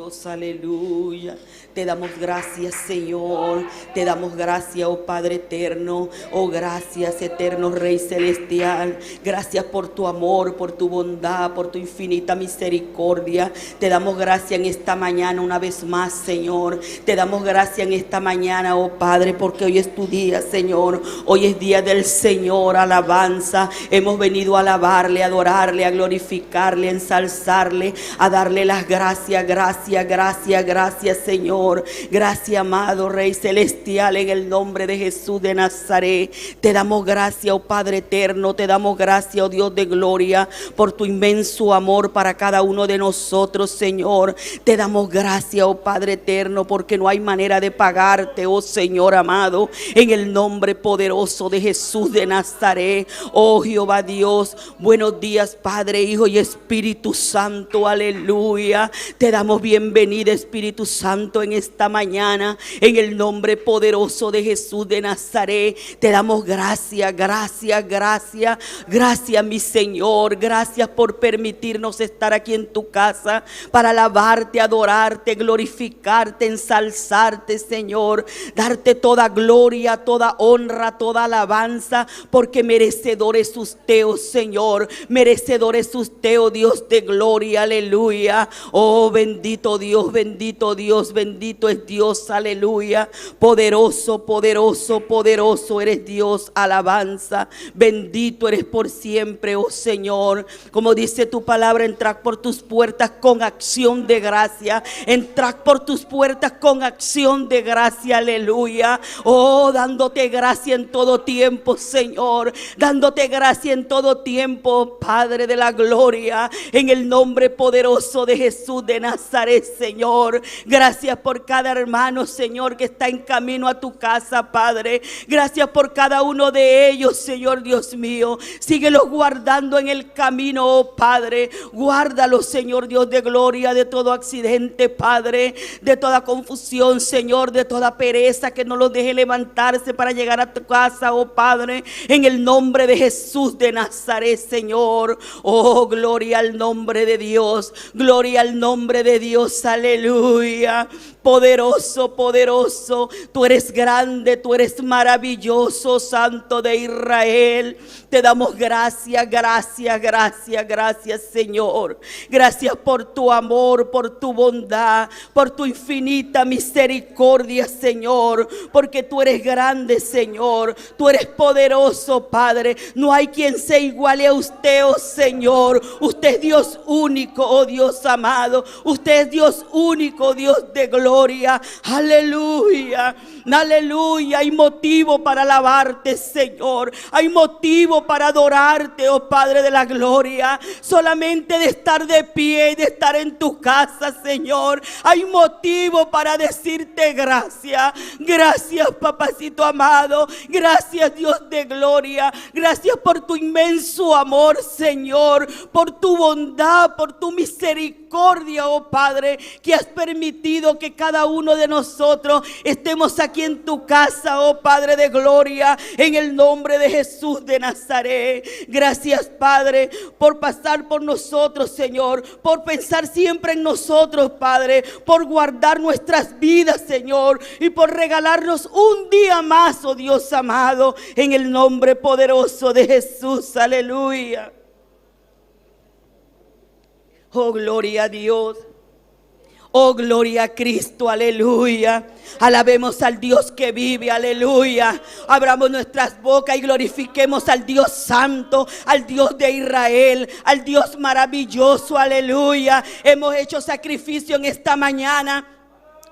Dios, aleluya. Te damos gracias, Señor. Te damos gracias, oh Padre eterno. Oh, gracias, eterno Rey celestial. Gracias por tu amor, por tu bondad, por tu infinita misericordia. Te damos gracias en esta mañana una vez más, Señor. Te damos gracias en esta mañana, oh Padre, porque hoy es tu día, Señor. Hoy es día del Señor, alabanza. Hemos venido a alabarle, a adorarle, a glorificarle, a ensalzarle, a darle las gracias, gracias, gracias, gracias, Señor. Gracias, amado Rey celestial, en el nombre de Jesús de Nazaret. Te damos gracias, oh Padre eterno. Te damos gracias, oh Dios de gloria, por tu inmenso amor para cada uno de nosotros, Señor. Te damos gracias, oh Padre eterno, porque no hay manera de pagarte, oh Señor amado, en el nombre poderoso de Jesús de Nazaret. Oh Jehová Dios, buenos días, Padre, Hijo y Espíritu Santo, aleluya. Te damos bienvenida, Espíritu Santo, en esta mañana, en el nombre poderoso de Jesús de Nazaret. Te damos gracias, gracias, gracias, gracias, mi Señor. Gracias por permitirnos estar aquí en tu casa para alabarte, adorarte, glorificarte, ensalzarte, Señor. Darte toda gloria, toda honra, toda alabanza, porque merecedor es usted, oh Señor. Merecedor es usted, oh Dios de gloria, aleluya. Oh, bendito Dios, bendito Dios, bendito es Dios, aleluya. Poderoso, poderoso, poderoso eres Dios, alabanza. Bendito eres por siempre, oh Señor. Como dice tu palabra, entrad por tus puertas con acción de gracia. Entrad por tus puertas con acción de gracia, aleluya. Oh, dándote gracia en todo tiempo, Señor. Dándote gracia en todo tiempo, Padre de la gloria, en el nombre poderoso de Jesús de Nazaret, Señor. Gracias por cada hermano, Señor, que está en camino a tu casa, Padre. Gracias por cada uno de ellos, Señor Dios mío. Síguelos guardando en el camino, oh Padre. Guárdalos, Señor Dios de gloria, de todo accidente, Padre, de toda confusión, Señor, de toda pereza, que no los deje levantarse para llegar a tu casa, oh Padre, en el nombre de Jesús de Nazaret, Señor. Oh, gloria al nombre de Dios, gloria al nombre de Dios, aleluya. Poderoso, poderoso, tú eres grande, tú eres maravilloso, Santo de Israel. Te damos gracias, gracias, gracias, gracias, Señor. Gracias por tu amor, por tu bondad, por tu infinita misericordia, Señor. Porque tú eres grande, Señor. Tú eres poderoso, Padre. No hay quien se iguale a usted, oh Señor. Usted es Dios único, oh Dios amado. Usted es Dios único, Dios de gloria. Aleluya, aleluya. Hay motivo para alabarte, Señor. Hay motivo para adorarte, oh Padre de la gloria. Solamente de estar de pie y de estar en tu casa, Señor, hay motivo para decirte gracias. Gracias, papacito amado. Gracias, Dios de gloria. Gracias por tu inmenso amor, Señor, por tu bondad, por tu misericordia, oh Padre, que has permitido que cada uno de nosotros estemos aquí en tu casa, oh Padre de gloria, en el nombre de Jesús de Nazaret. Gracias, Padre, por pasar por nosotros, Señor, por pensar siempre en nosotros, Padre, por guardar nuestras vidas, Señor, y por regalarnos un día más, oh Dios amado, en el nombre poderoso de Jesús, aleluya. Oh, gloria a Dios. Oh, gloria a Cristo, aleluya. Alabemos al Dios que vive, aleluya. Abramos nuestras bocas y glorifiquemos al Dios santo, al Dios de Israel, al Dios maravilloso, aleluya. Hemos hecho sacrificio en esta mañana.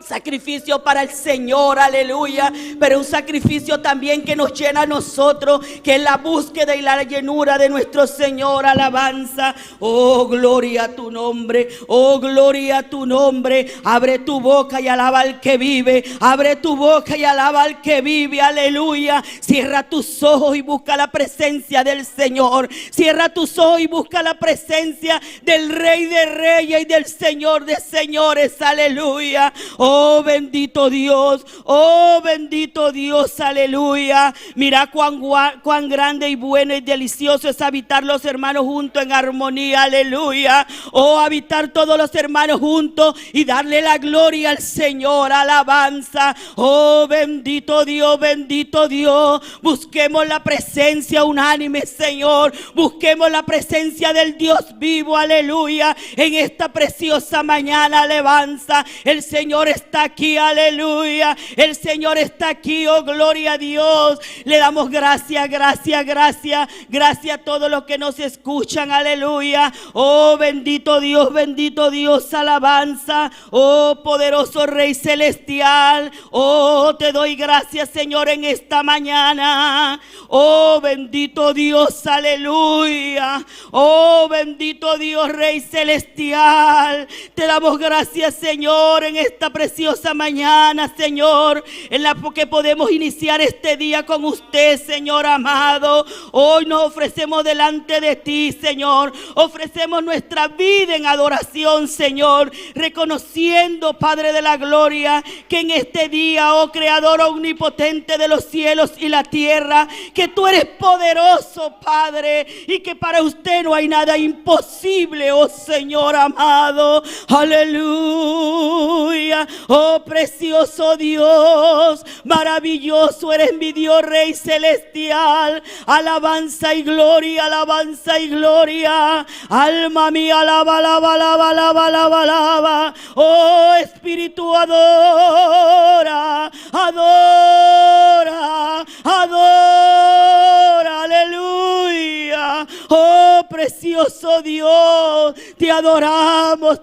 Sacrificio para el Señor, aleluya. Pero un sacrificio también que nos llena a nosotros, que es la búsqueda y la llenura de nuestro Señor, alabanza. Oh, gloria a tu nombre, oh, gloria a tu nombre. Abre tu boca y alaba al que vive. Abre tu boca y alaba al que vive, aleluya. Cierra tus ojos y busca la presencia del Señor. Cierra tus ojos y busca la presencia del Rey de Reyes y del Señor de Señores, aleluya. Oh bendito Dios, oh bendito Dios, aleluya. Mira cuán grande y bueno y delicioso es habitar los hermanos juntos en armonía, aleluya. Oh, habitar todos los hermanos juntos y darle la gloria al Señor, alabanza. Oh bendito Dios, bendito Dios. Busquemos la presencia unánime, Señor. Busquemos la presencia del Dios vivo, aleluya. En esta preciosa mañana, alabanza. El Señor está aquí, aleluya. El Señor está aquí, oh gloria a Dios. Le damos gracias, gracias, gracias. Gracias a todos los que nos escuchan, aleluya. Oh bendito Dios, alabanza. Oh poderoso Rey celestial. Oh, te doy gracias, Señor, en esta mañana. Oh bendito Dios, aleluya. Oh bendito Dios, Rey celestial. Te damos gracias, Señor, en esta preciosa mañana, Señor, en la que podemos iniciar este día con usted, Señor amado. Hoy nos ofrecemos delante de ti, Señor. Ofrecemos nuestra vida en adoración, Señor, reconociendo, Padre de la gloria, que en este día, oh Creador omnipotente de los cielos y la tierra, que tú eres poderoso, Padre, y que para usted no hay nada imposible, oh Señor amado. Aleluya. Oh precioso Dios, maravilloso eres mi Dios, Rey celestial. Alabanza y gloria, alabanza y gloria. Alma mía, alaba, alaba, alaba, alaba, alaba, alaba. Oh Espíritu, adora, adora, adora, aleluya. Oh precioso Dios, te adoramos,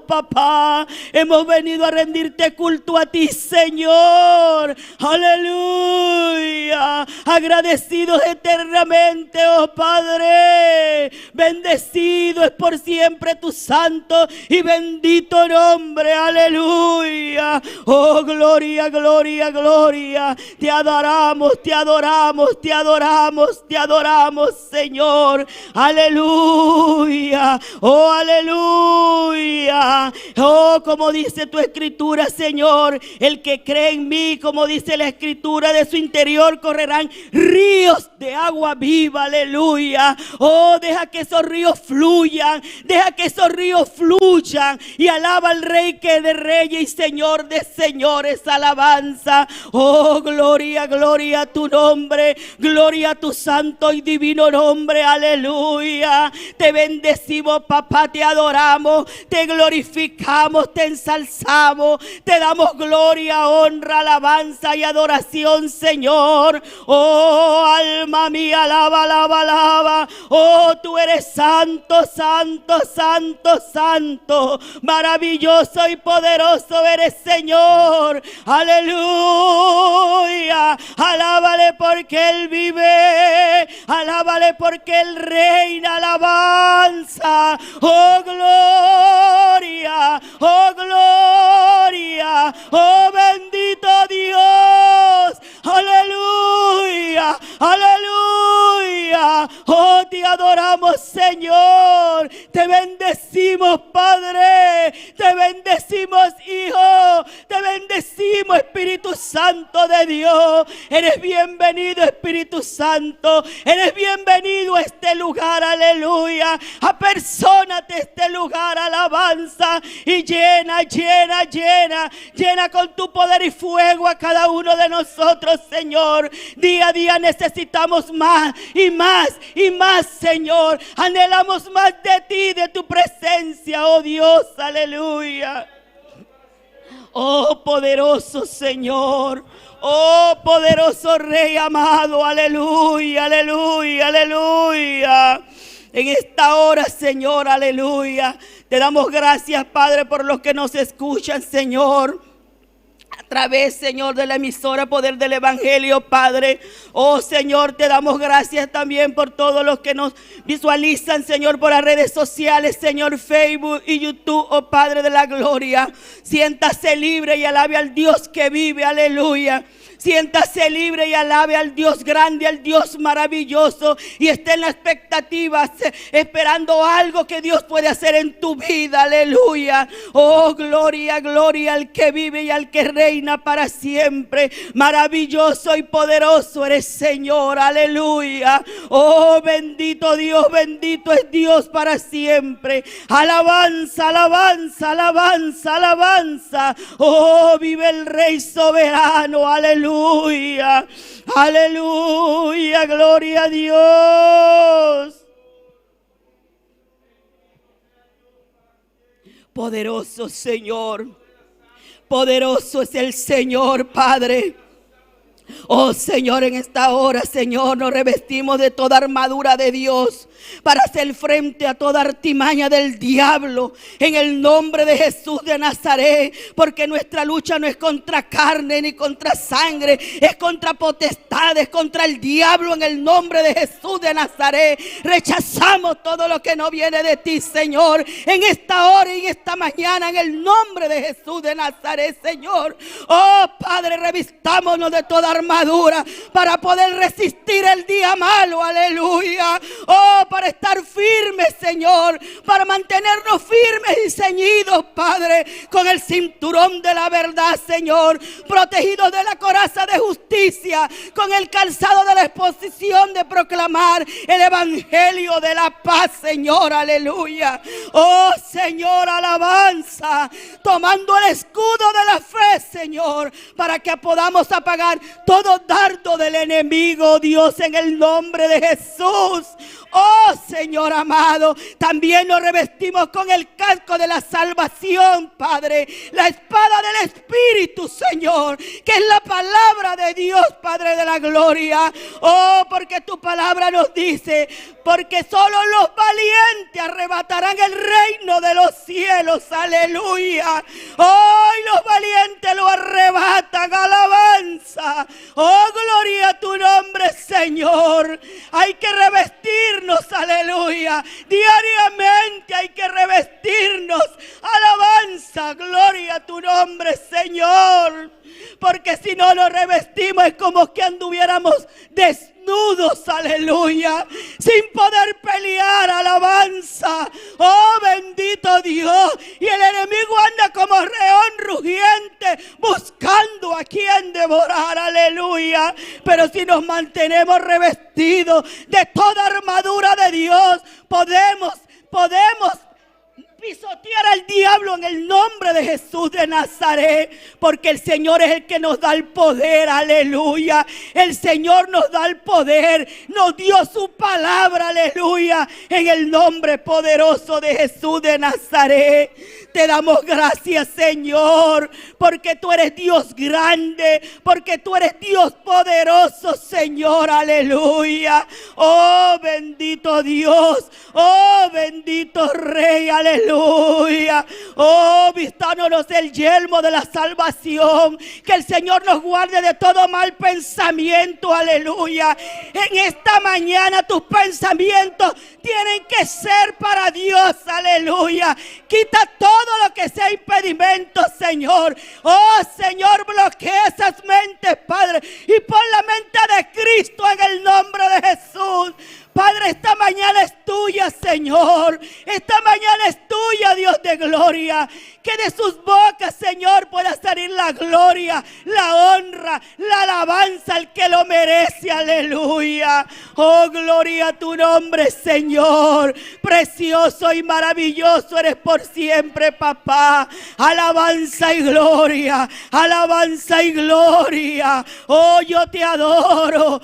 papá. Hemos venido a rendirte culto a ti, Señor, aleluya. Agradecidos eternamente, oh Padre. Bendecido es por siempre tu santo y bendito nombre, aleluya. Oh gloria, gloria, gloria. Te adoramos, te adoramos, te adoramos, te adoramos, Señor, aleluya. Oh aleluya. Oh, como dice tu escritura, Señor, el que cree en mí, como dice la escritura, de su interior correrán ríos de agua viva, aleluya. Oh, deja que esos ríos fluyan, deja que esos ríos fluyan y alaba al Rey que es de reyes y Señor de señores, alabanza. Oh, gloria, gloria a tu nombre, gloria a tu santo y divino nombre, aleluya. Te bendecimos, papá, te adoramos, te glorificamos, te ensalzamos, te damos gloria, honra, alabanza y adoración, Señor. Oh, alma mía, alaba, alaba, alaba. Oh, tú eres santo, santo, santo, santo. Maravilloso y poderoso eres, Señor. Aleluya. Alábale porque Él vive. Alábale porque Él reina. Alabanza. Oh, gloria. Oh, gloria. Oh, bendito Dios. Aleluya. Aleluya. Oh, te adoramos, Señor. Te bendecimos, Padre. Te bendecimos, Hijo. Te bendecimos, Espíritu Santo de Dios. Eres bienvenido, Espíritu Santo. Eres bienvenido a este lugar, aleluya. Apersónate este lugar, alabanza. Y llena, llena, llena. Llena con tu poder y fuego a cada uno de nosotros, Señor. Día a día necesitamos más y más y más, Señor. Anhelamos más de ti, de tu presencia, oh Dios, aleluya. Oh poderoso Señor, oh poderoso Rey amado, aleluya, aleluya, aleluya. En esta hora, Señor, aleluya, te damos gracias, Padre, por los que nos escuchan, Señor, a través, Señor, de la emisora Poder del Evangelio, Padre. Oh, Señor, te damos gracias también por todos los que nos visualizan, Señor, por las redes sociales, Señor, Facebook y YouTube, oh Padre de la gloria. Siéntase libre y alabe al Dios que vive, aleluya. Siéntase libre y alabe al Dios grande, al Dios maravilloso, y esté en la expectativa, esperando algo que Dios puede hacer en tu vida. Aleluya. Oh, gloria, gloria al que vive y al que reina para siempre. Maravilloso y poderoso eres, Señor. Aleluya. Oh, bendito Dios, bendito es Dios para siempre. Alabanza, alabanza, alabanza, alabanza. Oh, vive el Rey soberano. Aleluya. Aleluya. Gloria a Dios. Poderoso Señor. Poderoso es el Señor, Padre. Oh Señor, en esta hora, Señor, nos revestimos de toda armadura de Dios para hacer frente a toda artimaña del diablo, en el nombre de Jesús de Nazaret, porque nuestra lucha no es contra carne ni contra sangre, es contra potestades, contra el diablo. En el nombre de Jesús de Nazaret rechazamos todo lo que no viene de ti, Señor, en esta hora y en esta mañana, en el nombre de Jesús de Nazaret, Señor. Oh Padre, revistámonos de toda armadura para poder resistir el día malo. Aleluya. Oh, para estar firmes, Señor, para mantenernos firmes y ceñidos, Padre, con el cinturón de la verdad, Señor, protegidos de la coraza de justicia, con el calzado de la exposición de proclamar el evangelio de la paz, Señor. Aleluya. Oh Señor, alabanza, tomando el escudo de la fe, Señor, para que podamos apagar todo dardo del enemigo, Dios, en el nombre de Jesús. Oh Señor amado, también nos revestimos con el casco de la salvación, Padre, la espada del Espíritu, Señor, que es la palabra de Dios, Padre de la gloria. Oh, porque tu palabra nos dice, porque solo los valientes arrebatarán el reino de los cielos. Aleluya. Oh, y los valientes lo arrebatan. Alabanza. Oh, gloria a tu nombre, Señor. Hay que revestirnos, aleluya. Diariamente hay que revestirnos. Alabanza, gloria a tu nombre, Señor. Porque si no nos revestimos es como que anduviéramos desnudos, aleluya, sin poder pelear. Alabanza. Oh, bendito Dios. Y el enemigo anda como león rugiente buscando a quien devorar, aleluya. Pero si nos mantenemos revestidos de toda armadura de Dios, podemos pisotear al diablo en el nombre de Jesús de Nazaret, porque el Señor es el que nos da el poder. Aleluya. El Señor nos da el poder, nos dio su palabra, aleluya, en el nombre poderoso de Jesús de Nazaret. Te damos gracias, Señor, porque tú eres Dios grande, porque tú eres Dios poderoso, Señor. Aleluya. Oh, bendito Dios. Oh, bendito Rey. Aleluya. Oh, vistámonos el yelmo de la salvación. Que el Señor nos guarde de todo mal pensamiento. Aleluya. En esta mañana tus pensamientos tienen que ser para Dios. Aleluya. Quita todo lo que sea impedimento, Señor. Oh, Señor, bloquea esas mentes, Padre, y pon la mente de Cristo en el nombre de Jesús. Padre, esta mañana es tuya, Señor. Esta mañana es tuya, Dios de gloria. Que de sus bocas, Señor, pueda salir la gloria, la honra, la alabanza al que lo merece. Aleluya. Oh, gloria a tu nombre, Señor. Precioso y maravilloso eres por siempre, papá. Alabanza y gloria. Alabanza y gloria. Oh, yo te adoro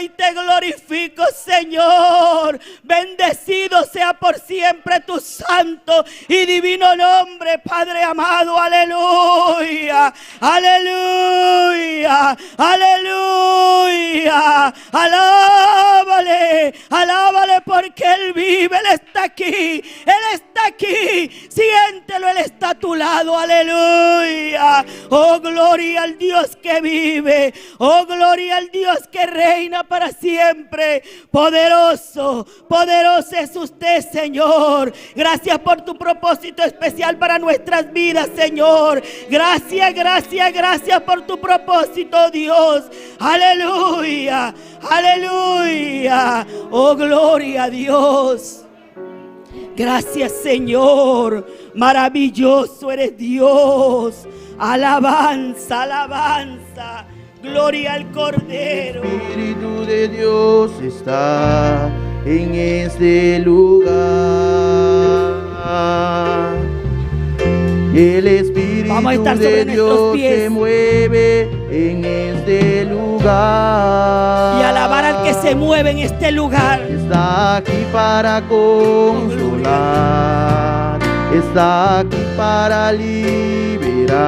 y te glorifico, Señor. Bendecido sea por siempre tu santo y divino nombre, Padre amado. Aleluya. Aleluya. Aleluya. Alábale. Alábale porque Él vive. Él está aquí. Él está está aquí, siéntelo, Él está a tu lado, aleluya. Oh, gloria al Dios que vive, oh, gloria al Dios que reina para siempre. Poderoso, poderoso es usted, Señor. Gracias por tu propósito especial para nuestras vidas, Señor. Gracias, gracias, gracias por tu propósito, Dios. Aleluya, aleluya. Oh, gloria a Dios. Gracias, Señor. Maravilloso eres Dios. Alabanza, alabanza. Gloria al Cordero. El Espíritu de Dios está en este lugar. El Espíritu de Dios se mueve en este lugar. Y alabar al que se mueve en este lugar. Está aquí para consolar, está aquí para liberar,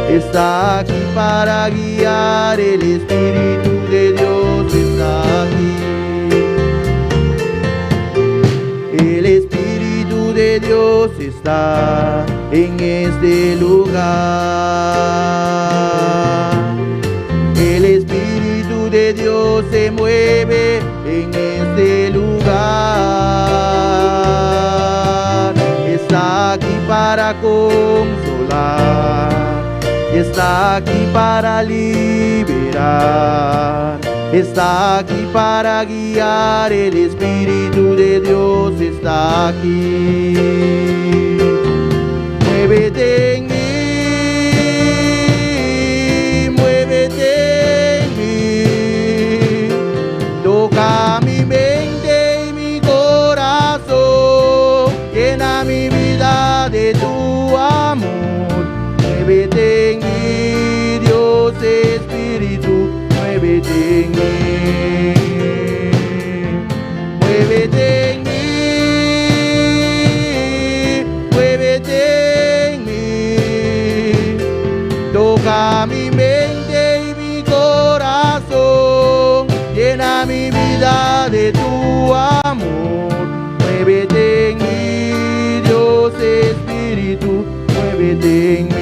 está aquí para guiar. El Espíritu de Dios está aquí. El Espíritu de Dios está en este lugar. El Espíritu de Dios se mueve en este lugar. Está aquí para consolar, está aquí para liberar, está aquí para guiar. El Espíritu de Dios está aquí. Muévete en mí, muévete en mí. Toca mi mente y mi corazón, llena mi vida de tu amor. Muévete en mí, Dios Espíritu, muévete en mí. Muévete en mí, muévete en mí. Toca mi mente y mi corazón, llena mi vida de tu amor. Muévete en mí, Dios Espíritu, muévete en mí.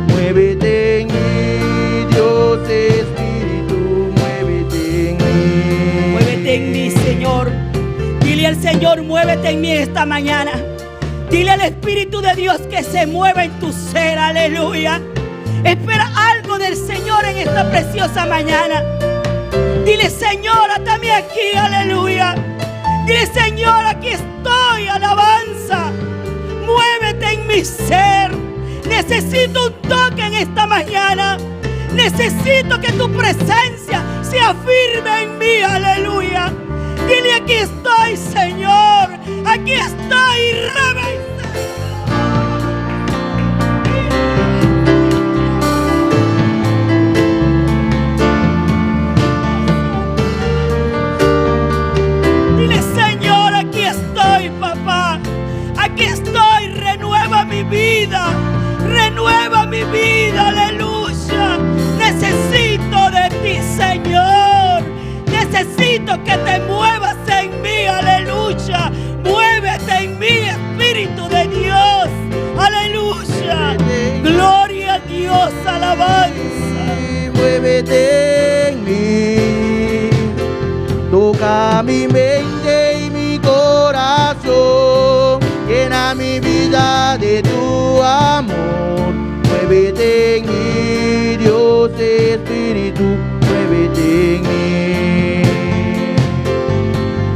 Muévete en mí, Dios Espíritu, muévete en mí. Muévete en mí, Señor. Dile al Señor, muévete en mí esta mañana. Dile al Espíritu de Dios que se mueva en tu ser, aleluya. Espera algo del Señor en esta preciosa mañana. Dile, Señor, atame aquí, aleluya. Dile, Señor, aquí estoy, alabanza. Muévete en mi ser. Necesito un toque en esta mañana. Necesito que tu presencia se afirme en mí, aleluya. Dile, aquí estoy, Señor. Aquí estoy, reverencia. Dile, Señor, aquí estoy, papá. Aquí estoy, renueva mi vida. Renueva mi vida, aleluya. Necesito de ti, Señor. Necesito que te muevas en mí, aleluya. Muévete en mí, Espíritu de Dios, aleluya. Gloria a Dios, alabanza. Muévete en mí, toca mi mente y mi corazón, llena mi vida de tu amor. Muévete en mí, Dios Espíritu, muévete en mí.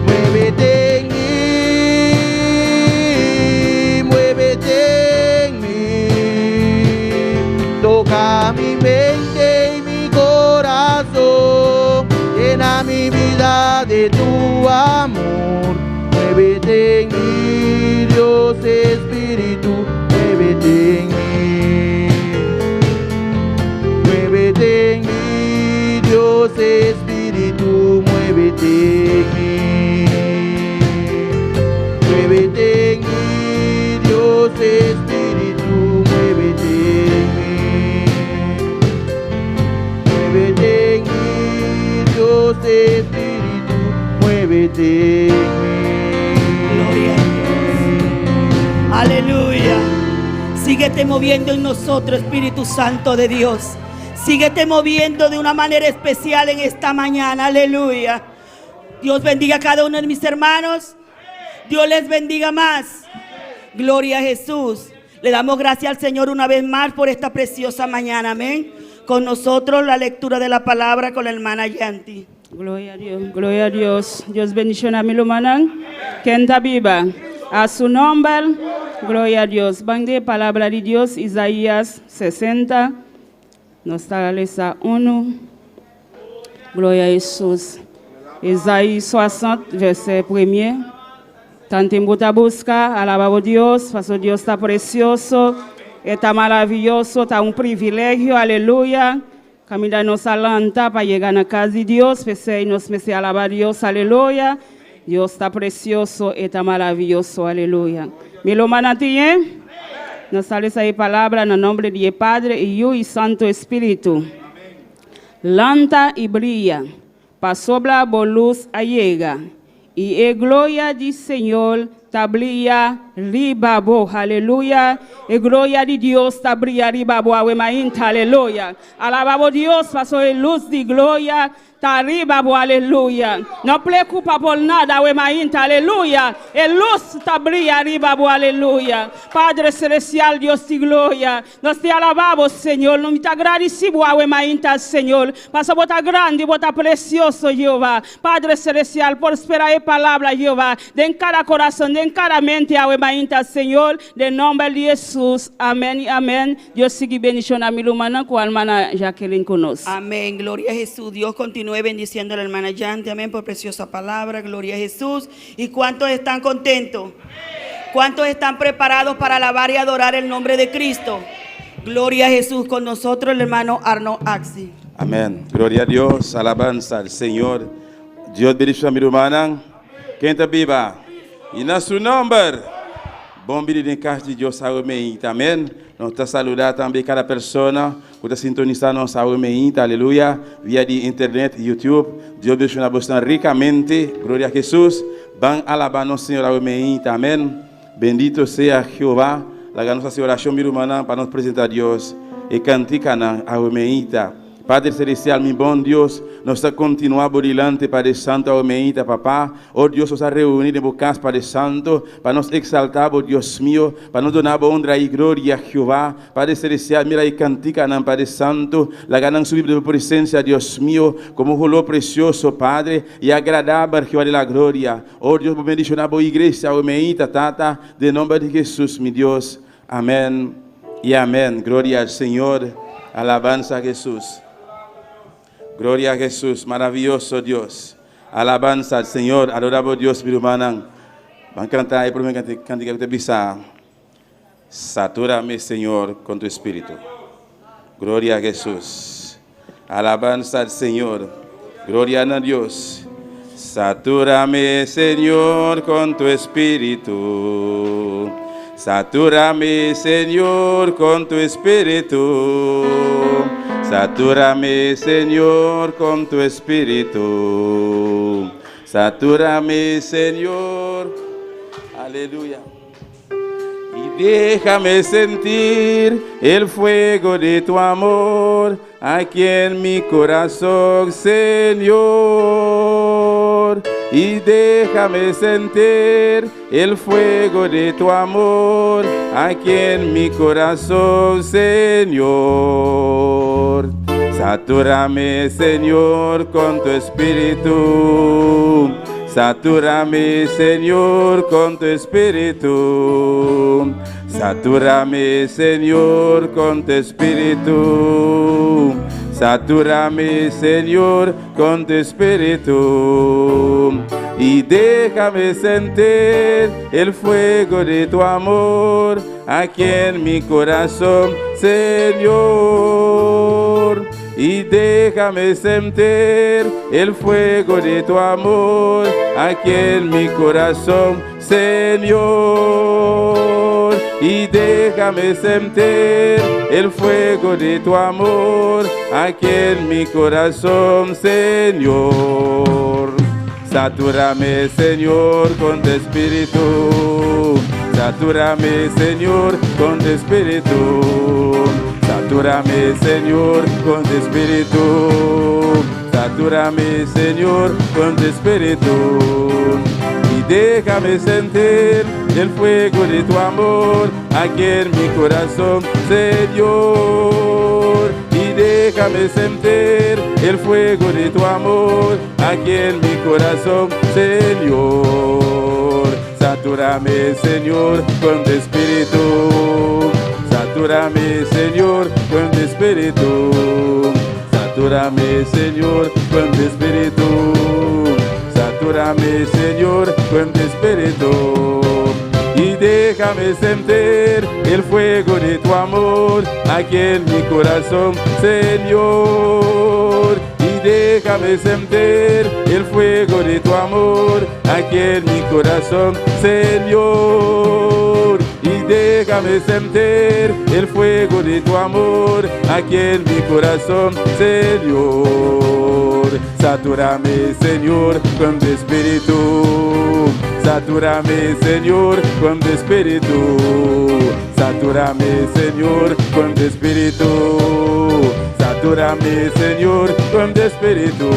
Muévete en mí, muévete en mí. Toca mi mente y mi corazón, llena mi vida de tu amor. Muévete en mí, Dios Espíritu, muévete en mí. Muévete en mí, Dios Espíritu, muévete en mí. Muévete en mí, Dios Espíritu, muévete en mí. Muévete en mí, Dios Espíritu, muévete en mí. Síguete moviendo en nosotros, Espíritu Santo de Dios. Síguete moviendo de una manera especial en esta mañana. Aleluya. Dios bendiga a cada uno de mis hermanos. Dios les bendiga más. Gloria a Jesús. Le damos gracias al Señor una vez más por esta preciosa mañana. Amén. Con nosotros la lectura de la palabra con la hermana Yanti. Gloria a Dios, gloria a Dios. Dios bendición a mi lumanan. Kenta viva. A su nombre, gloria a Dios. Van de palabra de Dios, Isaías 60. Nos está la lista 1. Gloria a Jesús. Isaías 60, verset 1. Tantemos a buscar, alabamos a Dios, porque Dios está precioso, está maravilloso, está un privilegio, aleluya. Caminar nos alanta para llegar a casa de Dios, pues nos me alabar a Dios, aleluya. Dios está precioso, está maravilloso, aleluya. Me lo manatien, nos sale esa palabra en el nombre de Padre, Hijo y Santo Espíritu. Lanta y brilla, para sobra luz allega. Y el gloria del Señor tablia ribabo, aleluya. El gloria de Dios tablia ribabo, aleluya. Alabamos Dios, pasó el luz de gloria. Taribabo, aleluya. No preocupa por nada, aleluya. El luz tablia ribabo, aleluya. Padre celestial, Dios de gloria. Nos te alabamos, Señor. Nos te agradecemos, Señor. Pasa bota grande, bota precioso, Jehová. Padre celestial, por esperar la palabra, Jehová. De en cada corazón, de en cada mente, Señor. De nombre de Jesús. Amén y amén. Dios sigue bendición a mi hermana, con hermana Jacqueline conoce. Amén. Gloria a Jesús. Dios continúe bendiciendo a la hermana Yanti, amén, por preciosa palabra, gloria a Jesús. ¿Y cuántos están contentos? ¿Cuántos están preparados para alabar y adorar el nombre de Cristo? Gloria a Jesús. Con nosotros el hermano Arno Axi. Amén. Gloria a Dios, alabanza al Señor. Dios bendice a mi hermana. Quem está viva? Y en su nombre, bom vídeo de casa de Dios, amén. Amén. Nos está saludando también cada persona que está sintonizando nossa amém, aleluia, via de internet, YouTube. Deus bendiga você ricamente. Glória a Jesus. Van alabar nosso Senhor, amém, amém. Bendito seja Jeová. La nossa oração, meu irmão, para nos apresentar a Deus e cantar, amém. Padre Celestial, mi buen Dios, nos está continuando adelante, Padre Santo, amén, papá. Oh Dios, nos ha reunido en bocas, Padre Santo, para nos exaltar, oh Dios mío, para nos donar honra y gloria a Jehová. Padre Celestial, mira y cantica, Padre Santo, la ganan subir de tu presencia, Dios mío, como un olor precioso, Padre, y agradable a Jehová de la gloria. Oh Dios, bendicionar a iglesia, amén, tata, de nombre de Jesús, mi Dios. Amén y amén. Gloria al Señor, alabanza a Jesús. Gloria a Jesús, maravilloso Dios. Alabanza al Señor, adorable Dios, mi hermana. Van a cantar ahí, por mí, cantar que te pisa. Satúrame, Señor, con tu espíritu. Gloria a Jesús. Alabanza al Señor. Gloria a Dios. Satúrame, Señor, con tu espíritu. Satúrame, Señor, con tu espíritu. Satúrame, Señor, con tu espíritu. Satúrame, Señor. Aleluya. Y déjame sentir el fuego de tu amor aquí en mi corazón, Señor. Y déjame sentir el fuego de tu amor aquí en mi corazón, Señor. Satúrame, Señor, con tu espíritu. Satúrame, Señor, con tu espíritu. Satúrame, Señor, con tu espíritu. Satúrame, Señor, con tu espíritu. Y déjame sentir el fuego de tu amor aquí en mi corazón, Señor. Y déjame sentir el fuego de tu amor aquí en mi corazón, Señor. Y déjame sentir el fuego de tu amor aquí en mi corazón, Señor. Satúrame, Señor, con tu espíritu. Satúrame, Señor, con tu espíritu. Satúrame, Señor, con tu espíritu. Satúrame, Señor, con tu espíritu. Y déjame sentir el fuego de tu amor aquí en mi corazón, Señor. Y déjame sentir el fuego de tu amor aquí en mi corazón, Señor. Satúrame, Señor, con tu espíritu. Satúrame, Señor, con tu espíritu. Satúrame, Señor, con tu espíritu. Satúrame, Señor, con tu espíritu. Y déjame sentir el fuego de tu amor aquí en mi corazón, Señor. Y déjame sentir el fuego de tu amor aquí en mi corazón, Señor. Y déjame sentir el fuego de tu amor aquí en mi corazón, Señor. Satúrame, Señor, con tu espíritu. Satúrame, Señor, con tu espíritu. Satúrame, Señor, con tu espíritu. Satúrame, Señor, con tu espíritu.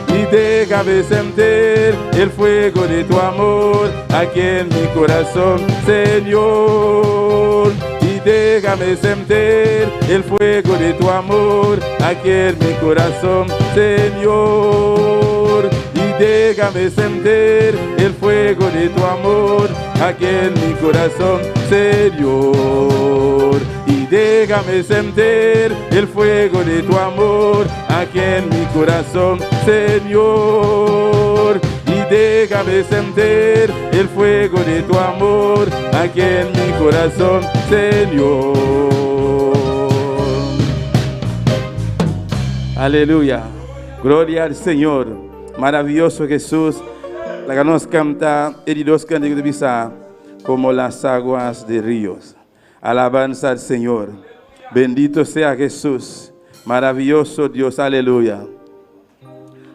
Y déjame sentir el fuego de tu amor aquí en mi corazón, Señor. Y déjame sentir el fuego de tu amor aquí en mi corazón, Señor. Y déjame sentir el fuego de tu amor aquí en mi corazón, Señor. Y déjame sentir el fuego de tu amor aquí en mi corazón, Señor. Y déjame sentir el fuego de tu amor aquí en mi corazón, Señor. Aleluya. Gloria al Señor. Maravilloso Jesús. La que nos canta, heridos cantos de visa, como las aguas de ríos. Alabanza al Señor. Bendito sea Jesús. Maravilloso Dios. Aleluya.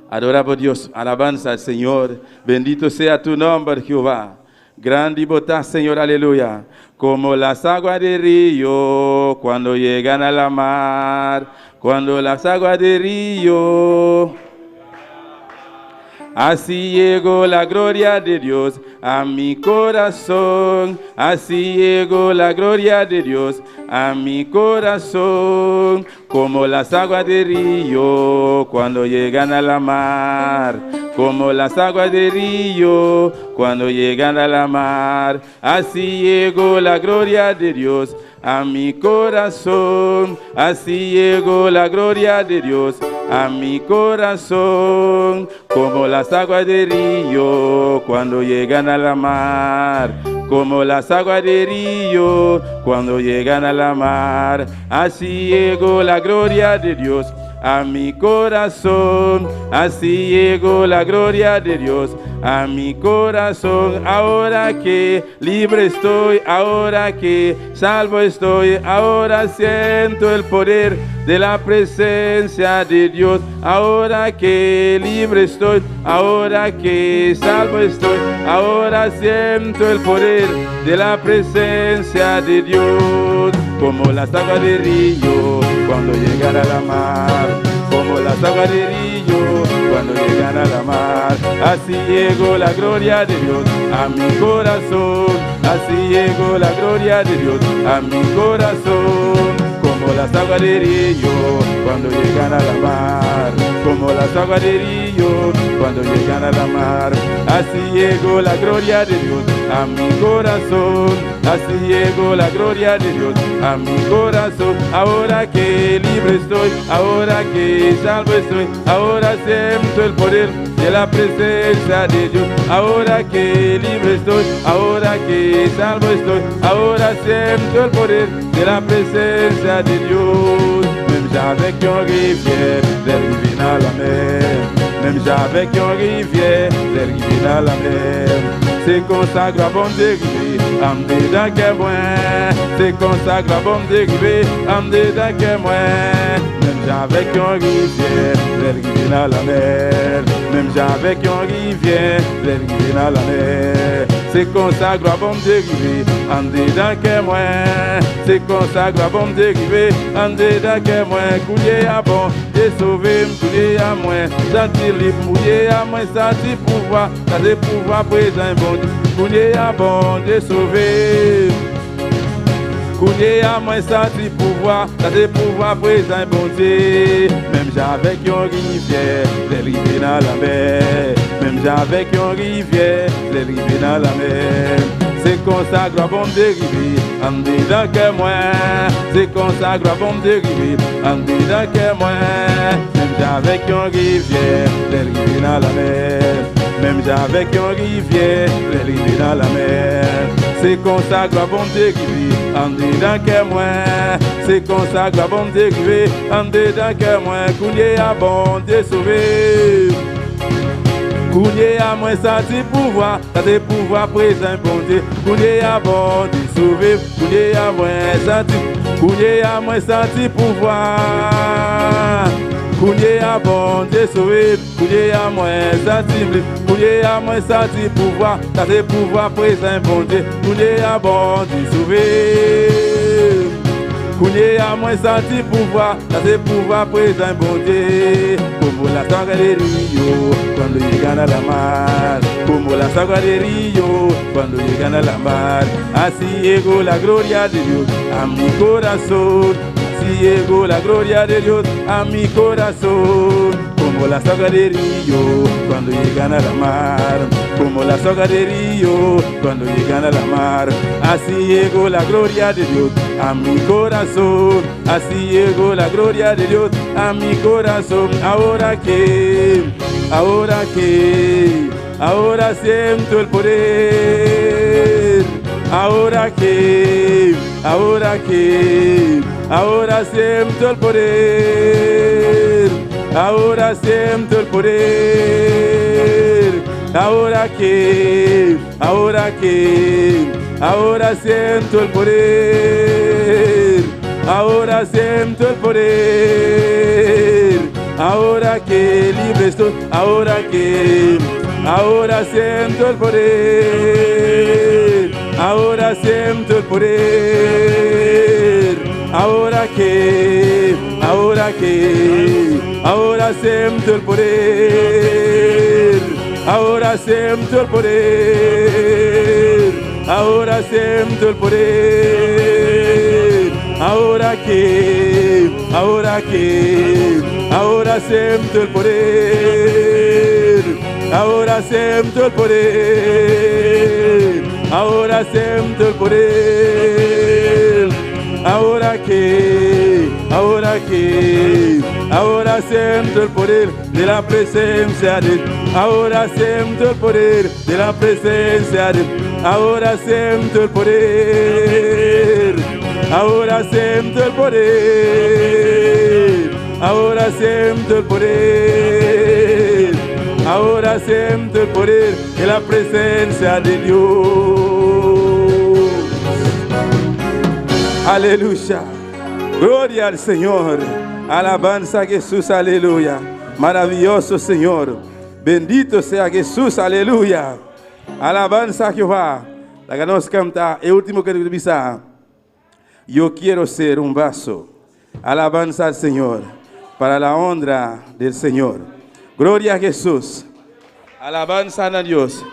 Adoramos Dios. Alabanza al Señor. Bendito sea tu nombre, Jehová. Grande y bondad, Señor. Aleluya. Como las aguas de río cuando llegan a la mar. Cuando las aguas de río. Así llegó la gloria de Dios a mi corazón. Así llegó la gloria de Dios a mi corazón. Como las aguas de río cuando llegan a la mar. Como las aguas de río cuando llegan a la mar. Así llegó la gloria de Dios a mi corazón. Así llegó la gloria de Dios a mi corazón. Como las aguas de río cuando llegan a la mar. Como las aguas de río cuando llegan a la mar. Así llegó la gloria de Dios a mi corazón. Así llegó la gloria de Dios a mi corazón. Ahora que libre estoy, ahora que salvo estoy, ahora siento el poder de la presencia de Dios. Ahora que libre estoy, ahora que salvo estoy, ahora siento el poder de la presencia de Dios. Como las aguas de río cuando llegan a la mar. Como las aguas de río cuando llegan a la mar. Así llegó la gloria de Dios a mi corazón. Así llegó la gloria de Dios a mi corazón. Como las aguas de río cuando llegan a la mar. Como las aguas de río cuando llegan a la mar. Así llegó la gloria de Dios a mi corazón. Así llegó la gloria de Dios a mi corazón. Ahora que libre estoy, ahora que salvo estoy, ahora siento el poder de la presencia de Dios. Ahora que libre estoy, ahora que salvo estoy, ahora siento el poder de la presencia de Dios. Même j'avais qu'un rivière, d'arriver dans la mer. Même j'avais qu'un rivière, d'arriver dans la mer. C'est comme ça que la bombe dérivée, en dedans que moi. C'est comme ça que la bombe dérivée, en dedans que moi. Même j'avais qu'un rivière, d'arriver dans la mer. Même j'avais qu'un rivière, d'arriver dans la mer. C'est comme ça gloire bon dérivé, en dedans que moi. C'est comme ça gloire bon dérivé, en dedans que moi. Coulier à bon, et sauver, coulier à moi. Sentir libre, mouiller à moi, sentir pouvoir, ça c'est pouvoir présent bon. Coulier à bon, et sauver. Coulier à moi, sentir pouvoir, ça c'est pouvoir présent bon Dieu. Même j'avec une rivière, les rivières dans la mer. Même j'avec une rivière, les rivières dans la mer. C'est comme ça gloire bon dérivé, en dedans que moi. C'est comme ça gloire bon dérivé, en dedans que moi. Même j'avec une rivière, les rivières dans la mer. Même j'avec une rivière, les rivières dans la mer. C'est comme ça gloire bon dérivé, en dedans que moi. C'est comme ça gloire bon dérivé, en dedans que moi. Coulier à bon Dieu sauvé. Coulier à moi senti pouvoir, ça c'est pouvoir présent bon Dieu. Coulier à bon Dieu sauvé. Coulier à moi senti, coulier à moi senti pouvoir. Coulier à bon Dieu sauvé. Coulier à moi senti blé. Coulier à moi senti pouvoir, ça c'est pouvoir présent bon Dieu. Coulier à bon Dieu sauvé. Coulier à moi senti pouvoir, ça c'est pouvoir présent bon Dieu. Como la sangre de Rio, cuando llegan a la mar. Como la sangre de Rio, cuando llegan a la mar. Así llegó la gloria de Dios a mi corazón. Así llegó la gloria de Dios a mi corazón. Como la soga de Río cuando llegan a la mar. Como la soga de Río cuando llegan a la mar. Así llegó la gloria de Dios a mi corazón. Así llegó la gloria de Dios a mi corazón. Ahora siento el poder. Ahora siento el poder. Ahora siento el poder. Ahora siento el poder. Ahora siento el poder. Ahora que libre estoy. Ahora siento el poder. Ahora siento el poder. Ahora siento el poder. Ahora siento el poder. Ahora siento el poder. Ahora siento el poder. Ahora siento el poder. Ahora siento el poder. Ahora siento el poder de la presencia de Dios. Ahora siento el poder de la presencia de Dios. Ahora siento el poder. Ahora siento el poder. Ahora siento el poder. Ahora siento el poder de la presencia de Dios. Aleluya. Gloria al Señor. Alabanza a Jesús. Aleluya. Maravilloso Señor. Bendito sea Jesús. Aleluya. Alabanza a Jehová. La que nos canta. El último que dice. Yo quiero ser un vaso. Alabanza al Señor. Para la honra del Señor. Gloria a Jesús. Alabanza a Dios.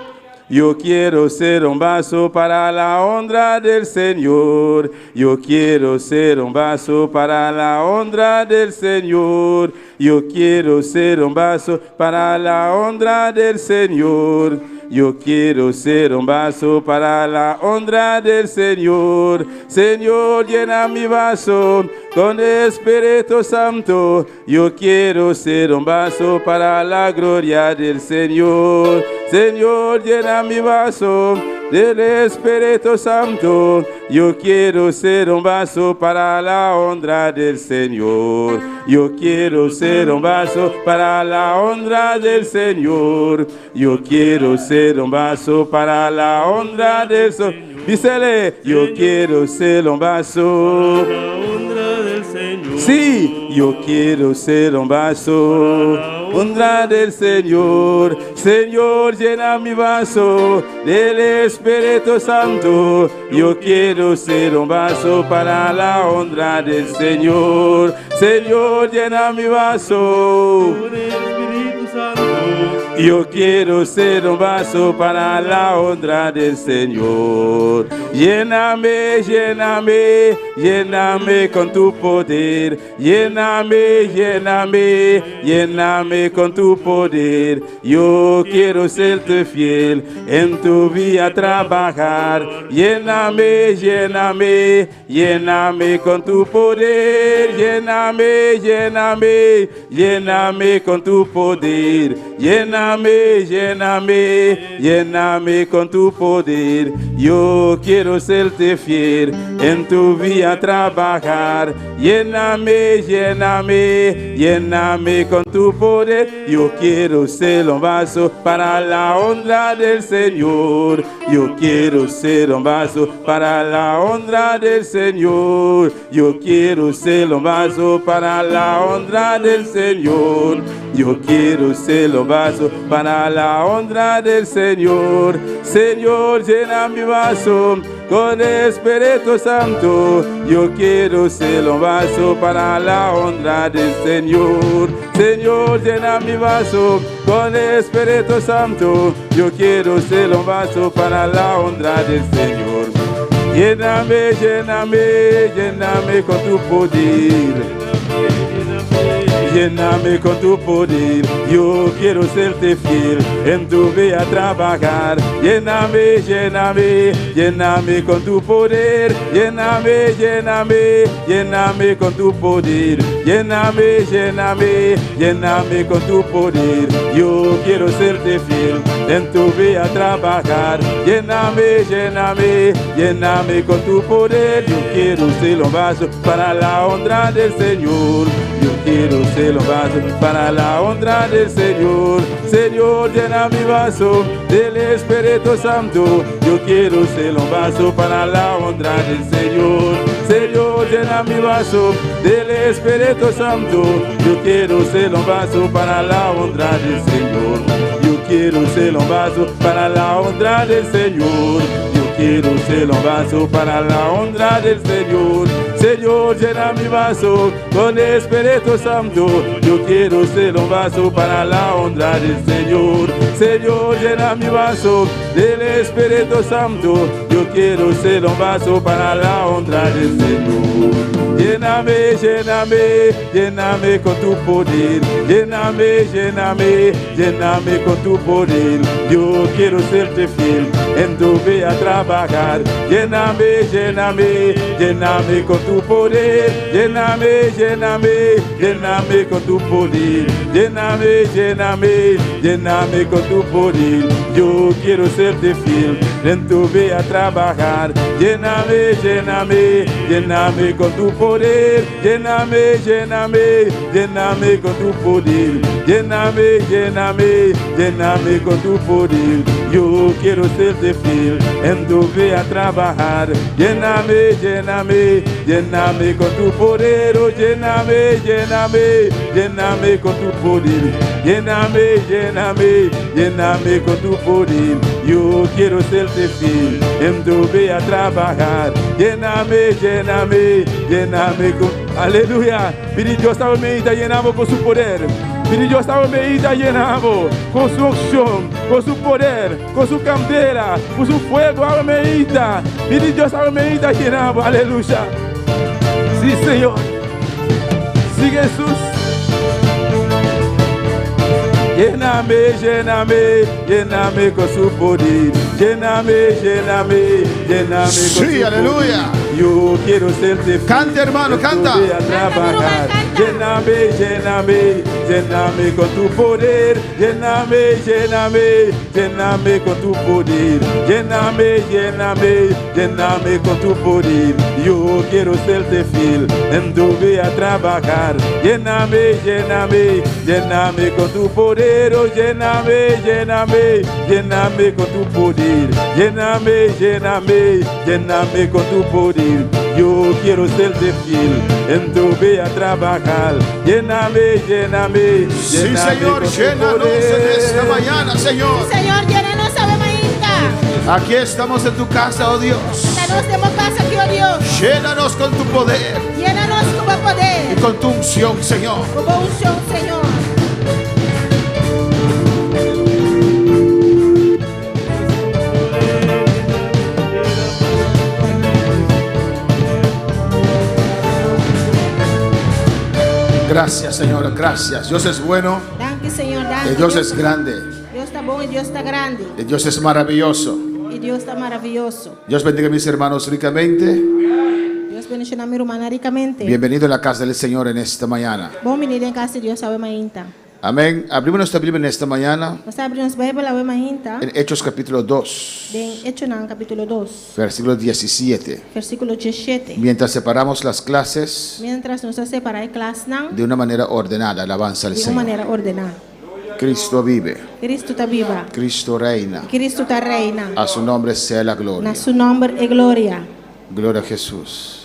Yo quiero ser un vaso para la honra del Señor. Yo quiero ser un vaso para la honra del Señor. Yo quiero ser un vaso para la honra del Señor. Yo quiero ser un vaso para la honra del Señor. Señor, llena mi vaso con el Espíritu Santo. Yo quiero ser un vaso para la gloria del Señor. Señor, llena mi vaso del Espíritu Santo. Yo quiero ser un vaso para la honra del Señor. Yo quiero ser un vaso para la honra del Señor. Yo quiero ser un vaso para la honra del Señor. Dísele, yo quiero ser un vaso. Para la honra del Señor. Sí, yo quiero ser un vaso. honra del Señor. Señor, llena mi vaso del Espíritu Santo. Yo quiero ser un vaso para la honra del Señor. Señor, llena mi vaso del Espíritu Santo. Yo quiero ser un vaso para la honra del Señor. Lléname, lléname, lléname con tu poder. Lléname, lléname, lléname con tu poder. Yo quiero serte fiel en tu vía trabajar. Lléname, lléname, lléname con tu poder. Lléname, lléname, lléname con tu poder. Lléname, lléname, lléname con tu poder. Yo quiero serte fiel en tu vía trabajar. Lléname, lléname, lléname con tu poder. Yo quiero ser un vaso para la honra del Señor. Yo quiero ser un vaso para la honra del Señor. Yo quiero ser un vaso para la honra del Señor. Yo quiero ser un vaso para la honra del Señor. Señor, llena mi vaso con el Espíritu Santo. Yo quiero ser un vaso para la honra del Señor. Señor, llena mi vaso con el Espíritu Santo. Yo quiero ser un vaso para la honra del Señor. Lléname, lléname, lléname con tu poder. Lléname con tu poder, yo quiero serte fiel en tu vía trabajar. Lléname, lléname, lléname con tu poder. Lléname, lléname, lléname con tu poder. Lléname, lléname, lléname con tu poder. Yo quiero serte fiel en tu vía trabajar. Lléname, lléname, lléname con tu poder. Yo quiero ser un vaso para la honra del Señor. Yo quiero ser un vaso para la honra del Señor. Señor, llena mi vaso del Espíritu Santo. Yo quiero ser un vaso para la honra del Señor. Señor, llena mi vaso del Espíritu Santo. Yo quiero ser un vaso para la honra del Señor. Yo quiero ser un vaso para la honra del Señor. Yo quiero ser un vaso para la honra del Señor. Señor, llena mi vaso con el Espíritu Santo. Yo quiero ser un vaso para la honra del Señor. Señor, llena mi vaso del Espíritu Santo. Yo quiero ser un vaso para la honra del Señor. Lléname, lléname, lléname con tu poder. Lléname, lléname, lléname con tu poder. Yo quiero serte fiel en tu vía trabajar. Lléname, lléname, lléname con tu poder. Lléname, lléname, lléname con tu poder. Lléname, lléname, lléname con tu poder. Yo quiero serte fiel en tu vía trabajar. Lléname, lléname, lléname con tu poder. Lléname, lléname, lléname con tu poder. Lléname, lléname, lléname con tu poder. Yo quiero serte fiel en tu vía trabajar. Lléname, lléname, lléname con tu poder. Oh, lléname, lléname, lléname con tu poder. Lléname, lléname, lléname con tu poder. Yo quiero serte fiel en tu vía trabajar. Lléname, lléname, lléname con... Aleluya. Pide Dios a medida, llenamos con su poder. Pide Dios a medida, llenamos con su unción, con su poder, con su candela, con su fuego a medida. Pide Dios a medida, llenamos. Aleluya. Sí, Señor. Sí, Jesús. Lléname, lléname, lléname con su poder. Lléname, lléname, lléname con su poder. Sí, aleluya. Yo quiero serte fiel. Canta, hermano, canta. A trabajar. Lléname, lléname, lléname con tu poder. Lléname, lléname, lléname con tu poder. Lléname, lléname, lléname con tu poder. Yo quiero serte fiel en tu vía a trabajar. Lléname, lléname, lléname con tu poder. Oh, lléname, lléname, lléname con tu poder. Lléname, lléname, lléname con tu poder. Yo quiero serte fiel, en tu voy a trabajar. Lléname, lléname, Sí, lléname Señor, con tu llénanos poder. en esta mañana, Señor. Señor, llénanos a Mainta. Aquí estamos en tu casa, oh Dios. Danos de casa aquí, oh Dios. Llénanos con tu poder Llénanos con tu poder. y con tu unción, Señor. Con unción, Señor. Gracias, Señor, gracias. Dios es bueno, Danke, Señor, danke. y Dios es grande, Dios está bueno y Dios está grande. y Dios es maravilloso. Y Dios está maravilloso. Dios bendiga a mis hermanos ricamente. Dios bendiga a mi hermana ricamente. Bienvenido a la casa del Señor en esta mañana. Bom venir en casa de Dios a Mainta. Amén. Abrimos nuestra Biblia en esta mañana Nós abrimos a Bíblia a Mainta. en Hechos capítulo 2, En Hechos capítulo 2, versículo 17. versículo 17. Mientras separamos las clases Mientras nos separa a classe de una manera ordenada, alabanza al de uma Señor. maneira ordenada. Cristo vive, Cristo está viva. Cristo reina. Cristo está reina. A su nombre sea la gloria. Na su nombre é glória. Gloria a Jesús.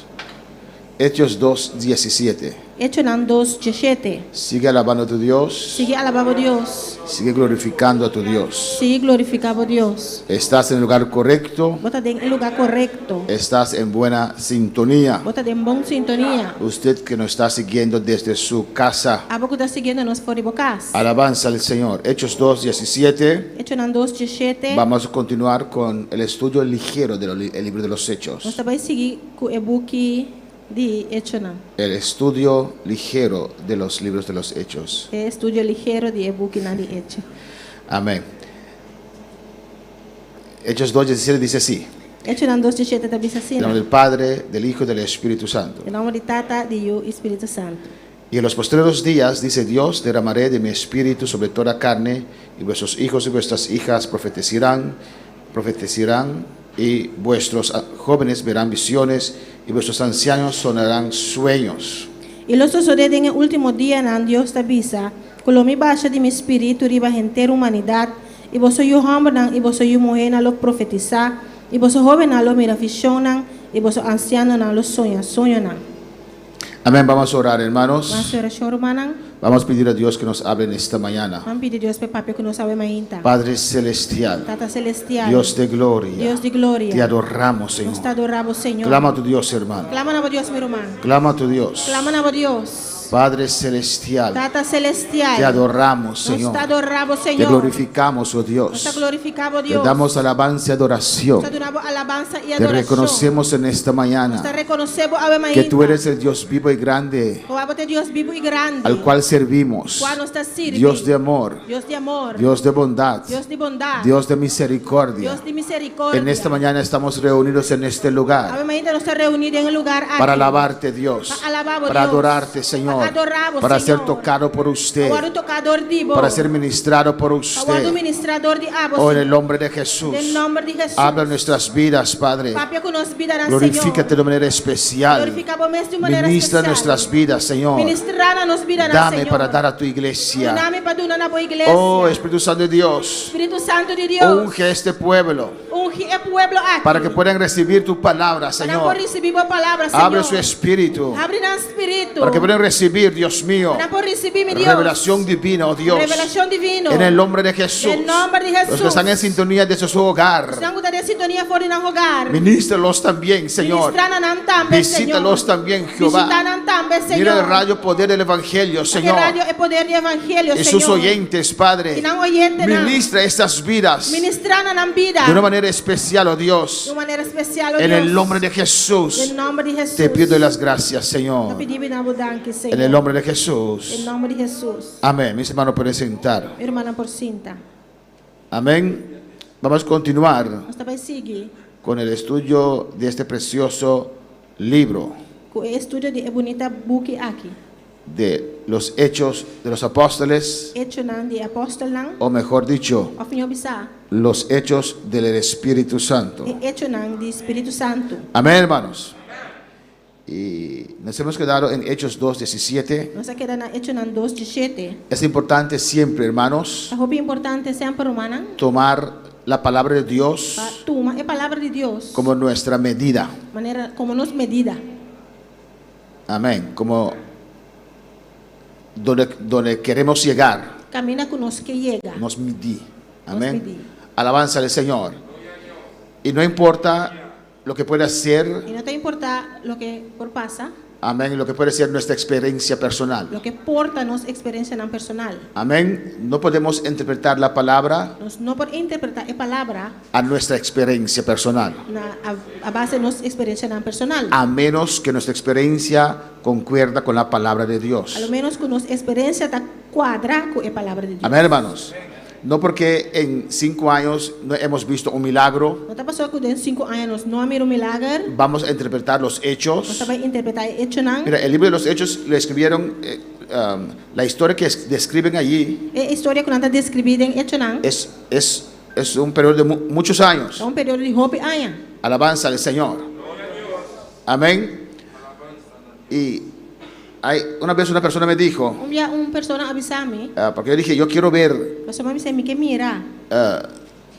Hechos 2, 17. Hechos 2, 17. Sigue alabando a tu Dios. Sigue alabando a Deus. Sigue glorificando a tu Dios. Sigue glorificando a Deus. Estás en el lugar correcto. Bota en el lugar correcto. Estás en buena sintonía. Bota en boa sintonia. Usted que nos está siguiendo desde su casa. A pouco está seguindo nós fora de bocas. Alabanza al Señor. Hechos 2, 17. Hechos 2, 17. Vamos a continuar con el estudio ligero del libro de los Hechos. Nós também seguir com o e-book de Hechos. El estudio ligero de los libros de los Hechos. É estudo ligeiro de e-book na de Hechos. Amén. Hechos 2, 17 dice así. Hechos 2, 17 também diz assim. En nombre del Padre, del Hijo y del Espíritu Santo. Em nome de Tata, de o Espírito Santo. Y en los postreros días, dice Dios, derramaré de mi espíritu sobre toda carne, y vuestros hijos y vuestras hijas profetizarán, y vuestros jóvenes verán visiones, y vuestros ancianos sonarán sueños. E lo sucede en el último día, en Dios te avisa, colomi baixa de mi espíritu riba a inteira humanidade, e vos sois homem, e vos sois mulher, lo profetizar, e vos jóvenes lo mira visionan, e vos ancianos lo sonham. Amén. Vamos a orar, hermanos. Mas oração romana, Vamos a pedir a Dios que nos hable en esta mañana. vamos pedir Deus para papai que não sabe mais ainda. Padre celestial, Tata celestial, Dios de gloria, Deus de glória, te adoramos, nós te Señor. adoramos, Senhor. Clama a tu Dios, hermano. Clama na Deus, meu irmão. Clama a tu Dios. Clama na Deus. Padre celestial, Tata celestial, te adoramos, nós Señor. te adoramos, Te Senhor. glorificamos, oh Nós te Dios. glorificamos, Te Deus. damos alabanza y adoración. Nós te damos alabanza e Te adoração. reconocemos en esta Nós te mañana reconhecemos a que tú eres el Dios vivo y grande Deus vivo e grande, al cual servimos. qual nós te sirve. Dios de amor, Deus de amor, Dios de bondad, Deus de bondade, Dios de misericordia. Deus de misericórdia. En esta mañana estamos reunidos en este lugar Ave Maria nós estamos reunidos em um lugar aqui, para alabarte, Dios, para alabamos para Deus, adorarte, Señor, para adorarmos, para ser Senhor. tocado por usted, Agora o tocador de voz, para ser ministrado por agora o usted. ministrador de águas, Oh, en el nombre de Jesús, em nome de Jesus. habla en nuestras vidas, Padre. Papai que nos vida na Glorifícate Senhor. de manera especial. Glorificamos de maneira Ministra especial. nuestras vidas, Señor. Ministrar na nos vida na Dame Senhor. para dar a tu iglesia. Dame para donar na boa igreja. Oh, Espíritu Santo de Dios, Espírito Santo de Deus. unge este pueblo Unge o pueblo aqui. para que puedan recibir tu palabra, Para Señor. recibir a palavra, Senhor. Abre su espíritu Abre no espírito. para que puedan recibir, Dios mío, Para recibir, mi Deus. revelación divina, oh Dios. Revelação divina. En el nombre de Jesús. En nombre de Jesús. Los que están en sintonía de su hogar, Estamos de sintonia fora no hogar. ministralos también, Señor. Ministrar también, Visítalos Senhor. también, Jehová. Visitar también, Senhor. Mira el rayo poder del Evangelio, Porque Señor. radio é poder de evangelho, Y Senhor. sus oyentes, Padre. E não oyente, não. Ministra estas vidas Ministrar na vida. de una manera especial, oh De Dios. uma maneira especial, oh En Deus. el nombre de Jesús Em nome de Jesus. te pido las gracias, Te Señor. pedimos na abundância, Senhor. En el nombre de Em Jesús. nome de Jesus. Amén. Mis hermanos pueden sentar. Minha irmã por cinta. Amén. Vamos a continuar Nós também seguir con el estudio de este precioso libro com o estudo de bonita book aqui. de los Hechos de los Apóstoles, Hecho de apóstolo não. o mejor dicho, Of nyo bisa. los Hechos del Espíritu Santo. Hecho de Espírito Santo. Amén, hermanos. Y nos hemos quedado en Hechos 2:17. Nós queda na Hecho 2:17. Es importante siempre, hermanos, A roupa importante sempre humana. tomar la palabra de Dios toma a palavra de Deus como nuestra medida. maneira como nos medida. Amén. Como donde queremos llegar. Camina conosco que llega. Nos midí. Nos Amén. medí. Alabanza al Señor. Y no importa lo que pueda ser, E não tem importar lo que por passa, amén, lo que puede ser nuestra experiencia personal. lo que porta nos experiência não personal. Amén. No podemos interpretar la palabra Nós não por interpretar a palavra a nuestra experiencia personal, a base de nossa experiência não personal. a menos que nuestra experiencia concuerda con la palabra de A Dios. lo menos que nossa experiência está quadra com a palavra de Deus. Amén, hermanos. No porque en 5 años no hemos visto un milagro, Não está passando que em 5 anos não há um milagre. vamos a interpretar los Nós hechos. estamos a interpretar hecho não. Mira, el libro de los hechos le escribieron, la historia que describen allí A história que nós está descrevida em hecho não. es un periodo de muchos años. É período de roupa anos. Alabanza al Señor. Amén. Y una vez una persona me dijo, Dia pessoa avisar-me, porque yo dije, yo quiero ver a pessoa me disse que mira,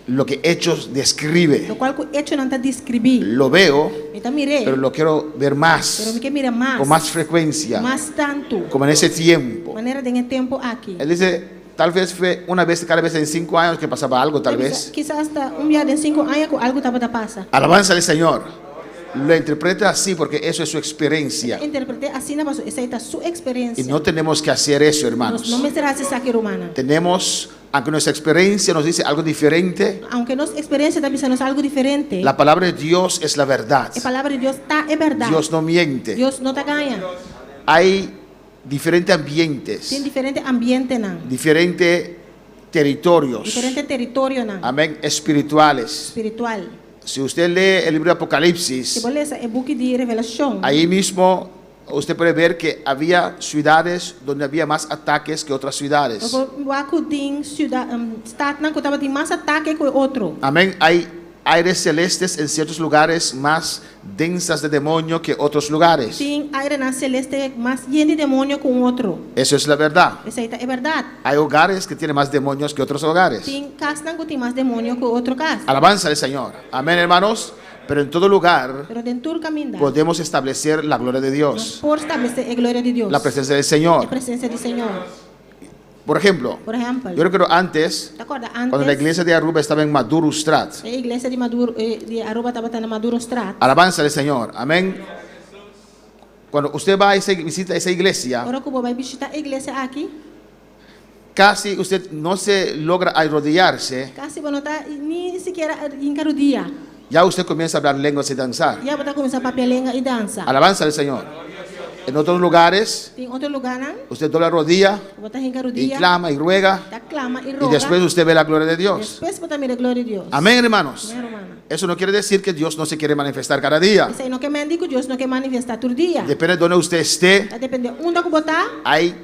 lo que Hechos describe. lo qual que hecho não está descrever. Lo veo, Então mirei, pero lo quiero ver pero más, me que mira mais, con más frecuencia, mais tanto, como en ese tiempo. maneira de tempo aqui. Él dice, tal vez fue una vez, cada vez en 5 años que pasaba algo, tal vez. Quizás hasta dia de 5 anos que algo estava a passar. Alabanza al Señor. Lo interpreta así porque eso es su experiencia. Interpretei assim na pessoa, essa é a sua experiência. Y no tenemos que hacer eso, Nós hermanos. não me será essa que humana. Tenemos, aunque nuestra experiencia nos dice algo diferente, Aunque nossa experiência está pensando algo diferente, la palabra de Dios es la verdad. a palavra de Deus está é verdade. Dios no miente. Deus não está ganha. Hay diferentes Tem ambientes, diferente ambiente não, diferentes territorios, diferente território não, amén, espirituales. espiritual. Si usted lee el libro de Se Apocalipsis, você ler é book de revelação, ahí mismo usted puede ver que había ciudades donde había más ataques que otras ciudades. o acudin ciudad estado não que estava de mais ataque que o outro. Amén. Hay aires celestes en ciertos lugares más densas de demonio que otros lugares. Tem aire na celeste mais lleno de demônio que o outro. Eso es la verdad. Essa aí é verdade. Hay hogares que tienen más demonios que otros hogares. Tem casa não que tem mais demônio que o outro casa. Alabanza al Señor. Amén, hermanos. Pero en todo lugar Pero dentro do caminho podemos establecer la gloria de nós Dios, por estabelecer a glória de Deus. la presencia del A Señor. presença do Senhor. Por ejemplo, Por exemplo, yo recuerdo antes, ¿te acordas cuando la antes? iglesia de Aruba estaba en Maduro Strat. A igreja de Maduro, de Aruba estava na Maduro Strat. Alabanza al Señor. Amén. Cuando usted va a visita esa iglesia, Agora que vai visitar a igreja aqui, casi usted no se logra arrodillarse. casi não está nem sequer em cada dia. Ya usted comienza a hablar lenguas y danzar. Já vai começar a papelenga e dança. Alabanza al Señor. En otros lugares, Tem outro lugar, não? usted dobla rodilla Vou estar em cada y dia. clama y ruega. Tá clama e Y roga. después usted ve la gloria de Dios. Depois vou mirar a glória de Deus. Amén, hermanos. Amém, hermana. Eso no quiere decir que Dios no se quiere manifestar cada día. Isso aí não quer mentir que Deus não quer manifestar todo dia. Depende de donde usted esté. Tá dependendo onde eu botar. Hay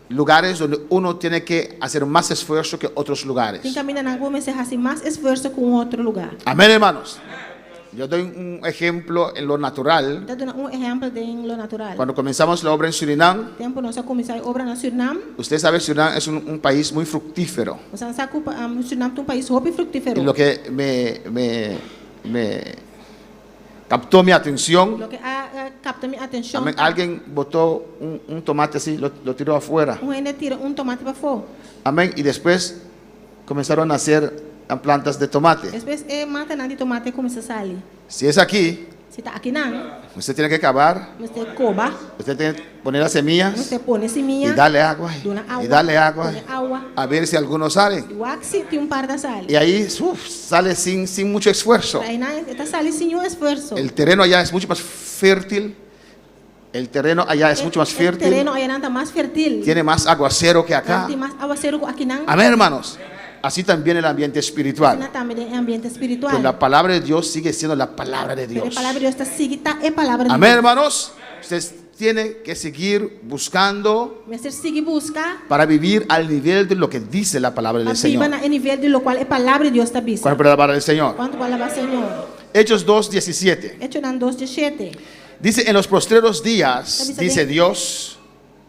lugares donde uno tiene que hacer más esfuerzo que otros lugares. Tem caminho não vou começar a fazer mais esforço com outro lugar. Amén, hermanos. Yo doy un ejemplo en lo natural. Tá dando exemplo de lo natural. Cuando comenzamos la obra en Surinam, Tempo nós começar a obra na Suriname. usted sabe que Surinam es un país muy fructífero. Você sabe que o Suriname é país roupa e frutífero. Y lo que me captó mi atención, Lo que capta minha atenção. amén, alguien botó un tomate así, lo tiró afuera. Gente tira tomate para fora. Amén. Y después comenzaron a nacer plantas de tomate. Depois mata de tomate e começa a sair. Si es aquí, Se tá aqui não, usted tiene que cavar, você coba, usted tiene que poner las semillas você põe seminha, y darle agua, dona água, y darle agua, põe água. a ver si algunos salen. Igual que se tem par da sal. Y ahí sale sin mucho esfuerzo. Aí não, está salindo sem esforço. El terreno allá es mucho más fértil. El terreno allá es mucho más O fértil. terreno aí não está mais fértil. Tiene más aguacero que acá. Tem mais aguaceiro aqui não. Amén, hermanos. Así también el ambiente espiritual. Não também é ambiente espiritual. Pues la palabra de Dios sigue siendo la palabra de Pero a Dios. palavra de Deus está seguida, é palavra de Amén, Deus. hermanos. Ustedes tienen que seguir buscando Mas você sigue buscar para vivir al nivel de lo que dice la palabra a del viva Señor. na nível de lo qual é palavra de Deus está bisa. ¿Cuál es la palabra del Señor? Quanto palavra Senhor? Hechos 2:17. Hecho dan 2:17. Dice, en los postreros días, dice Dios,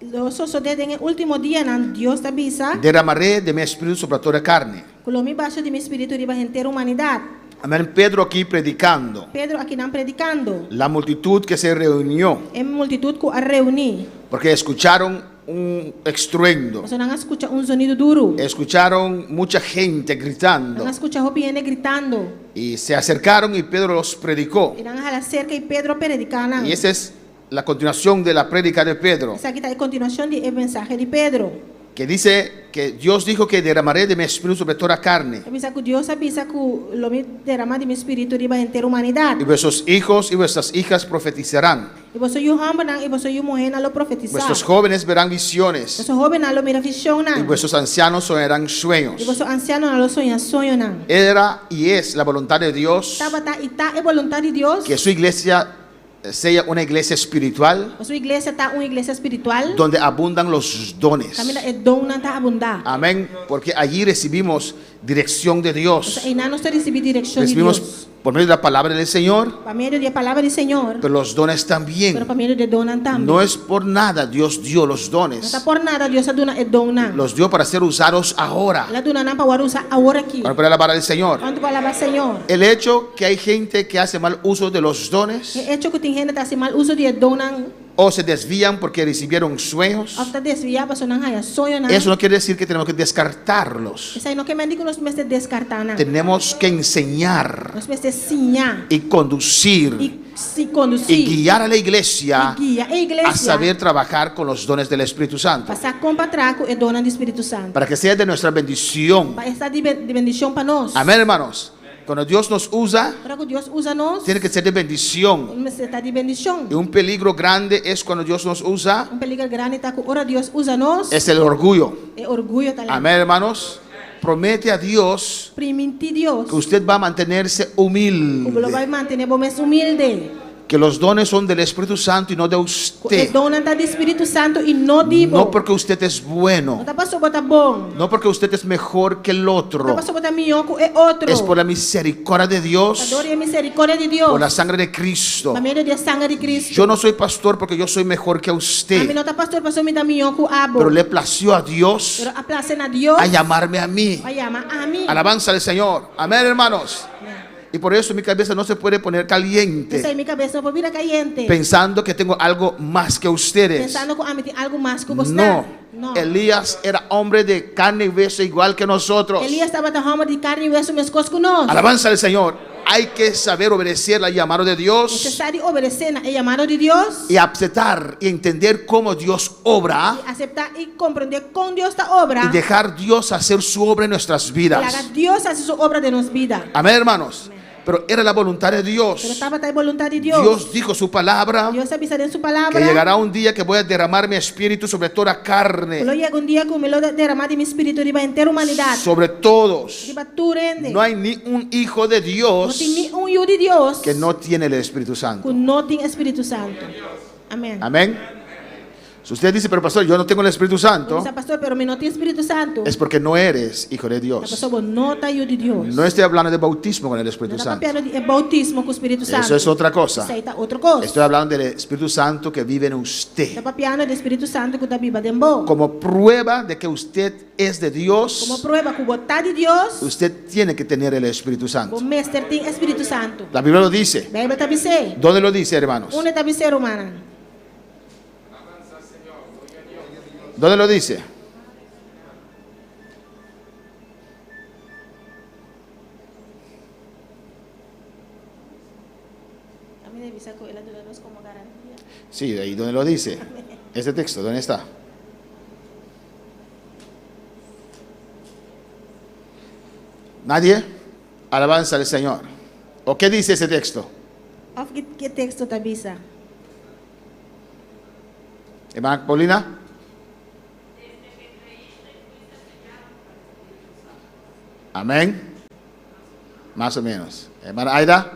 Lo sucede en el último día, Dios está bisa. derramaré de mi espíritu sobre toda carne. Kulomi baixo de meu espírito riba gente humanidade. Amén. Pedro aquí predicando. Pedro aqui não predicando. La multitud que se reunió, É multitud que a reunir. porque escucharon un estruendo. Você não escuta sonido duro. Escucharon mucha gente gritando. Não escuta o piene gritando. Y se acercaron y Pedro los predicó. Irão a cerca e Pedro predicando. Y esa es la continuación de la prédica de Pedro, Essa aqui está a continuação do mensaje de Pedro. que dice que Dios dijo que derramaré de mi espíritu sobre toda carne. Avisa que Deus avisa que o nome derrama de meu espírito riba inteira humanidade. Y vuestros hijos y vuestras hijas profetizarán. E você e o homem e você e o mulher lo profetizar. Vuestros jóvenes verán visiones. Você jovem lo mira visão Y não. vuestros ancianos soñarán sueños. E você anciano lo sonho não. Era y es la voluntad de Dios Tava tá e tá é vontade de Deus. que su iglesia sea una iglesia espiritual A sua igreja tá uma igreja espiritual. donde abundan los dones. Camila é dom não tá abundar. Amén. Porque allí recibimos dirección de Dios. Você ainda não está recebendo direção de Recibimos Deus. por medio de la palabra del Señor, Para meio da palavra do Senhor. pero los dones Pero también. para meio de dom não também. No es por nada Dios dio los Não dones. está por nada Deus aduna é dom não. Los dio para ser usados ahora. Ela aduna não para usar agora aqui. Para poder alabar al Señor. Quando palavra Senhor. El hecho que hay gente que hace mal uso de los dones É hecho que tem gente tá se mal uso de dom não. o se desvían porque recibieron sueños, After desviar para não haya sonho não. eso no quiere decir que tenemos que descartarlos. Isso aí não quer dizer que nós precisamos descartar não. Tenemos que enseñar Nós precisamos ensinar y conducir e se y conduzir. guiar a la iglesia E guia a a igreja saber trabajar con los dones del Espíritu Santo, passar com patraco e dona do Espírito Santo. para que sea de nuestra bendición. Para estar de bendição para nós. Amén, hermanos. Cuando Dios nos usa, Para que Deus usa nós, tiene que ser de bendición. você está de bendição. Y un peligro grande es cuando Dios nos usa, Peligro grande está que ora Deus usa nós. es el orgullo. É orgulho tá lá. Amén, hermanos. Promete a Dios Primente Deus. que usted va a mantenerse O lo vai humilde, manter bom mais humilde. que los dones son del Espíritu Santo y no de É usted. dona do Espírito Santo e não de No bom. porque usted es Não bueno, tá passou botar bom. no porque usted es mejor que el Não tá otro, passou botar melhor que é outro. es por la misericordia de A Dios, dor e a misericórdia de Deus. por la sangre de Cristo. Para meio da sangue de Cristo. Yo no soy pastor porque yo soy mejor que A mim usted, não tá pastor para me dar melhor que o abo. pero le plació a Dios Pero a placer a Deus. a llamarme a mí. Vai chamar a mim. Alabanza al Señor. Amén, hermanos. Y por eso mi cabeza no se puede poner Isso aí caliente minha cabeça não pode virar caliente. pensando que tengo algo más que ustedes. Pensando que a mim tem algo mais que você. No. Não. Elías era hombre de carne y hueso igual que nosotros. Elias estava da rama de carne e hueso mesmo coisas que nós. Alabanza al Señor. Hay que saber obedecer al llamado de Dios Necessário obedecer ao chamado de Deus. y aceptar y entender cómo Dios obra Aceitar e compreender com Deus esta obra. y dejar Dios hacer su obra en nuestras E vidas. haga Deus fazer sua obra de nossa vida. Amén, hermanos. Pero era la voluntad de Pero Dios. estava a vontade de Deus. Dios dijo su palabra Deus avisa em sua palavra. que llegará un día que voy a derramar mi espíritu sobre toda carne, Quando chega dia que o melhor derramar de meu espírito riba inteira humanidade. sobre todos. Riba tu rende. No hay ni un hijo de Não Dios tem nenhum filho de Deus que no tiene el Espíritu que Santo. não tem Espírito Santo. Amém. Amén. Si usted dice, pero pastor, yo no tengo el Espíritu Santo, Dice, pastor, pero me não tem Espírito Santo. es porque no eres hijo de A Dios. pessoa não está filho de Deus. No estoy hablando de bautismo con el Espíritu Não está Santo. falando de bautismo com o Espírito Santo. Eso es otra cosa. Isso aí tá outra coisa. Estoy hablando del Espíritu Santo que vive en Está usted. papiando do Espírito Santo que está viva dentro. Como prueba de que usted es de Como Dios, prova que botar de Deus, usted tiene que tener el Espíritu o Santo. mestre tem Espírito Santo. La Biblia lo dice. A Bíblia está dizendo. ¿Dónde lo dice, hermanos? Onde está dizendo, humana? ¿Dónde lo dice? A mim deve ser que ela dura nos como garantia. Sí, ahí donde lo dice. Este texto, ¿dónde está? ¿Nadie? Alabanza al Señor. ¿O qué dice ese texto? Of que texto está bisa? Hermana Paulina. Amén. Más o menos. Hermana Aida.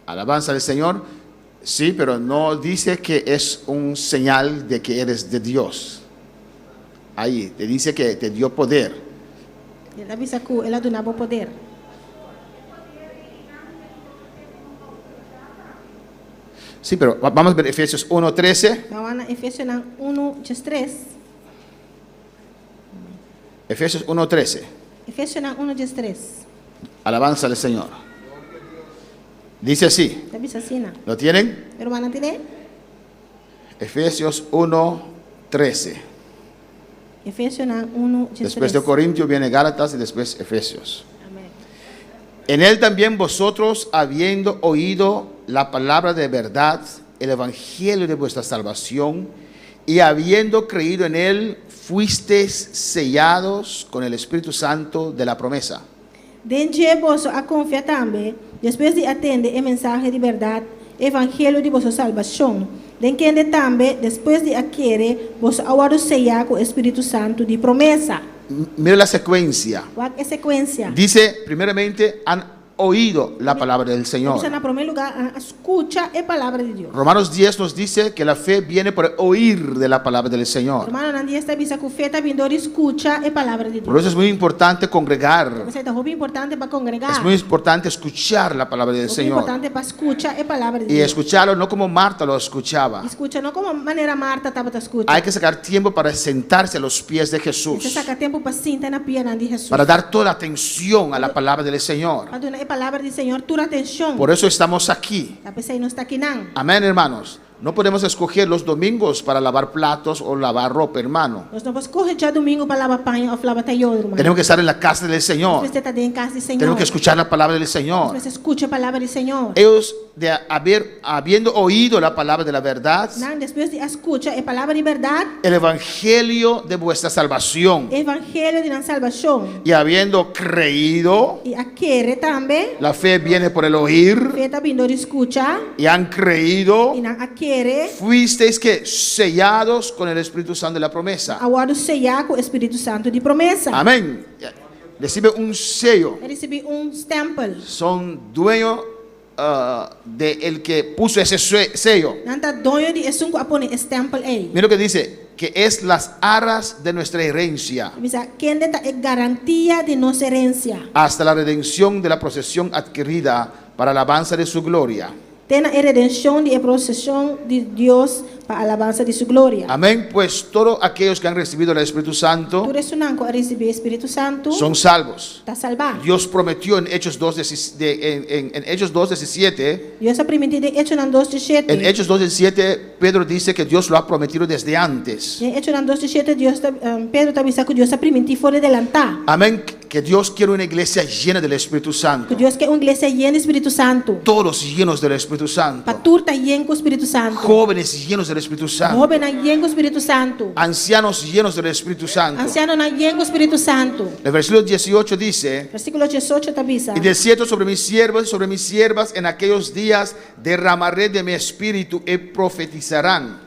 Alabanza al Señor. Sí, pero no dice que es un señal de que eres de Dios. Ahí, te dice que te dio poder. Ela avisa que ela donava o poder. Sí, pero vamos a ver Efesios 1:13. Vamos a Efesios 1:3. Efesios 1:13. Efesios 1:3. Alabanza al Señor. Dice así. Tabisa sina. ¿Lo tienen? Hermana tiene. Efesios 1:13. Efesios 1:3. Después de Corintios viene Gálatas y después Efesios. Amén. En él también vosotros, habiendo oído la palabra de verdad, el evangelio de vuestra salvación, y habiendo creído en él, fuisteis sellados con el Espíritu Santo de la promesa. Denje vos a confiar também, depois de atender a mensagem de verdade, evangelho de vossa salvação. Denque também, depois de adquirir, vos agora sellar com o Espírito Santo de promessa. Mira la secuencia. Qual é a sequência? Dice, primeramente, han oído la palabra del Señor. En primer lugar, escucha la palabra de Dios. Romanos 10 nos dice que la fe viene por oír de la palabra del Señor. Hermano, nadie está visa que fe está vindo escucha la palabra de Dios. Por eso es muy importante congregar. Você está muito importante para congregar. Es muy importante escuchar la palabra del Muy Señor. importante para escuchar la palabra de Y Dios. escucharlo no como Marta lo escuchaba. Escucha no como maneira Marta estava escutando. Hay que sacar tiempo para sentarse a los pies de Você Jesús. saca tempo para sentar na pierna de Jesus. Para dar toda la atención a la palabra del Señor. Para dar a palavra do Senhor toda atenção. Por eso estamos aquí. A pessoa não está aqui não. Amén, hermanos. No podemos escoger los domingos para lavar platos o lavar ropa, hermano. Nós não podemos correr já domingo para lavar panha ou lavar taior, irmão. Tenemos que estar en la casa del Señor. Você está dentro da casa do Senhor. Tenemos que escuchar la palabra del Señor. Você escucha a palavra do Senhor. Ellos, habiendo oído la palabra de la verdad, Não, depois de escucha a palavra de verdade, el evangelio de vuestra salvación, evangelho de nossa salvação. y habiendo creído, E aquele também, la fe viene por el oír, fé está vindo de escuchar. y han creído, E não aquele, fuisteis que sellados con el Espíritu Santo de la promesa. agora sellar com o Espírito Santo de promessa. Amén. Recibe un sello. Recebi stempel. Son dueños de el que puso ese sello. Não está dono de esunco a pôr stempel aí. Mira lo que dice, que es las arras de nuestra herencia, Bisa, quem está é garantia de nossa herência. hasta la redención de la posesión adquirida para la alabanza de su gloria. Tem a redenção de processão de Deus para a alabança de sua glória. Amén. Pues todos aquellos que han recibido el Espíritu Santo Por isso não a receber o Espírito Santo son salvos. está salvado. Dios prometió en Hechos 2:17, Deus ha permitido hecho nan 2:7. en Hechos 2:17 Pedro dice que Dios lo ha prometido desde antes. Hecho nan 2:7 Deus Pedro está avisando que Deus ha permitido fora adelantar. Amén. Que Dios quiere una iglesia llena del Espíritu Que Santo. Deus quer uma igreja llena do Espírito Santo. Todos llenos del Espíritu Santo. Paturta llena com o Espírito Santo. Jóvenes llenos del Espíritu Santo. Jovem na llena com o Espírito Santo. Ancianos llenos del Espíritu Santo. Anciano na llena com o Espírito Santo. El versículo 18 dice: Versículo 18 está avisando. y de cierto sobre mis siervos y sobre mis siervas en aquellos días derramaré de mi espíritu y profetizarán.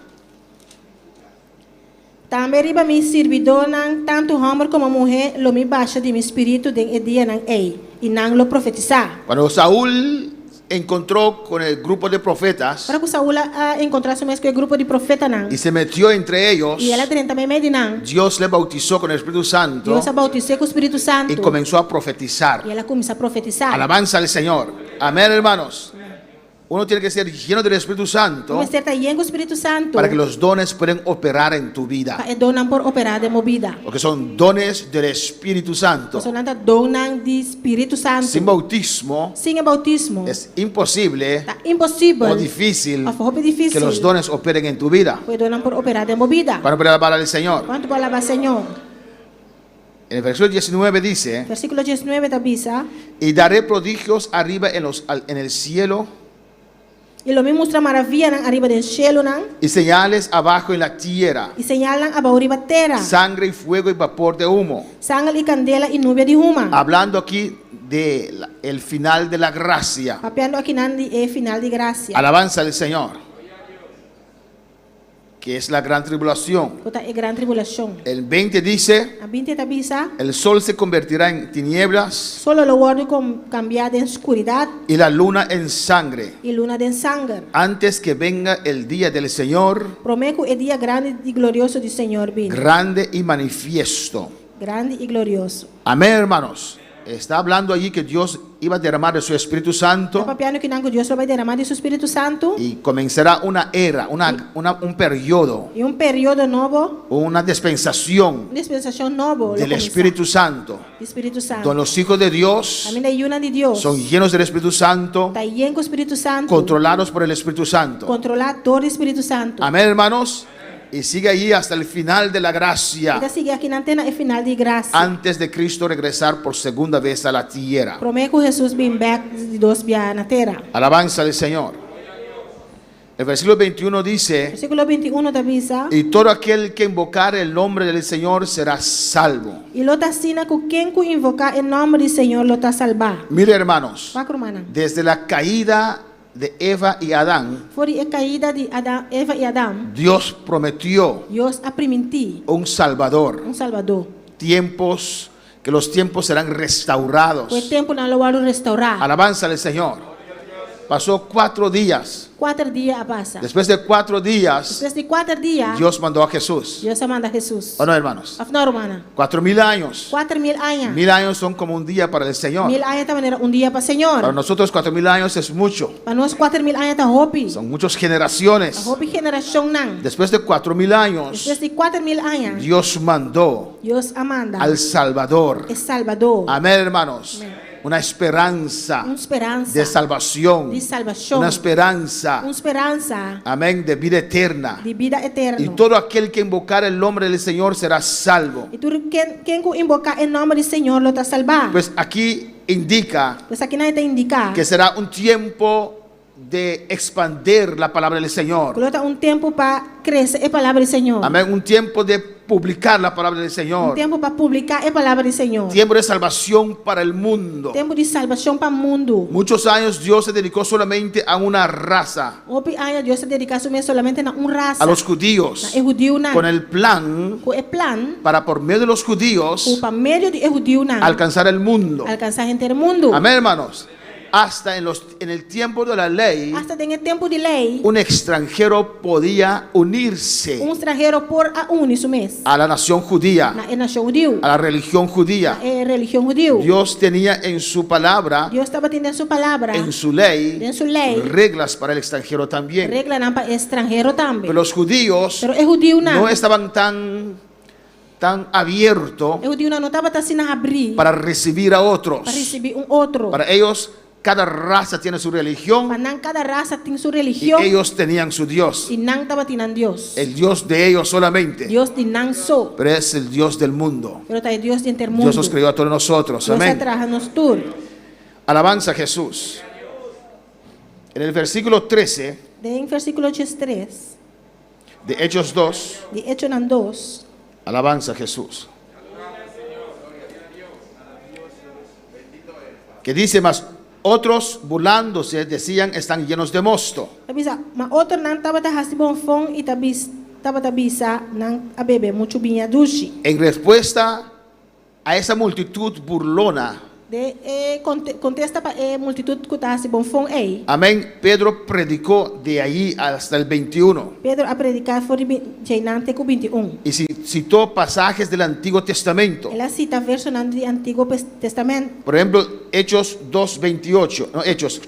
Também riba mi servidor nan tanto homem como mulher lo mi baixa de mi espírito den dia nan ei e nan lo profetizar. Cuando Saúl encontró con el grupo de profetas Para que Saúl encontrasse mais com o grupo de profeta nan. y se metió entre ellos, E ela tem também meio de nan. Dios le bautizó con el Espíritu Santo Deus a bautizou com o Espírito Santo. y comenzó a profetizar. E ela começa a profetizar. Alabanza al Señor. Amén, hermanos. Uno tiene que ser lleno del Espíritu Santo Uma certa llena com o Espírito Santo. para que los dones puedan operar en tu vida. Para donan por operar de movida. Porque son dones del Espíritu Santo. Então nanta donan de Espírito Santo. Sin bautismo Sem bautismo. es imposible Está impossível. o difícil A forma difícil. que los dones operen en tu vida. Pues donan por operar de movida. Para poder alabar al Señor. Quanto para alabar Senhor? En el versículo 19 dice: Versículo 19 da bisa. y daré prodigios arriba en el cielo E lo me mostra maravilha nan arriba del cielo nan. y señales abajo en la tierra, E señalan a bauriba terra. sangre y fuego y vapor de humo. Sangue e candela e nuvem de huma. Hablando aquí de el final de la gracia. Papeando aqui nan de final de graça. Alabanza al Señor. Que es la gran tribulación. Kota é gran tribulação. El 20 dice: A 20 da bisa. el sol se convertirá en tinieblas Solo lo guardo com cambiar de escuridade y la luna en sangre, e luna de sangue. antes que venga el día del Señor, Prometo é dia grande e glorioso do Senhor vindo. grande y manifiesto. Grande e glorioso. Amén, hermanos. está hablando allí que Dios iba a derramar de su Espíritu Santo Está papiando que nango Dios lo vai derramar de su Espírito Santo y comenzará una era, un periodo, e período novo, una dispensación dispensação novo, del Espíritu Santo, Espírito Santo. donde los hijos de Dios A mina yuna de Dios. son llenos del Espíritu Santo, Tá lleno com o Espírito Santo. controlados por el Espíritu Santo. Controlar todo o Espírito Santo. Amén, hermanos. Y sigue allí hasta el final de la gracia, Ainda seguir aqui na antena é final de graça. antes de Cristo regresar por segunda vez a la tierra. Prometo que Jesus vem back de dos via na terra. Alabanza al Señor. El versículo 21 dice: Versículo 21 da avisa. y todo aquel que invocare el nombre del Señor será salvo. E lo tá sina que quem que invocar em nome do Senhor lo tá salvar. Mire, hermanos, Vai, romana. desde la caída de Eva y Adán, Foi a caída de Eva e Adão. Dios prometió Deus a prometi un Salvador. Salvador. Tiempos, que los tiempos serán restaurados. Foi tempo na louvado restaurar. Alabanza al Señor. Pasó 4 días. 4 dias a passa. Después de 4 días, Depois de 4 dias, Dios mandó a Jesús. Deus manda Jesus. ¿O no, hermanos? Afinal, romana. 4000 años. 4.000 anos. 1000 años son como un día para el Señor. 1000 anos também era dia para o Senhor. Para nosotros 4000 años es mucho. Para nós 4.000 anos tá hopi. Son muchas generaciones. A hopi geração não. Después de 4000 años, Depois de 4.000 anos, Dios mandó Deus amanda al Salvador. é Salvador. Amén, hermanos. Una esperanza Uma esperança de salvación. de salvação. Una esperanza, Uma esperança amén, de vida eterna. de vida eterna. Y todo aquel que invocar el nombre del Señor será salvo. E tudo quem invocar em nome do Senhor lo tá salvar. Pues aquí indica Pues aqui não está indicar que será un tiempo de expandir la palabra del Señor. que lo tá tempo para crescer a palavra do Senhor. Amén. Un tiempo de publicar la palabra del Señor. Tempo para publicar a palavra do Senhor. Tiempo de salvación para el mundo. Tempo de salvação para o mundo. Muchos años Dios se dedicó solamente a una raza, Hopi anos Deus se dedica solamente a uma raça. a los judíos, É judeu não. con el plan Com o plano para por medio de los judíos para meio de judeu não. alcanzar el mundo. Alcançar a gente do mundo. Amén, hermanos. Hasta en el tiempo de la ley, Hasta en el tempo de lei, un extranjero podía unirse estrangeiro por a isso mês. a la nación judía, Na nação judeu. a la religión judía. Na religião judeu. Dios tenía en su palabra, Deus estava tendo sua palavra. en su lei, En su lei. reglas para el extranjero también. Regla não para estrangeiro também. Pero los judíos Pero é judeu não. no estaban tan abiertos É judeu não estava assim a abrir para recibir a otros. para receber outro. Para ellos, cada raza tiene su religión Para não cada raça tem sua y religião. ellos tenían su Dios. E não estava tendo Deus. El Dios de ellos solamente, Deus de não só. pero es el Dios del mundo. Pero está Deus de intermundo. Dios nos creó a todos nosotros. Deus Amén. atraja nos tudo. Alabanza a Jesús. En el versículo 13 Em versículo 3 de Hechos 2, de Hechos 2. alabanza a Jesús. Que dice más, otros burlándose decían están llenos de mosto. Bisa, mas outro não estava a receber fome e estava a bisa não a beber muito vinho doce. En respuesta a esa multitud burlona, Contesta para a multitud que está a receber fome aí. amén, Pedro predicó de ahí hasta el 21 Pedro a predicar foi de Nante com 21. y citó pasajes del Antiguo Testamento. Ela cita verso do Antigo Testamento. Por ejemplo, Hechos 2:28, no,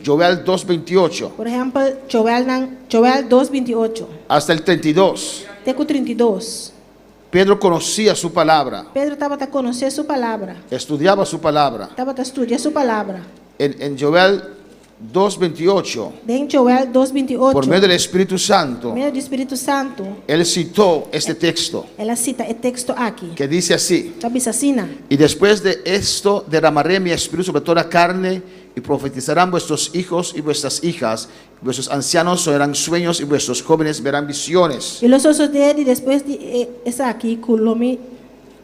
Joel 2:28 Por exemplo, Joel 2:28 hasta el 32. até com 32. Pedro conocía su palabra, Pedro estava a conhecer sua palavra. estudiaba su palabra. Estava a estudar sua palavra. En Joel 2:28, Em Joel 2:28. por medio del Espíritu Santo, meio do Espírito Santo, él citó este texto ela cita o texto aqui. que dice así: Está bisacina. y después de esto derramaré mi espíritu sobre toda carne y profetizarán vuestros hijos y vuestras hijas, vuestros ancianos soñarán sueños y vuestros jóvenes verán visiones. E los osos dele, depois de essa aqui, culomi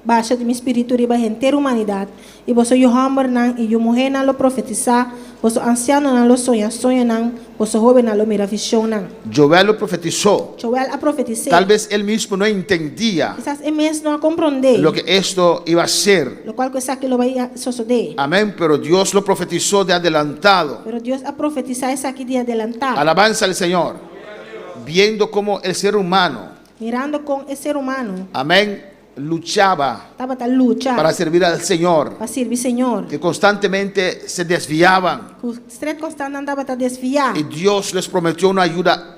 baixa de meu espírito riba inteira humanidade. E você o homem não e o mulher não lo profetizar, você anciano não lo sonha não, você jovem não lo mira visão não. Joel lo profetizó. Joel a profetizar. Tal vez él mismo no entendía Quizás ele mesmo não compreende lo que esto iba a ser. lo qual coisa que lo vai suceder. Amén, pero Dios lo profetizó de adelantado. Pero Deus a profetizar essa aqui de adelantar. Alabanza al Señor. Viendo cómo el ser humano, Mirando com o ser humano, amén, luchaba Estava a lutar para servir al Señor, para servir Senhor. que constantemente se desviaban. O estreito constante andava a desviar. Y Dios les prometió una ayuda,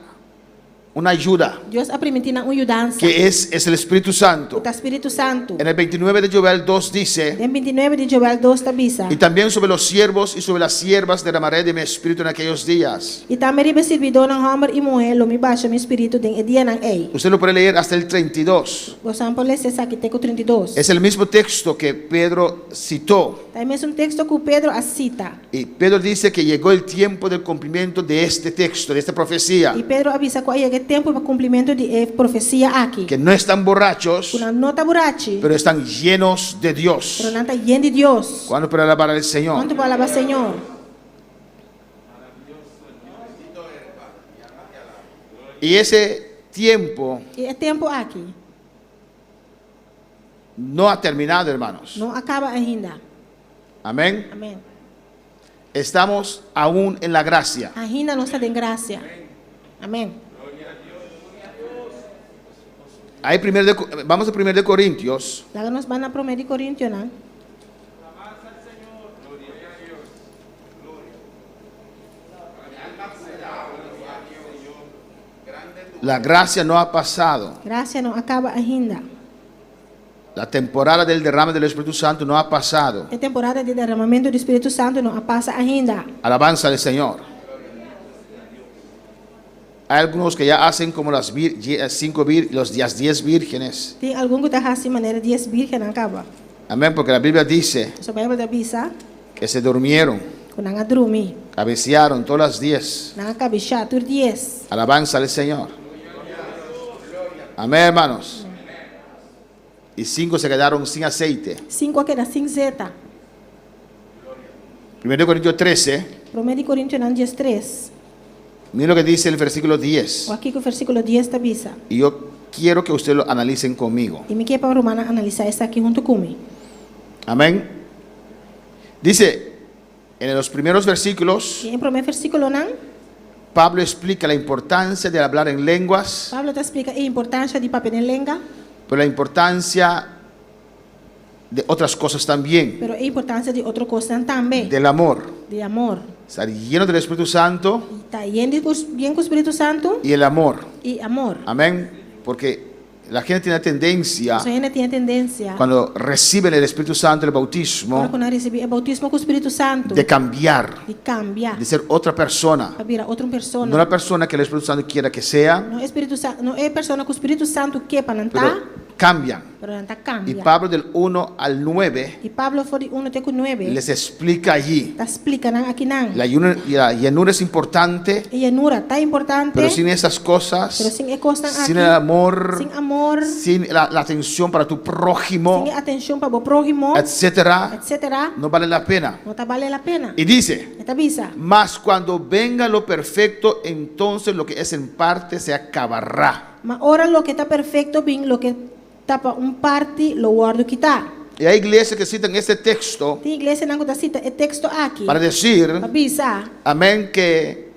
Deus a permitir uma ajudança. que es el Espíritu Santo. O Espírito Santo. En el 29 de Joel 2 dice: Em 29 de Joel 2 tabisa. y también sobre los siervos y sobre las siervas derramaré de mi espíritu en aquellos días. E também ribe servidor ng homem e mulher, lo me baixa meu espírito den dia ng ei. Usted lo puede leer hasta el 32. Gostam por ler essa aqui, teco 32. Es el mismo texto que Pedro citó. Também é texto que o Pedro a cita. Y Pedro dice que llegó el tiempo del cumplimiento de este texto, de esta profecía. E Pedro avisa que chega tempo para cumprimento de profecia aqui. Que no están borrachos, Una nota burachi, pero están llenos de Dios. pero não está lleno de Deus. ¿Cuándo para alabar al Señor? Quanto para alabar Senhor? Y ese tiempo E é tempo aqui. no ha terminado, hermanos. Não acaba ainda. Amén. Amém. Estamos aún en la gracia. Ainda não está em graça. Amém. Hay vamos a 1 de Corintios. Lá nós vamos para 1 Coríntios, não? La gracia no ha pasado. Graça não acaba ainda. La temporada del derrame del Espíritu Santo no ha pasado. A temporada de derramamento do Espírito Santo não passa ainda. Alabanza al Señor. Hay algunos que ya hacen como las 10 vírgenes. Tem algum que está assim maneira 10 virgens não acaba. Amén, porque la Biblia dice So Bíblia avisa que se durmieron, que não dorme, cabecearon todas las 10. não acaba já tur 10. Alabanza al Señor. Amén, hermanos. Y 5 se quedaron sin aceite. 5 que era cinzeta. 1 Corintios 13, 1 Coríntios 10:3. mira lo que dice el versículo 10. O aqui que o versículo 10 está avisa. Y yo quiero que ustedes lo analicen conmigo. E me quer para Romana analisar isso aqui junto comigo. Amén. Dice, en los primeros versículos, E em primeiro versículo não, Pablo explica la importancia de hablar en lenguas, Pablo te explica a importância de papel em língua, pero la importancia de otras cosas también, pero a importância de outra coisa também, del amor. de amor. Estar lleno del Espíritu Santo E está bien com o Espírito Santo y el amor. e amor. Amén. Porque la gente tiene tendencia, A gente tem a tendência, cuando reciben el Espíritu Santo, el bautismo, quando receber o bautismo com o Espírito Santo, de cambiar, de cambiar, de ser otra persona. para virar outra pessoa. No la persona que el Espíritu Santo quiera que sea, Não é Espírito Santo, não é pessoa que o Espírito Santo quer para não pero estar, cambian. para não estar Y cambia. Pablo del 1 al 9 E Pablo foi de 1 até 9. les explica allí. Está explicando aqui não. La llenura es importante, E a llanura está importante, pero sin esas pero cosas, sem a costa aqui, sin el amor, sem amor, sin la atención para tu prójimo, sem atenção para o prójimo, etcétera, etc., no vale la pena. não está vale a pena. Y dice, Esta avisa. mas cuando venga lo perfecto, entonces lo que es en parte se acabará. Mas ora lo que está perfeito, bem, lo que está para parte, lo guardo que está. Y hay iglesias que citan este texto Tem igreja não está cita o texto aqui. para decir, Avisa, amén, que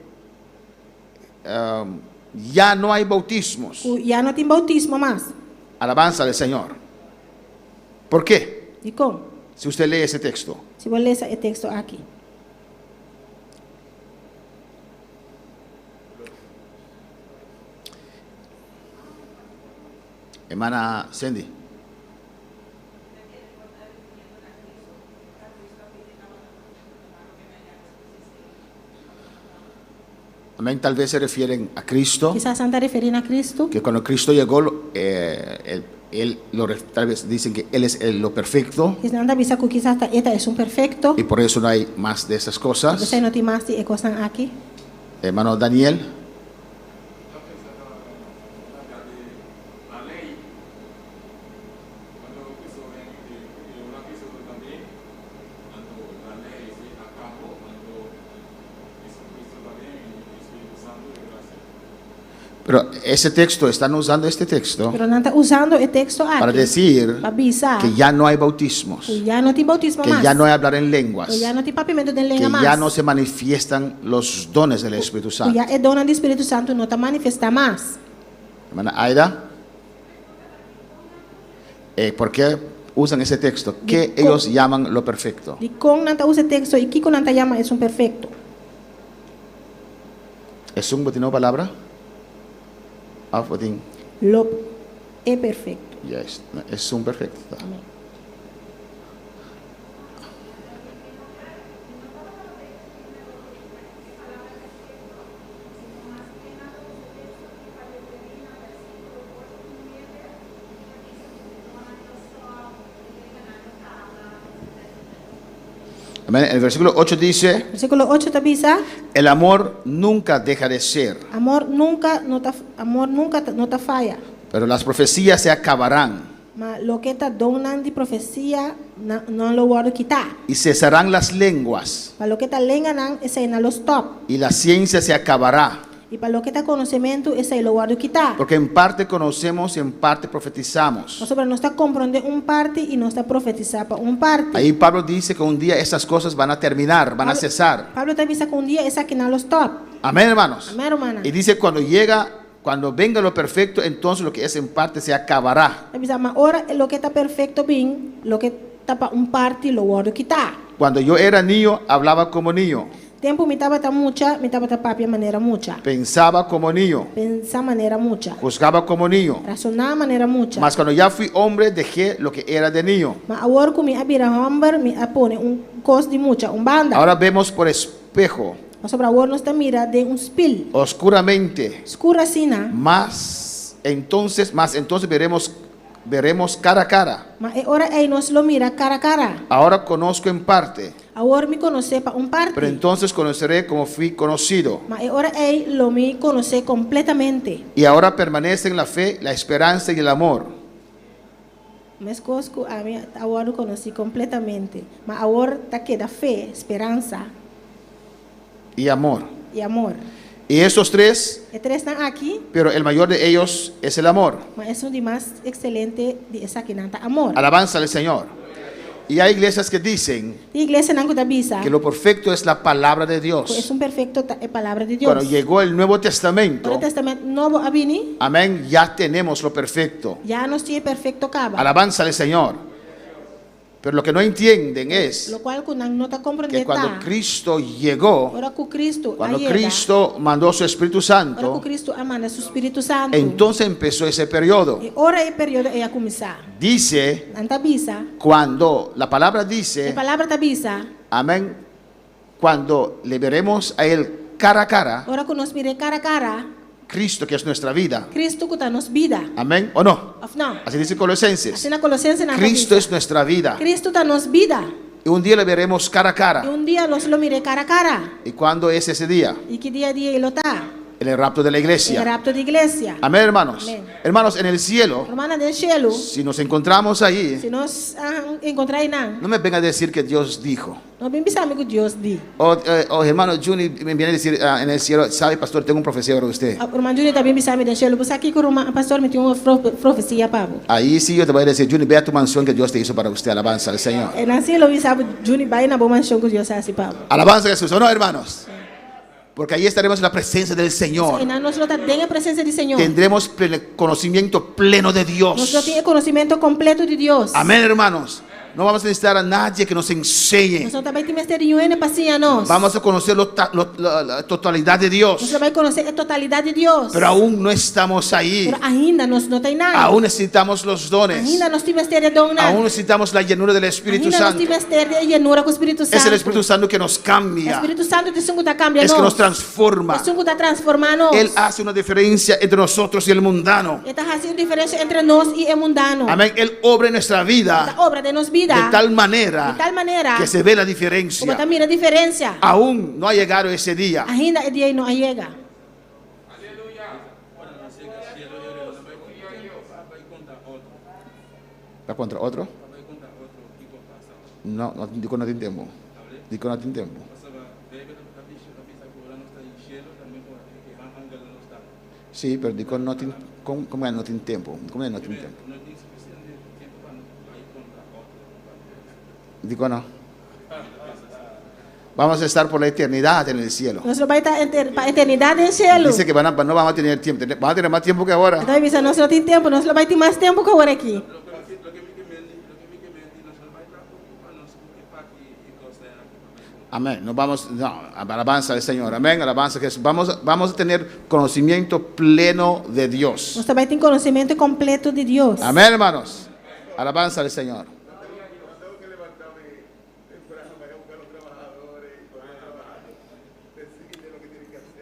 ya no hay bautismos. já não tem bautismo mais. Alabanza del Señor. ¿Por qué? E como? Si usted lee ese texto. Se você ler esse texto aqui. Hermana Cindy. Amén, tal vez se refieren a Cristo, Quizás está referindo a Cristo. que cuando Cristo llegó, tal vez dicen que Él es lo perfecto, Quizás não avisa que quizás esta é um perfeito. y por eso no hay más de esas cosas. Você não tem mais de coisas aqui. Hermano Daniel. Pero ese texto, están usando este texto Pero não está usando o texto aqui. para decir Para avisar que ya no hay bautismos, que já não tem bautismo que mais. ya no hay hablar en lenguas, Que já não tem papimento de que língua mais. ya no se manifiestan los dones del Espíritu Que Santo. já é dona do Espírito Santo, não está manifestar mais. Hermana Aida. ¿Por qué usan ese texto? ¿Qué ellos llaman lo perfecto? Di kung nanta usa texto y kiko nanta llama es un perfecto. ¿Es un botín palabra? Ah, botín. Lo es perfecto. Yes, es un perfecto. Amén. Amén. El versículo 8 dice, Versículo 8 tabisa, el amor nunca deja de ser, amor nunca no ta falla. pero las profecías se acabarán Ma lo que ta donan di profecía no lo guardo quitar. y cesarán las lenguas Para lo que ta lenga nan ese na lo stop. y la ciencia se acabará, Y para lo que ta conocimiento ese lo guardo quitar. porque en parte conocemos y en parte profetizamos. Nosotros no está comprender un parte y no está profetizar para un parte. Ahí Pablo dice que un día esas cosas van a terminar, van a cesar. Pablo te avisa que un día esa que no lo stop. Amén, hermanos. Amén, hermana. Y dice cuando venga lo perfecto, entonces lo que es en parte se acabará. Avisa, ma ahora lo que está perfecto bien, lo que está para un parte lo guardo quitar. Cuando yo era niño, hablaba como niño, Tiempo mi taba ta mucha, mi taba ta papi manera mucha. pensaba como niño, Pensa manera mucha. juzgaba como niño. Razonar manera mucha. Mas cuando ya fui hombre, dejé lo que era de niño. Ma ahora que mi abira hombre, mi apone un cos de mucha, un banda. Ahora vemos por espejo, Ma sobre ahora no está mira de un spill. oscuramente, Escura sina. más entonces veremos cara a cara. Ma ahora nos lo mira cara a cara. Ahora conozco en parte, Ahora me conoce para un parte. pero entonces conoceré como fui conocido. Ma ahora lo me conoce completamente. Y ahora permanecen la fe, la esperanza y el amor. Me escosco a mí ahora conocí completamente. Ma ahora ta queda fe, esperanza Y amor. y amor. Y esos tres, Y tres están aquí. pero el mayor de ellos es el amor. Ma es un de más excelente de esa que nanta amor. Alabanza al Señor. Y hay iglesias que dicen La iglesia nango tabisa. que lo perfecto es la palabra de Es Dios. un perfecto palabra de Dios. Cuando llegó el Nuevo Nuevo Testamento, Testamento nuevo abini, amén, ya tenemos lo perfecto. ya no tiene perfecto caba. Alabanza al Señor. Pero lo que no entienden es Lo cual kunan no ta que comprende cuando ta. Cristo llegó, Ahora ku Cristo cuando ayuda. Cristo mandó su Espíritu Ahora Santo, ku Cristo amanda su Espíritu Santo. entonces empezó ese periodo. Y ahora el periodo es a comenzar. Dice, Anta bisa, cuando la palabra la dice, palabra tabisa, amén, cuando le veremos a Él cara a cara, ahora que nos mire cara a cara, Cristo que es nuestra vida, Cristo que nos vida. amén, ¿o no? Of no. Así dice Colosenses, Así na Colosenses na Cristo es nuestra vida. Cristo ta nos vida. Y un día le veremos cara a Y cara. un día los lo mire cara a cara. ¿Y cuándo es ese día? Y que día a día lo ta. En el rapto de la El iglesia. rapto de iglesia. Amén, hermanos. Amén. Hermanos, en el cielo, Hermana del cielo, si nos encontramos ahí, si nos encontrar nan, no me venga a decir que Dios dijo. no bien pensamos que Dios di. O hermano Juni me viene a decir en el cielo, sabe pastor, tengo un profecía para usted. Hermano Juni también pensamos del cielo, pues aquí con el pastor me tiene una profecía Pablo. Ahí sí yo te voy a decir, Juni, ve a tu mansión que Dios te hizo para usted. Alabanza al Señor. En el cielo pensamos Juni va en la bomba que Dios hace Pablo. Alabanza a Jesús, ¿o no, hermanos? Porque ahí estaremos en la presencia del Señor. En nosotros tenga presencia del Señor. Tendremos conocimiento pleno de Nosotros Dios. tiene conocimiento completo de Dios. Amén, hermanos. No vamos a necesitar a nadie que nos enseñe. Nosotros también tenemos que estar pacianos. Vamos a conocer la totalidad de Dios. Nosotros vamos a conocer la totalidad de Dios. Pero aún no estamos ahí. Pero ainda no tem nada. Aún necesitamos los dones. Ainda nós temos que ter dom Aún necesitamos la llenura del Espíritu Ainda nós Santo. temos que ter llenura com o Espírito Santo. Es el Espíritu Santo que nos O cambia. Espírito Santo te sungu tá cambiando. Es que nos transforma. Te sungu tá transformando. Él hace una diferencia entre nosotros y el mundano. Ele tá fazendo diferença entre nós e o mundano. Amén. Él obra en nuestra A vida obra de nos vida. de tal de manera tal maneira que se ve la como diferencia. tá mira a diferença. Aún no ha llegado ese día. Ainda o dia não chega. ¿Está contra otro? No, digo no tiene tiempo. Digo no tiene tiempo. Sí, pero digo no tiene, ¿cómo es no tiene tiempo? ¿Cómo es no tiene tiempo? Digo no. Vamos a estar por la eternidad en el cielo. Nós vai estar para a eternidade no cielo. Dice que no vamos a tener tiempo. Van a tener más tiempo que ahora. Então, nós não tem tempo, nós vai ter mais tempo que agora aqui. Lo que Amén. Nos vamos, no, alabanza al Señor. Amén. Alabanza a Jesús. Vamos a tener conocimiento pleno de Dios. Nós também temos conhecimento completo de Deus. Amén, hermanos. Alabanza al Señor.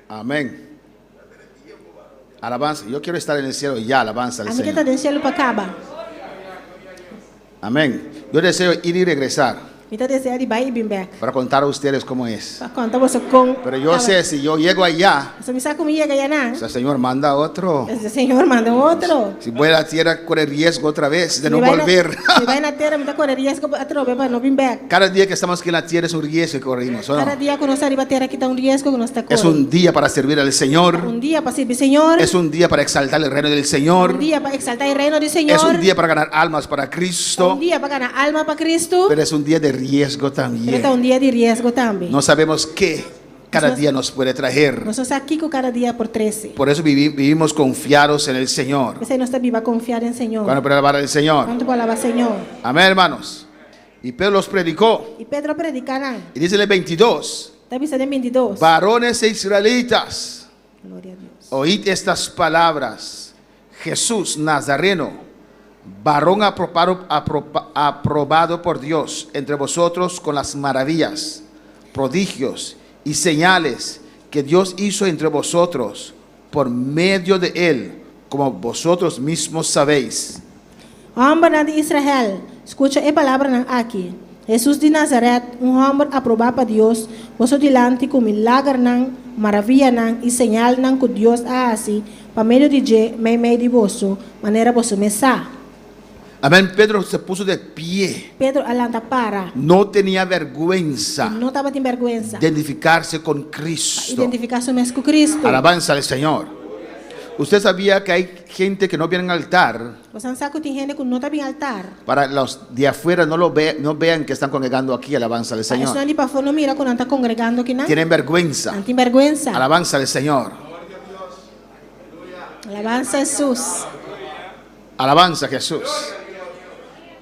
Amén. Alabanza. Yo quiero estar en el cielo ya. Alabanza al A gente Señor. está do cielo para cá. Amén. Yo deseo ir y regresar Me está desejando ir vai e vir back. para contar a ustedes cómo es. Para contar você com. Pero yo sé, si yo llego allá, Você me sabe como ia ganhar, não? el Señor manda otro. Esse Senhor manda outro. Si voy a la tierra, corre riesgo otra vez de no Me vai volver. Se vai na terra, me está correndo risco a trocar para não vir back. Cada día que estamos aquí en la tierra es un riesgo que corrimos. ¿O no? Cada dia que nós arriba a terra, aqui está risco que nós está Es correndo. un día para servir al Señor. Dia para servir Senhor. Es un día para exaltar el reino del Señor. Dia para exaltar o reino do Senhor. Es un día para ganar almas para Cristo. Dia para ganhar alma para Cristo. Pero es un día de riesgo Pero está también. dia de risco também. No sabemos qué cada día nos puede traer. Nós estamos aqui com cada dia por 13. Por eso vivimos confiados en el Señor. Você não está viva confiar em Senhor. Cuando para alabar al Señor. Quanto para alabar Senhor. Amén, hermanos. Y Pedro los predicó. E Pedro predicará. Y dice en el 22. Está avisando em 22. Varones israelitas, Glória a Deus. oíd estas palabras. Jesús Nazareno, varón aprobado por Dios entre vosotros con las maravillas, prodigios y señales que Dios hizo entre vosotros por medio de él, como vosotros mismos sabéis. Homem de Israel, escucha a palavra aqui. Jesus de Nazaré, homem aprovado para Deus, você delante com milagre, maravilha e señal que Deus hace, para meio de vosso, maneira você me sabe. Amén. Pedro se puso de pie. Pedro alanta para. No tenía vergüenza Não estava com vergonha. de identificarse con Cristo. Identificar-se mesmo com Cristo. Alabanza al Señor. Usted sabía que hay gente que no viene al altar Você sabe que tem gente que não está em altar. para los de afuera no vean que están congregando aquí. Alabanza al Isso Señor. não é para fora, não mira quando está congregando aqui, não. Tienen vergüenza. Não tem vergonha. Alabanza al Señor. Alabanza a Jesus. Alabanza a Jesús.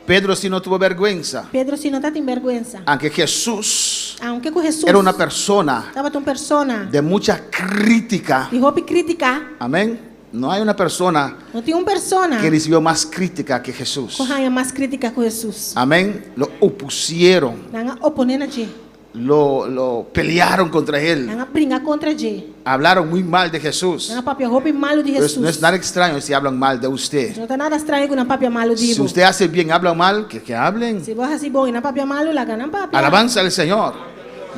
Pedro sí no tuvo vergüenza. Pedro, se não está em vergonha. Aunque Jesús Aunque com Jesus era una persona estava uma persona de mucha crítica. de roupa crítica. Amén. No hay una persona Não tem uma persona que recibió más crítica que Jesús. que tenha mais crítica com Jesus. Amén. Lo opusieron. Não oponen a G. Lo pelearon contra él. Não briga contra G. Hablaron muy mal de Jesús. Não papia roupa malo de Pues Jesus. no es nada extraño si hablan mal de usted. Não está nada estranho com não papia malo de Si usted hace bien, hablan mal, que hablen. Se você assim bom e não papia malo, lá não papia. Alabanza al Señor.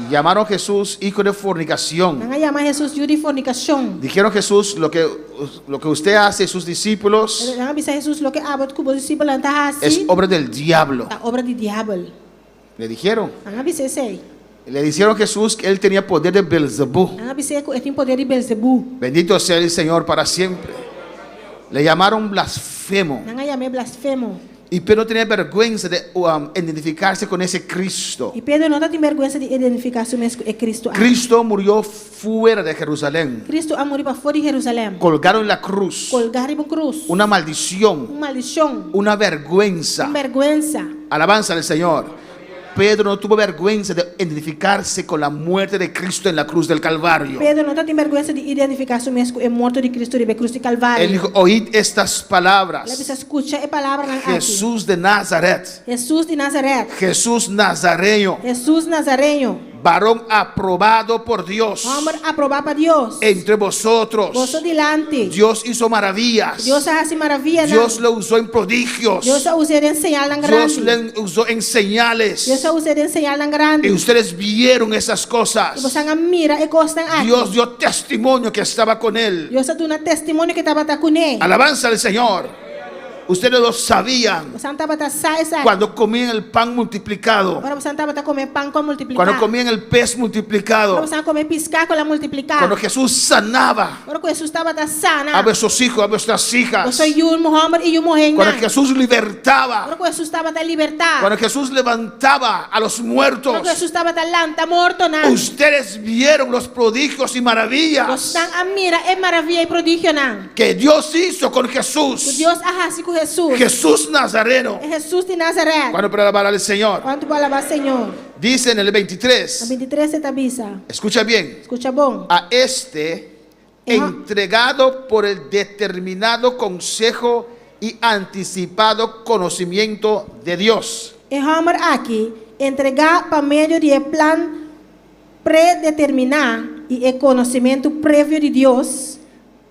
Llamaron a Jesús hijo de fornicación. Não chama Jesus de fornicação. Dijeron Jesús, lo que usted hace, sus discípulos, Não avisa Jesus lo que abat com os discípulos não está es assim. obra del diablo. A obra de diabo. Le dijeron. Não avisa sei. Le dijeron a Jesús que él tenía poder de Belzebú. Não avisa que tem poder de Belzebu. Bendito sea el Señor para siempre. Le llamaron blasfemo. Não chama blasfemo. Y Pedro tenía vergüenza de identificarse con ese Cristo. E Pedro não tem vergonha de identificar-se mesmo com Cristo. Cristo murió fuera de Jerusalén. Cristo ha morrido para fora de Jerusalém. Colgaron en la cruz. Colgar em cruz. Una maldición, Uma maldição. una vergüenza. Uma vergüenza. Alabanza al Señor. Pedro no tuvo vergüenza de identificarse con la muerte de Cristo en la cruz del Calvario. Pedro não tem vergonha de identificar-se mesmo com o morto de Cristo de cruz de Calvário. Él dijo, oíd estas Ele palabras. precisa escutar a palavra aqui. Jesús de Nazaret, Jesus de Nazaré. Jesús Nazareño, Jesus Nazareño. varón aprobado por Dios Homem aprovado para Deus. entre vosotros. Você delante. Dios hizo maravillas. Deus hace maravilha. Dios lo usó en prodigios. Deus usa de enseñar tan Dios grande. le usó en señales. Deus usa de enseñar tan Y grande. ustedes vieron esas E cosas. você mira e costa aqui. Dios dio testimonio que estaba con él. Deus deu um testemunho que estava com ele. Alabanza al Señor. Ustedes lo sabían Você não estava sai. cuando comían el pan multiplicado, Agora você não estava comer pão com multiplicar. cuando comían el pez Agora multiplicado, você não comer piscar com a multiplicar. cuando Jesús sanaba Agora que Jesus estava sana. a vuestros hijos, a vuestras hijas, Eu sou homem e mulher. cuando Jesús libertaba, Agora que Jesus estava a libertar. cuando Jesús levantaba a los muertos, Agora que Jesus estava a morto não. ustedes vieron los prodigios y maravillas Você a mira é maravilha e prodígio não. que Dios hizo con Jesús. Deus arrasa com Jesús. Jesús Nazareno. Es Jesús de Nazaret. ¿Cuándo para alabar al Señor? ¿Cuánto para alabar al Señor? Dice en el A 23. 23 se te avisa. Escucha bien. Escucha bom. A este entregado por el determinado consejo y anticipado conocimiento de Dios. É homem aqui entregar para meio de plano predeterminar e é conhecimento prévio de Deus.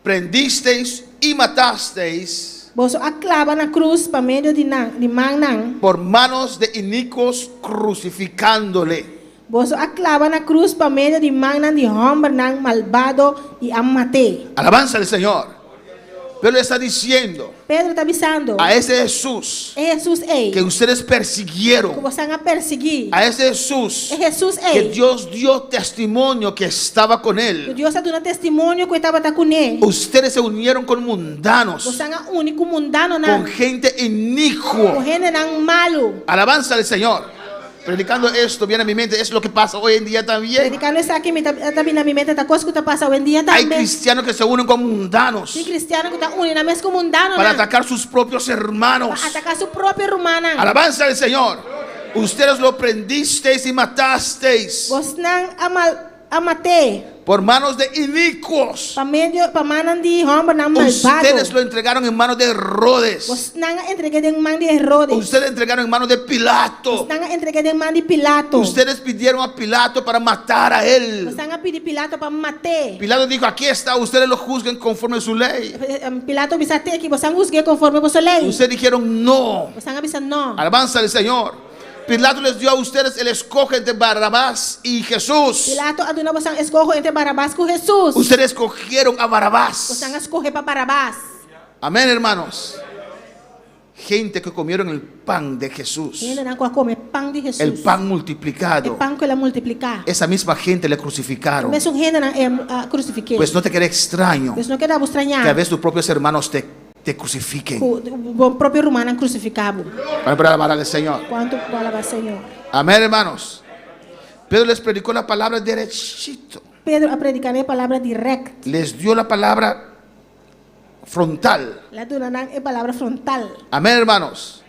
Prendisteis y matasteis Você aclava na cruz para meio de manang. por manos de inicuos crucificándole. Você aclava na cruz para meio de manang de homem nang malvado e amate. Alabanza al Señor. Pero le está diciendo Pedro está avisando. a ese Jesús É Jesus ei. que ustedes Que persiguieron, você a perseguir. a ese Jesús É Jesus que ei. Dios dio testimonio que estaba con Que él. Deus está dando testemunho que estava com ele. Ustedes se unieron con mundanos, Você é o único mundano con na. gente inicua. Correndo nang malo. Alabanza al Señor. Predicando esto viene a mi mente, es lo que pasa hoy en día también. Predicando isso aqui, está vindo na minha mente, tá coisa que está passando hoje em dia Hay também. cristianos que se unen con mundanos Tem cristiano que está unindo na mesma mundano para na. atacar sus propios hermanos. Para atacar su propia romana. Alabanza al Señor. Ustedes lo prendisteis y matasteis Vos nang amate. por manos de inicuos. Pa medio, pa manan di hombre nang malvado. Ustedes lo entregaron en manos de Herodes. Vos nang entregué de man de Herodes. Ustedes entregaron en manos de Pilato. Vos nang entregué de man de Pilato. Ustedes pidieron a Pilato para matar a Vos él. nang pidi Pilato pa mate. Pilato dijo, aquí está, ustedes lo juzguen conforme a su ley. Pilato bisate aqui, vos nang juzgue conforme vos lei. Ustedes dijeron no. Vos nang bisa no. Alabanza al Señor. Pilato les dio a ustedes el escoge entre Barrabás y Jesús. Pilato aduna vos nang escojo entre Barabás com Jesus. Ustedes escogieron a Vos Barrabás. nang escoge pa Barabás. Amén, hermanos. Gente que comieron el pan de Jesús. Ainda nang come pão de Jesus. El pan É multiplicado. pão que ela multiplicar. Esa misma gente le crucificaron. Mesmo gente nang crucifiquei. Pues no te quede extraño Pues no queda vos extrañar. que a veces tus propios hermanos te crucifiquen. O próprio romano crucificado. Para alabar al Señor. Quanto palavra Senhor. Amén, hermanos. Pedro les predicó la palabra derechito. Pedro a predicar a palavra direta. Les dio la palabra frontal. La donarán a palavra frontal. Amén, hermanos.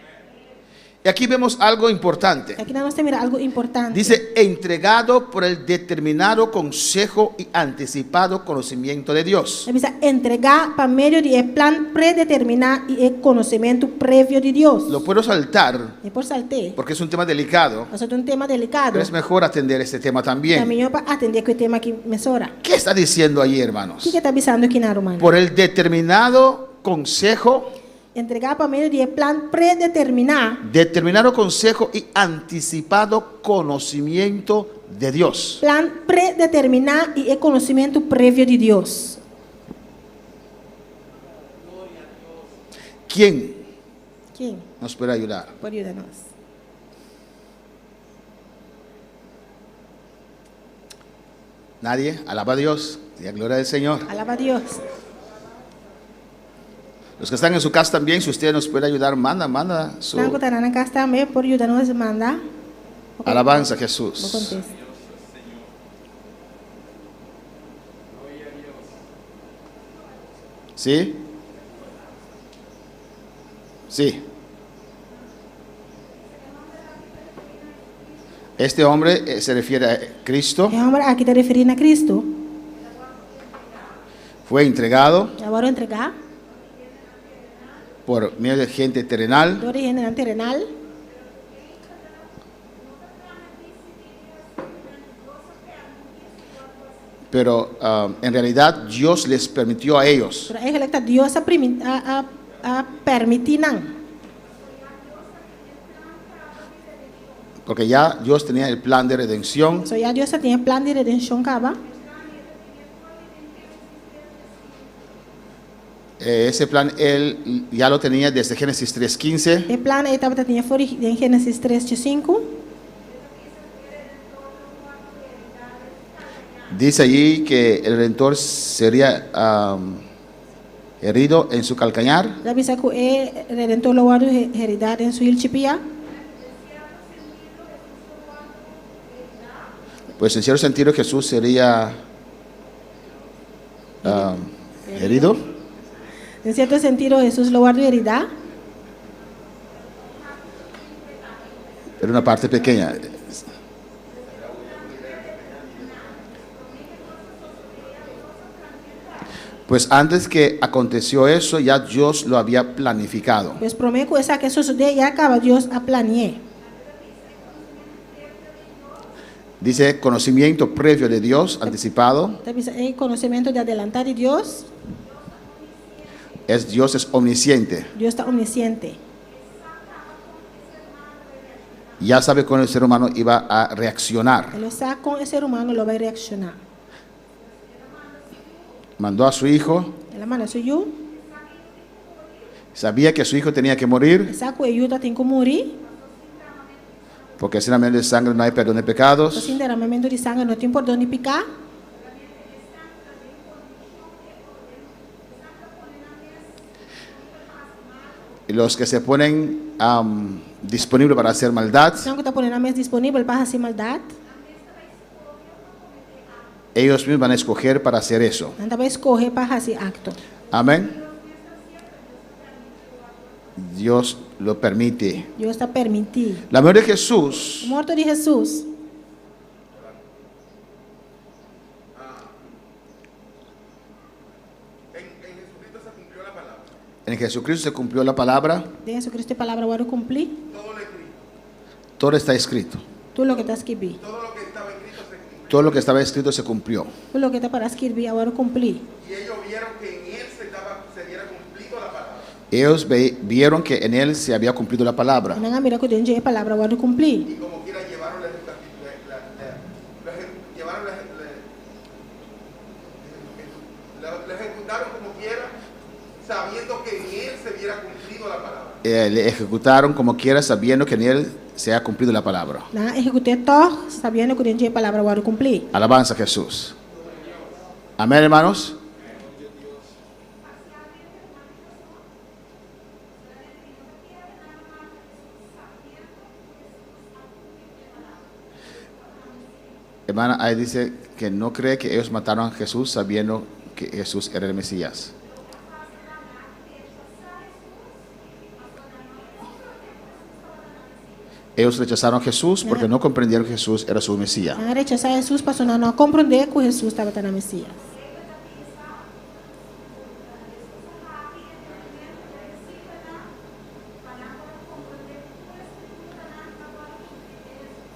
Y aquí vemos algo importante. Aqui nós temos algo importante. Dice, entregado por el determinado consejo y anticipado conocimiento de Dios. Ele precisa entregar para meio de plan predeterminado e conhecimento prévio de Deus. Lo puedo saltar E por saltar, porque es un tema delicado, nós temos um tema delicado. pero es mejor atender este tema también. Também para atender que o tema que me sobra. ¿Qué está diciendo ahí, O hermanos? que está avisando aqui na romana? Por el determinado consejo, Entregar para meio de plan predeterminado determinado consejo y anticipado conocimiento de Dios. plan predeterminado e conhecimento prévio de Deus. ¿Quién Quem nos puede ayudar? pode ajudar-nos? Nadie. Alaba a Dios y a gloria del Señor. Alaba a Deus. Los que están en su casa también, si usted nos puede ayudar, manda su Nang ko tanan ka também por ajudar-nos manda. alabanza a Vou Jesús. contestar. ¿Sí? Sí. Este hombre se refiere a Cristo, É homem aqui está referindo a Cristo. fue entregado Agora entregar por medio de gente terrenal, de origem terrenal. pero en realidad Dios les permitió a ellos. Pero é que Deus a permitir não. Porque ya Dios tenía el plan de redención. So já Deus tinha plano de redenção cava. Ese plan Él ya lo tenía desde Génesis 3:15. O plano estava tinha fora em Gênesis 3:5. Dice allí que el Redentor sería herido en su calcañar. Já bisa que o redentor lo guardo heredade em sua ilchipia. Pues en cierto sentido Jesús sería herido. Em certo sentido, Jesus lo guardo heredade. Era una parte pequeña. Pues antes que aconteció eso, ya Dios lo había planificado. Pues prometo esa que sucede ya acaba Dios a planear. Dice conocimiento previo de Dios, anticipado. El conocimiento de adelantar de Dios. Dios es omnisciente. Dios está omnisciente. Ya sabe cómo el ser humano iba a reaccionar. Él está con el ser humano, lo va a reaccionar. Mandó a su hijo. La mano suyo. Sabía que su hijo tenía que morir, Esa que ayuda tem que morir. porque sin derramamiento de sangre no hay perdón de pecados. Sin derramamento de sangre no tem perdão de pecar. Y los que se ponen disponibles para hacer maldad, Então que está poniendo a mesa disponível para fazer maldade. ellos mismos van a escoger para hacer eso. Anda vai escorrer para fazer acto. Amén. Dios lo permite. Deus está permitindo. La muerte de Jesús O morto de Jesus. en Jesucristo se cumplió la palabra. De Jesucristo a palavra agora cumprir. Todo está escrito. Tudo o que está escrito. Todo lo que estaba escrito se cumplió. Tudo o que está para escrever agora cumprir. Ellos vieron que en él se había cumplido la palabra. Não mira que dentro a palavra agora cumprir. Lo ejecutaron como quiera, sabiendo que en él se hubiera cumplido la palabra. Le ejecutaron como quiera, sabiendo que en él se ha cumplido la palabra. Não executei todo, sabendo que dentro a palavra agora cumprir. Alabanza a Jesús. Amén, hermanos. Hermana, ahí dice que no cree que ellos mataron a Jesús sabiendo que Jesús era el Mesías. Ellos rechazaron a Jesús porque no comprendieron que Jesús era su Mesías. Não rechazar Jesus para não compreender que Jesus estava na Messias.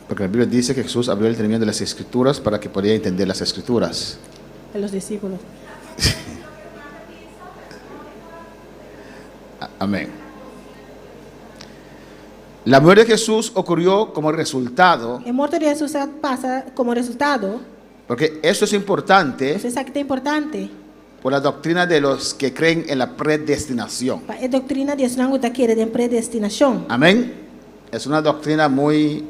Porque la Biblia dice que Jesús abrió el entendimiento de las Escrituras para que pudiera entender las Escrituras. A los discípulos. Amén. La muerte de Jesús ocurrió como resultado, A morte de Jesus passa como resultado. porque esto es importante Você sabe que é importante. por la doctrina de los que creen en la predestinación. A doutrina de não está querendo de predestinação. Amén. Es una doctrina muy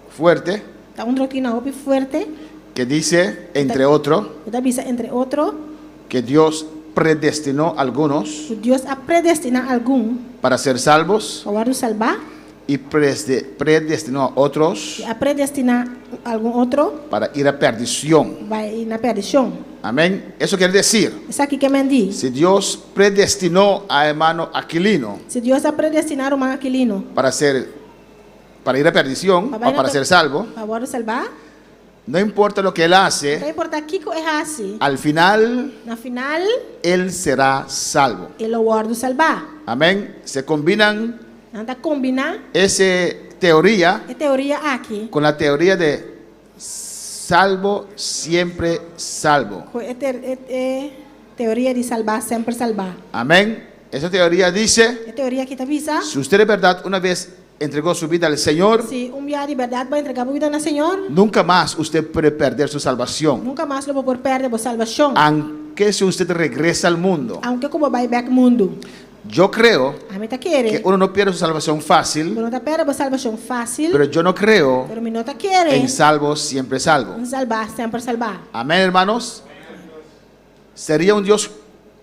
fuerte Está uma doutrina muito forte. que dice, entre otros, Está vista entre outros, que Dios predestinó a algunos que Deus a predestinar algum para ser salvos para salvar y predestinó a otros e a predestinar algum outro para ir a perdición. vai ir na perdição. Amén. Eso quiere decir, Isso aqui que me diz. si Dios predestinó a hermano Aquilino Se Deus a predestinar o Aquilino para ir a perdición o para ser salvo, para salvar, no importa lo que él não hace, importa aqui que errasse. al final Na final, él será salvo. ele guarda salvar. Amén. Se combinan Anda combinar esa teoría a teoria aqui con la teoría de salvo, siempre salvo. com a teoria de salvar, sempre salvar. Amén. Esa teoría dice, A teoria aqui está vista. si usted de verdad una vez entregó su vida al Señor, Se dia de verdade vai entregar a vida no Senhor, nunca más usted puede perder su salvación. nunca mais lo vou perder a salvação. Aunque si usted regresa al mundo. Aunque como vai back mundo, Yo creo a mim tá que querer. uno no pierde su salvación fácil, Não tá perde a salvação fácil, pero yo no creo pero me não tá querer. en salvo, siempre salvo. Salvar, sempre salvar. Amén, hermanos. Sería un Dios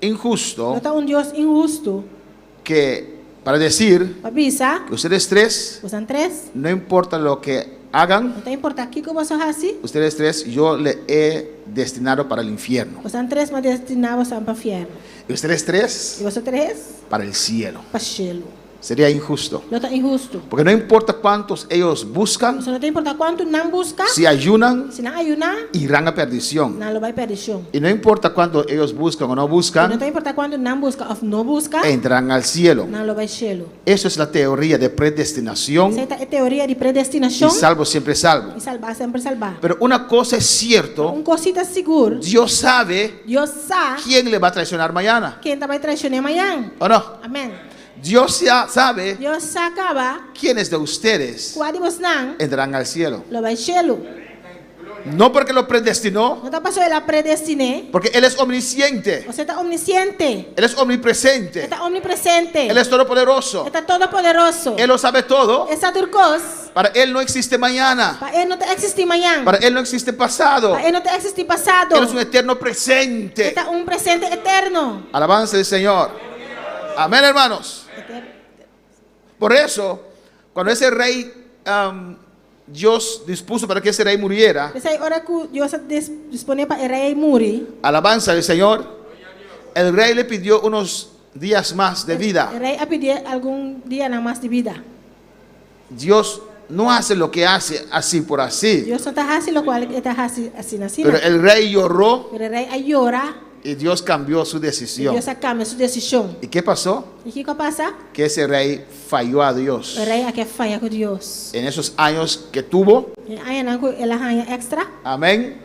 injusto Não tá Deus injusto. que para decir Avisa, que ustedes tres, vocês três, no importa lo que hagan, não tá importa aqui que você faça. ustedes tres yo le he destinado para el infierno. Vocês três me destinavam para o inferno. Y ustedes tres E vocês três para el cielo. para o cielo. Sería injusto. Lo está injusto. Porque no importa cuántos ellos buscan, Eso no te importa cuánto não busca. si ayunan, Se não ayunar, irán a perdición. não lo vai perdição. Y no importa cuánto ellos buscan o no Não buscan, te importa quanto não busca ou não busca, entrarán al cielo. não lo vai cielo. Eso es la teoría de predestinación. Essa é a teoria de Y predestinação. salvo siempre salvo. E salvar sempre salvar. Pero una cosa es cierto, Cosita seguro, Dios sabe Deus sabe quién le va a traicionar mañana. quem vai traicionar amanhã. ¿O no? Amém. Dios ya sabe Deus sacava quiénes de ustedes qual de vocês não entrarán al cielo. lo vai cielo. No porque lo predestinó, Não está passando ela predestiné. porque Él es omnisciente, Você está omnisciente. Él es omnipresente, Está omnipresente. Él es todopoderoso, Está todo poderoso. Él lo sabe todo. Essa turcos. Para Él no existe mañana, Para ele não te existir amanhã. para Él no existe pasado, Para ele não te existir passado. Él es un eterno presente. Está presente eterno. Alabanza del Señor. Amén, hermanos. Por eso, cuando ese rey, Dios dispuso para que ese rey muriera, Essa hora que Deus dispone para o rei morir. alabanza del Señor, el rey le pidió unos días más de O vida. rei a pedir algum dia nada mais de vida. Dios no hace lo que hace así por así. Deus só está fazendo o qual está assim assim. Pero el rey lloró Pero o rei a llorar y Dios cambió su e decisión. Deus cambia sua decisão. ¿Y qué pasó? E o que passa? Que ese rey falló a Dios. O rei a que falha com Deus. En esos años que tuvo, E aí não ela ganha extra. amén,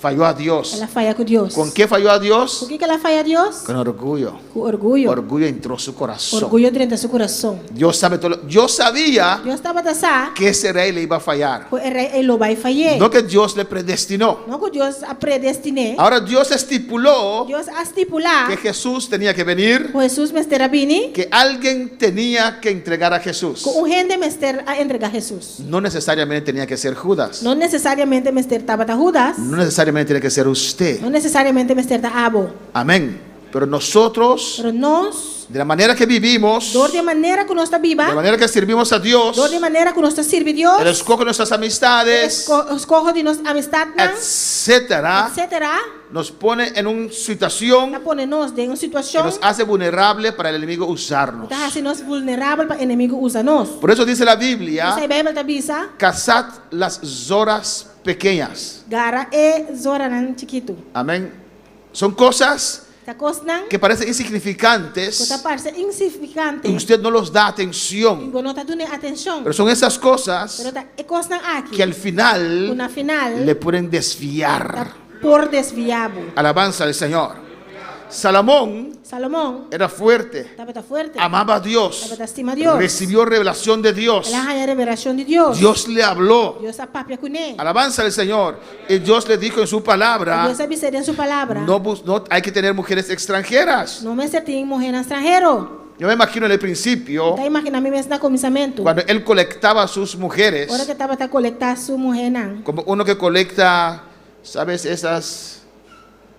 falló a Dios. Ela falha com Deus. ¿Con qué falló a Dios? Por que ela falha a Deus? Con orgullo. Com orgulho. Orgullo entró su corazón. Orgulho dentro do seu coração. Dios sabe todo. Yo sabía Deus estava a saber que ese rey le iba a fallar. que o rei ele vai falhar. No que Dios le predestinó. Não que Deus a predestiné. Ahora Dios estipuló Deus a estipular que Jesús tenía que venir, que Jesus mestre vini. que alguien tenía que entregar a Jesús. Que gente mestre a entregar Jesus. No necesariamente tenía que ser Judas. Não necessariamente mestre estava a Judas. No necesariamente tiene que ser usted. Não necessariamente mestre a Abo. Amén. Pero nosotros, Pero nós, de la manera que vivimos, de maneira que nós está de la viva, manera que servimos a Dios, de maneira que nós está sirve Deus, el escoge nuestras amistades, escoge de nós amistade, etcétera, etc. nos pone en una situación Está pone nós em uma que situação nos hace vulnerable para el enemigo usarnos. está assim nós vulnerável para o inimigo usa nós. Por eso dice la Essa Biblia, Bíblia está bisa, cazad las zoras pequeñas. gara e zora nan chiquito. Amén. Son cosas Tá cosnan, que parecen que insignificantes está parece insignificante. y usted no los da E atención. não está dando atenção. Pero son esas cosas Pero tá cosnan aqui. que al final Na final, le pueden tá desviar. por desviado. Alabanza al Señor. Salomón Salomão era fuerte, estava tá forte. amaba a Dios, Estava tá estima Deus. recibió revelación de Dios. Ela ganha a revelação de Deus. Dios le habló. Deus a papia com ele. Alabanza al Señor. Y Dios le dijo en su palabra, Deus sabe ser em sua palavra. no hay que tener mujeres extranjeras. Não me tem morrer no estrangeiro. Yo me imagino en el principio, Tá imaginando mesmo no começamento. cuando él colectaba a sus mujeres, Hora que estava a coletar sua mulher não. como uno que colecta, ¿sabes?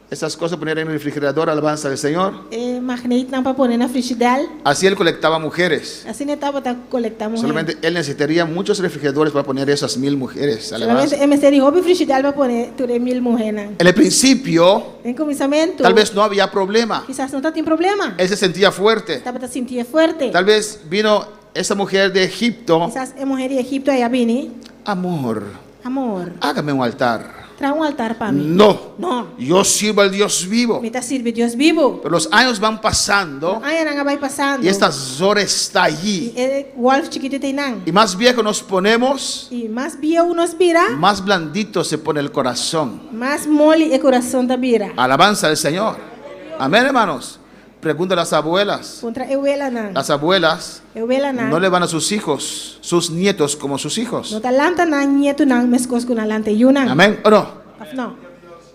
Esas cosas poner en el refrigerador, alabanza del Señor. Magnet não para pôr na frigideira. Así él colectaba mujeres. Assim ele estava a coletar mulher. Solamente él necesitaría muchos refrigeradores para poner esas 1000 mujeres. Solamente Alabanza. me seria hobby frigideira para pôr 3.000 mulher não. En el principio, Em começamento. tal vez no había problema. Quizás não tem problema. Él se sentía fuerte. Estava a sentir forte. Tal vez vino esa mujer de Egipto. Quizás a mulher de Egipto aí vini. Amor, Amor, hágame un altar. traga altar para mim. No, Não. yo sirvo al Dios vivo. Me está sirve Deus vivo. Pero los años van pasando Aí não vai passando. y esta Zora está allí. E Wolf chiquito tem não. Y más viejo nos ponemos, E mais bio nos vira, más blandito se pone el corazón. mais mole e coração da vira. Alabanza al Señor. Amén, hermanos. Pregunta a las abuelas. Contra euela não. Las abuelas Euela não. no le van a sus hijos, sus nietos como sus hijos. No talanta não nieto não, mas cos com alante yuna. Amén. ¿O no? Não.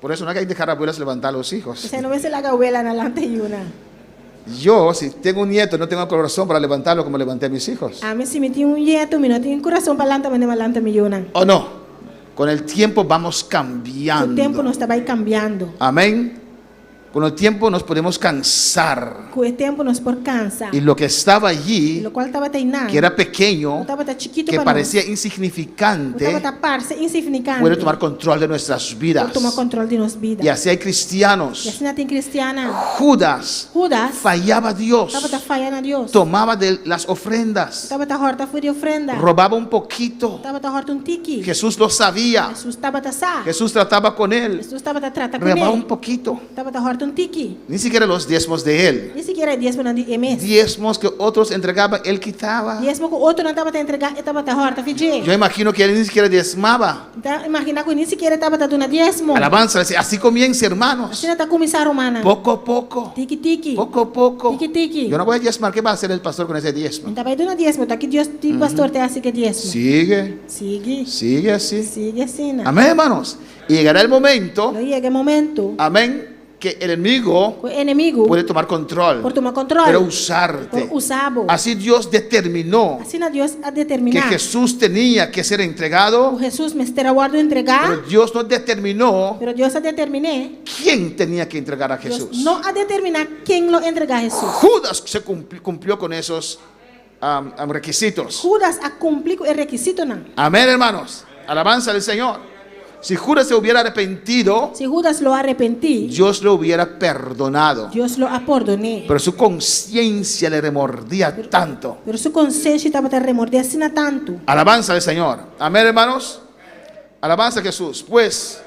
Por eso no hay que dejar a abuelas levantar a los hijos. Você não vê se la euela na alante yuna. Yo, si tengo un nieto, no tengo corazón para levantarlo como levanté a mis hijos. A mim se me tem nieto, me não tem coração para alanta, mas não alanta me yuna. ¿O no? Con el tiempo vamos O tempo cambiando. não está vai cambiando. Amén. Con el tiempo nos podemos cansar. Com o tempo nos por cansa. Y lo que estaba E allí, o qual estava treinando. que era pequeño, Estava chiquito que para parecía nós. insignificante, Estava parse insignificante. puede tomar control de nuestras Por vidas. tomar controle de nossa vida. Y así hay E cristianos. assim tem cristiana. Judas Judas fallaba a Dios, estava falhando a Deus. tomaba de las ofrendas, Estava horta foi de ofrenda. robaba un poquito. Estava horta tiki. Jesús lo sabía. Jesus estava sa. Jesús trataba con él, Jesus estava trata com robaba un ele. poquito. Estava horta tiki. Ni siquiera los diezmos de él. Nem sequer diezmo na MS. Diezmos que otros entregaban, él quitaba. Diezmo que outro não estava entregar, estava horta fiji. Yo imagino que él ni siquiera diezmaba. Então imagina que nem sequer estava dando diezmo. Alabanza, así comienza, hermanos. Assim está começar romana. Poco a poco, Tiki tiki. poco a poco. Tiki tiki. Yo no voy a diezmar. ¿Qué va a hacer el pastor con ese diezmo? Então vai dando diezmo, tá aqui Deus, tipo pastor te hace que diezmo. Sigue, Sigue. sigue así. Sigue assim, né? Amén, hermanos. Y llegará el momento, Aí chega o momento amén, que el enemigo que o inimigo puede tomar control, por tomar controle, pero usarte. por usá-lo. Así Dios determinó Assim na Deus a que determinar. Jesús tenía que ser O entregado, Jesus me estará guardando pero entregar, Dios no determinó pero Deus a determiné. quién tenía que entregar a Deus Jesús. não a determinar quem lo entregar a Jesus. Judas se cumplió con esos requisitos. Judas a cumprir o requisito não. Amén, hermanos. Alabanza del Señor. Si Judas se hubiera arrepentido, Se Judas lo arrepentí, Dios lo hubiera perdonado. Deus lo perdoné. Pero su conciencia le remordía tanto. Pero su consciência estava te remorder assim tanto. Alabanza del Señor. Amén, hermanos. Alabanza a Jesús. Pues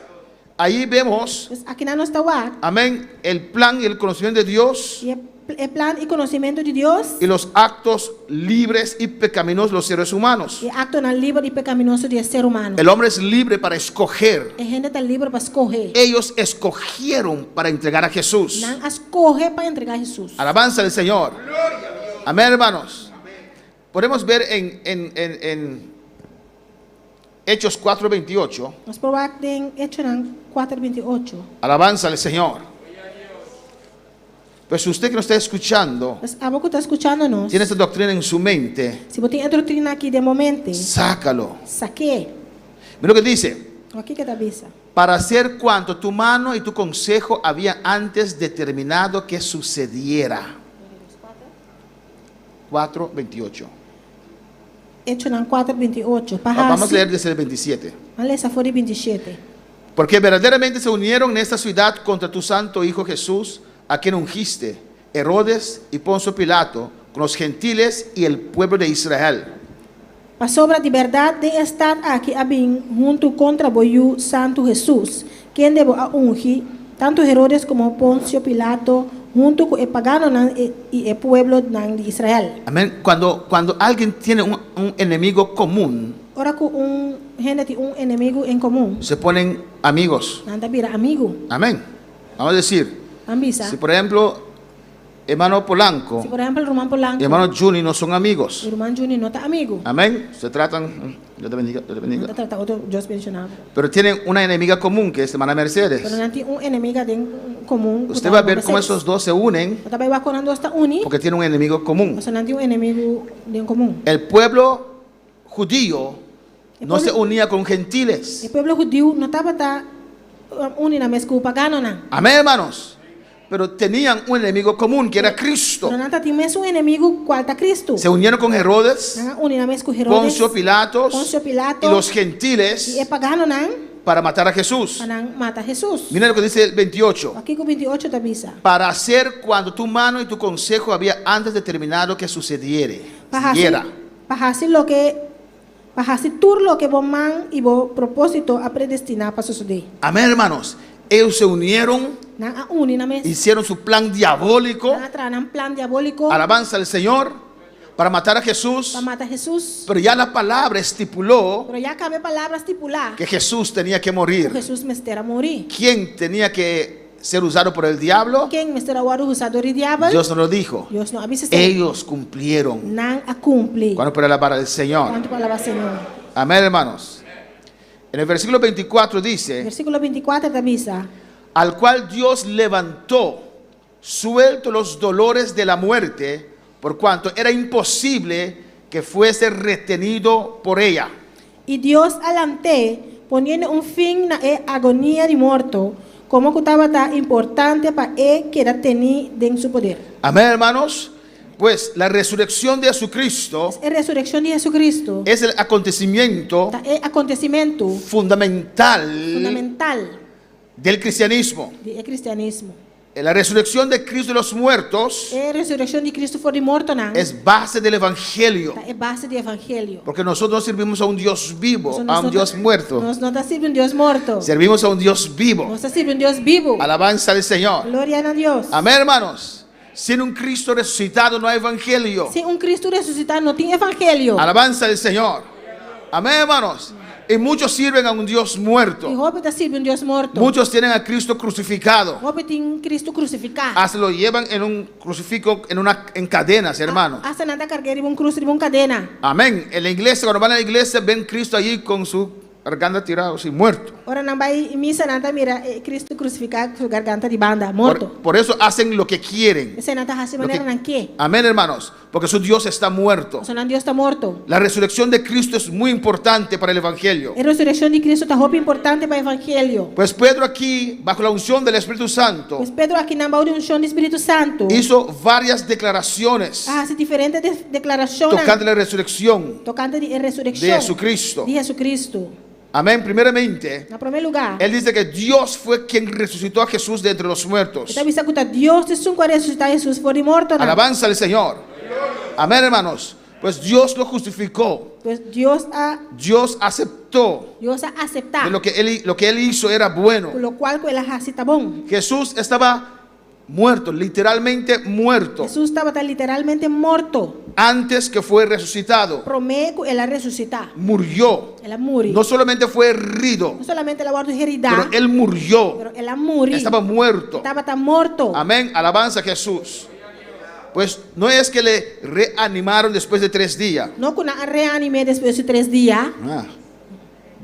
ahí vemos, Pues aqui na nossa word, amén, el plan y el conocimiento de Dios e o plano e conhecimento de Deus, y los actos libres y pecaminosos de los seres humanos. e acto na livre e pecaminoso de ser humano. El hombre es libre para escoger. A gente está livre para escolher. Ellos escogieron para entregar a Jesús. Não escolhe para entregar a Jesus. Alabanza del Señor. Amén, hermanos. Podemos ver en Hechos 4:28. Nós provar em Hechos 4:28. Alabanza al Señor. Pues usted que nos está escuchando, Mas a pouco está escutando-nos. tiene esta doctrina en su mente, Se você tem a doutrina aqui de momento, sácalo. saque. Mira lo que dice. Aqui que te avisa. Para hacer cuanto tu mano y tu consejo había antes determinado que sucediera. 4:28. Hechos 4:28. Vamos a leer desde el 27. Vamos ler essa folha 27. Porque verdaderamente se unieron en esta ciudad contra tu santo Hijo Jesús, a quien ungiste, Herodes y Poncio Pilato, con los gentiles y el pueblo de Israel. Para sobra de verdade de estar aqui a bem junto contra o Santo Jesus, quem deve a ungir, tanto Herodes como Poncio Pilato, junto com o pagano e o pueblo de Israel. Amén. Cuando alguien tiene un enemigo común, Ora com gente tem inimigo em comum, se ponen amigos. nada vira amigo, Amén. Vamos a decir, ambisa. si por ejemplo, hermano Polanco Se por exemplo, o Román Polanco y hermano Juni no son amigos. e o Román Júnior não está amigo. Amén. Se tratan, Dios te bendiga, Dios te Não bendiga. está tratando outro Deus mencionado. Pero tienen una enemiga común que es hermana Pero Mercedes. não tem inimigo em comum. Usted va a ver cómo esos dos se unen Você vai quando nós está uni, porque tienen un enemigo común. você não tem inimigo em comum. El pueblo judío no se unía con gentiles. O povo judeu não estava unido na mesma com o pagano, não. Amén, hermanos. Pero tenían un enemigo común que era Cristo. Não está tem mesmo inimigo qual está Cristo. Se unieron con Herodes, Não unido na mesma com Herodes, Poncio Pilatos Poncio Pilato y los gentiles e o pagano, não, para matar a Jesús. para não matar Jesus. Miren lo que dice el 28. Aqui com 28 te avisa. Para hacer cuando tu mano y tu consejo había antes determinado que sucediere. Siguiera. Para fazer lo que para fazer tudo lo que vos man e vos propósito a predestinar para suceder. Amén, hermanos. Ellos se unieron, Não a uni na mesma. hicieron su plan diabólico, Não atrás um plano diabólico alabanza al Señor, para matar a Jesús. para matar Jesus. Pero ya la palabra estipuló Pero já cabe palavras estipular que Jesús tenía que que morir. Jesus me estará morir. ¿Quién tenía que ser usado por el diablo? Quem me estará o usador de diabo? Dios nos lo dijo. Deus não avisa. Ellos cumplieron. Não a cumprir. Cuando por la palabra del Señor. Quanto palavra Senhor. Amén, hermanos. En el versículo 24 dice, Versículo 24 te avisa. al cual Dios levantó, suelto los dolores de la muerte, por cuanto era imposible que fuese retenido por ella. E Deus alante, poniendo um fim na agonia de morto, como que estaba tan importante para él que era tener en su poder. Amén, hermanos. Pues la resurrección de Jesucristo La resurrección de Jesucristo es el acontecimiento es acontecimiento fundamental fundamental del cristianismo. del cristianismo. La resurrección de Cristo de los muertos La resurrección de Cristo fue de muerto, ¿no? es base del evangelio. Es base del evangelio. Porque nosotros no servimos a un Dios vivo, Nosotros a un Dios muerto. no está sirviendo un Dios muerto. Servimos a un Dios vivo. No está sirviendo un Dios vivo. Alabanza al Señor. Gloria a Dios. Amén, hermanos. Sin un Cristo resucitado no hay evangelio. Si un Cristo resucitado no tiene evangelio. Alabanza al Señor. Amén, hermanos. Y muchos sirven a un Dios muerto. Y Job está sirviendo un Dios muerto. Muchos tienen a Cristo crucificado. Job tiene un Cristo crucificado. Hasta lo llevan en un crucifijo, en cadenas, hermanos. Hasta nada cargar un cruz y una cadena. Amén. En la iglesia, cuando van a la iglesia, ven Cristo allí con su garganta tirada, así, muerto. Ahora no va a misa nada mira Cristo crucificado su garganta de banda muerto. Por eso hacen lo que quieren. Ese nada hace Lo que- manera en qué. Amén, hermanos. Porque su Dios está muerto. O sea, Dios está muerto. La resurrección de Cristo es muy importante para el evangelio. La resurrección de Cristo está muy importante para el evangelio. Pues Pedro aquí, bajo la unción del Espíritu Santo, Pues Pedro aquí en la unción del Espíritu Santo hizo varias declaraciones hace diferentes declaraciones tocante a la resurrección tocante de resurrección de Jesucristo. de Jesucristo. Amén. Primeramente, En primer lugar, él dice que Dios fue quien resucitó a Jesús de entre los muertos. esta vista que Dios es un resucitar a Jesús fue de muerto. Alabanza al Señor. Amén, hermanos. Pues Dios lo justificó. Pues Dios ha Dios aceptó aceptado. de lo que él hizo era bueno. Por lo cual que él hace tabón. Jesús estaba muerto, literalmente muerto, Jesús estaba tan literalmente muerto. antes que fue resucitado. Promete que él ha resucitado. Murió. Él ha muerto. No solamente fue herido, No solamente la guarda herida, pero él murió. pero él ha muerto. Estaba muerto. Estaba tan muerto. Amén. Alabanza a Jesús. Pues no es que le reanimaron después de 3 días. No que una reanimé después de 3 días.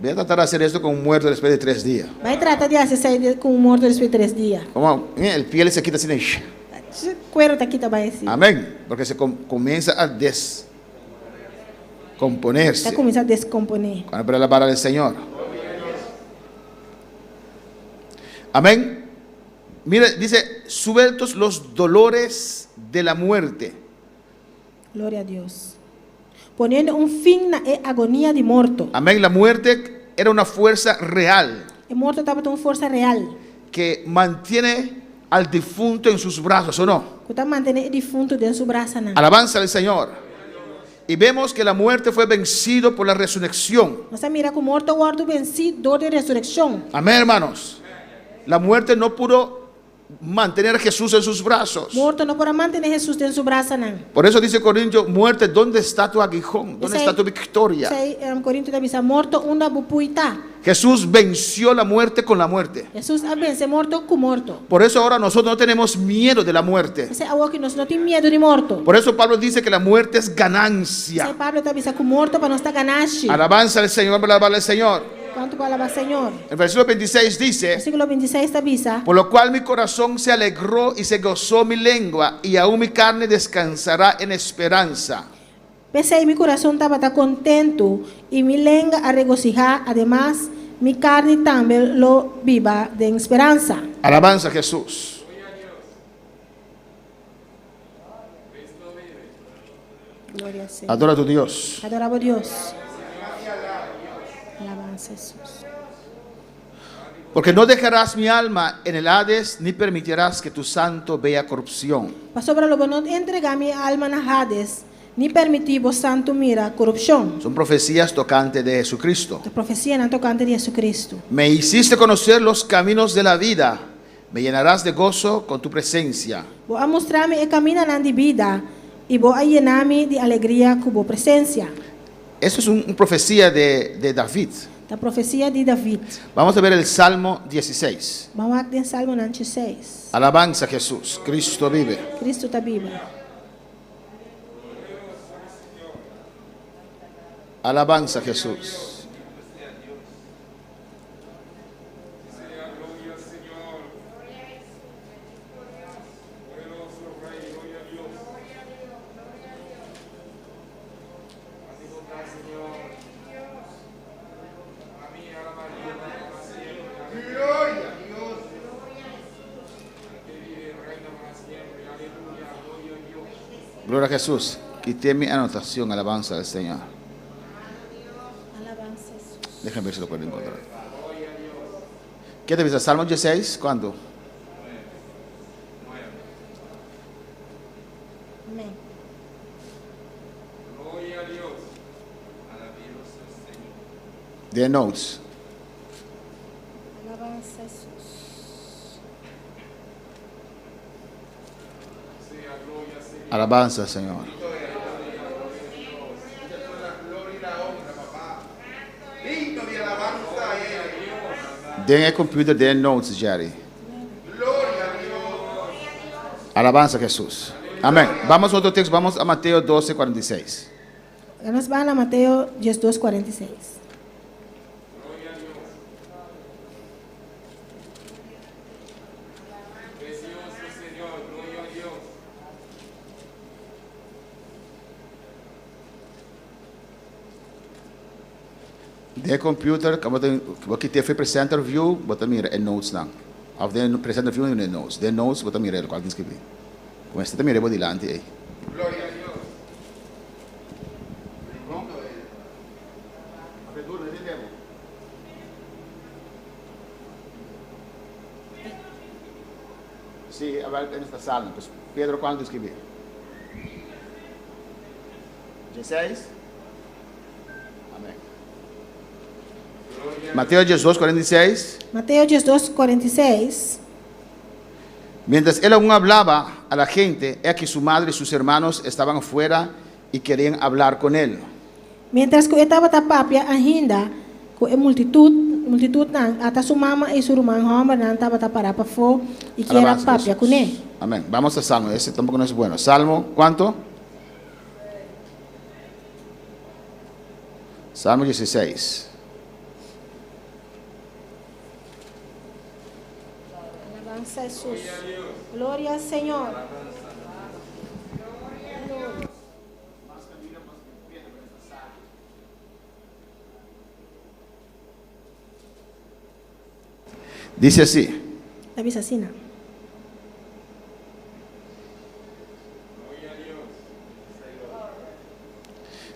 Voy a tratar de hacer esto con un muerto después de 3 días. Va a tratar de hacer con un muerto después de 3 días. Como el piel se quita así. Ese cuero está aquí también. Amén. Porque se comienza a descomponerse. Está comenzando a descomponer. Para la palabra del Señor. Amén. Mire, dice, sueltos los dolores de la muerte. Gloria a Dios. Poniendo un fin a la agonía de muerto. Amén. La muerte era una fuerza real El muerto estaba con fuerza real. que mantiene al difunto en sus brazos, ¿o no? Que está manteniendo el difunto de su brazo. ¿No? Alabanza al Señor. Y vemos que la muerte fue vencido por la resurrección. O sea, mira que el muerto guardo vencido de resurrección. Amén, hermanos. La muerte no pudo mantener a Jesús en sus brazos. Muerto no podrá mantener a Jesús en su brazo. ¿No? Por eso dice Corintios, muerte, ¿dónde está tu aguijón? ¿Dónde está tu victoria? En Corinto dice, muerto una bupuita. Jesús venció la muerte con la muerte. Jesús ha vencido muerto con muerto. Por eso ahora nosotros no tenemos miedo de la muerte. Ese agua que nos no tiene miedo de muerto. Por eso Pablo dice que la muerte es Ese ganancia. Pablo te avisa que muerto para no estar ganando. Alabanza al Señor, alabanza al Señor. ¿Cuánto palabra, Señor? El versículo 26 dice, Versículo 26 te avisa. por lo cual mi corazón se alegró y se gozó mi lengua, y aún mi carne descansará en esperanza. Pese a mi corazón estaba tan contento y mi lengua a regocijar. Además, mi carne también lo viva de esperanza. Alabanza a Jesús. Gloria al Señor. Adora a tu Dios. Adoramos a Dios. Alabanza a Jesús. Porque no dejarás mi alma en el Hades, ni permitirás que tu santo vea corrupción. Pasó para lo bueno entregar mi alma a Hades, ni permitir vos santo mira corrupción. Son profecías tocantes de Jesucristo. La profecía no tocante de Jesucristo. Me hiciste conocer los caminos de la vida. Me llenarás de gozo con tu presencia. Vos a mostrarme el camino de vida y vos a llenarme de alegría con vos presencia. Eso es una profecía de David. La profecía de David. Vamos a ver el Salmo 16. Vamos a ver Salmo 96. Alabanza a Jesús. Cristo vive. Cristo está vivo. Alabanza a Jesús. Gloria a Jesús. Quité mi anotación, alabanza al Señor. Déjame ver si lo puedo encontrar. ¿Qué te dice? Salmo 16, ¿cuándo? Amén. The notes. Alabanza a Jesús. Alabanza al Señor. Den el computer, den notes, Jerry. Alabanza a Jesús. Amén. Vamos a otro texto, vamos a Mateo 12, 46. Nos van a Mateo 12, 46. De computer, wat je TV presenter view, wat mira en notes lang. Of de presenter view en notes. De notes, wat mira el qual inscrevi. Come state mira di lanti eh. Gloria a Dios. Sí, a ver en esta sala, pues Pedro cuánto escribí. 16. Amén. Mateo 12, 46. Mateo 12, 46. Mientras él aún hablaba a la gente, he aquí su madre y sus hermanos estaban afuera y querían hablar con él. Mientras que estaba tapapia ainda, com a multitud nang ata su mama e su irmão homem nang estava para para fo e que era Alabanza a papia Jesús. com ele. Amén. Vamos a Salmo. Ese tampoco no es bueno. Salmo, ¿cuánto? Salmo 16. Alabanza a Jesús. Glória ao Senhor. Dice así. La bisacina.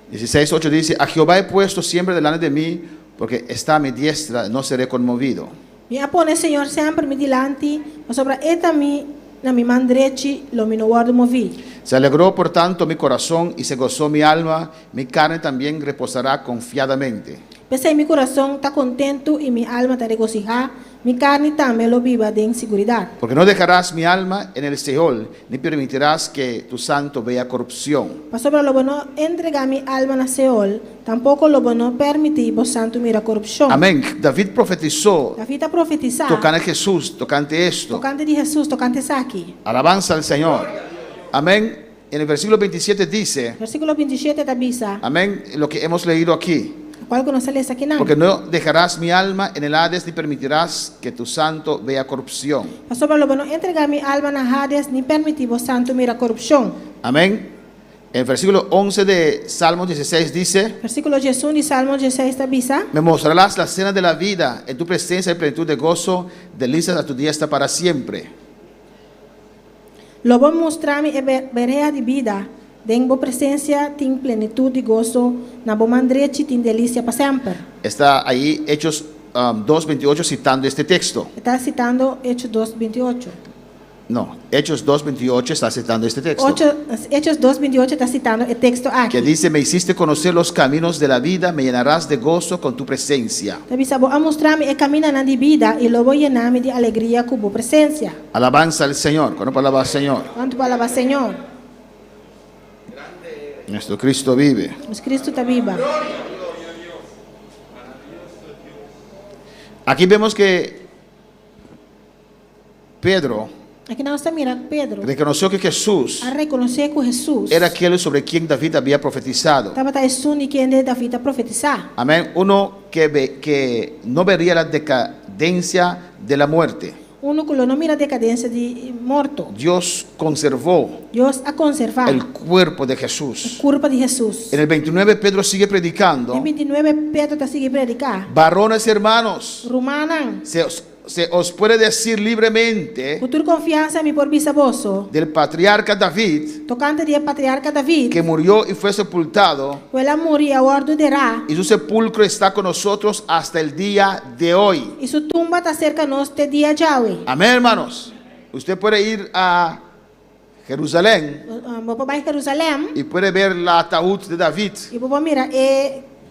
Dieciséis, 8 dice, a Jehová he puesto siempre delante de mí, porque está a mi diestra, no seré conmovido. Mi apone Senhor sempre me dilante, mas sobre eta mi na mi mandrechi lo mi no guardo movi. Se alegró por tanto mi corazón y se gozó mi alma, mi carne también reposará confiadamente. Pensei mi coração está contento e mi alma está regocijada, mi carne também lo viva de inseguridad. Porque no dejarás mi alma en el Seol, ni permitirás que tu santo vea corrupción. Mas sobre lo bueno entregar mi alma na Seol, tampoco lo bueno permitir vos santo mira corrupção. Amén. David profetizó David está profetizar, tocante a Jesús, tocante esto. tocante de Jesus, tocante essa aqui. Alabanza al Señor. Amén. En el versículo 27 dice, Versículo 27 da Bisa, amén, lo que hemos leído aquí. qual que nós lemos aqui não? Porque no dejarás mi alma en el Hades, ni permitirás que tu santo vea corrupción. Mas sobre lo bueno entregar mi alma na Hades, ni permitir vos santo mira corrupção. Amén. En el versículo 11 de Salmo 16 dice, Versículo 1 de Salmo 16 da Bisa, me mostrarás la cena de la vida, en tu presencia hay plenitud de gozo, delicias a tu diestra para siempre. lo vou mostrar-me e veré de vida, em boa presença tem plenitude de gozo, na boa mandrete tem delícia para sempre. Está ahí Hechos 2:28 citando este texto. Está citando Hechos 2:28. No, Hechos 2:28 está citando este texto. Hechos 2:28 está citando o texto aqui. Que dice, me hiciste conocer los caminos de la vida, me llenarás de gozo con tu presencia. Está vou mostrar-me e caminhar na de vida e lo vou llenar-me de alegria com boa presença. Alabanza al Señor. ¿Cuándo palabra al Señor? Quanto palavra Senhor? Nuestro Cristo vive. Mas Cristo está viva. Aquí vemos que Pedro Aqui nós estamos mirando Pedro. reconoció que Jesús A reconhecer que Jesus era aquel sobre quien David había profetizado. estava tá de quem David está profetizar. Amén. Uno que no vería la decadencia de la muerte. Uno que não mira a decadência de morto. Dios conservó Deus a conservar el cuerpo de Jesús. curva de Jesus. En el 29 Pedro sigue predicando. Em 29 Pedro está seguindo predicar. Varones hermanos, Romanan, se os puede decir libremente Futur confiança mi por bisaboso. del patriarca David, Tocante dia patriarca David. que murió y fue sepultado, Ela muri a ordo derá. y su sepulcro está con nosotros hasta el día de hoy. E su tumba está cerca nos te dia jawe. Amén, hermanos. Usted puede ir a Jerusalén Bopo vai Jerusalém. y puede ver el ataúd de David. E bopo mira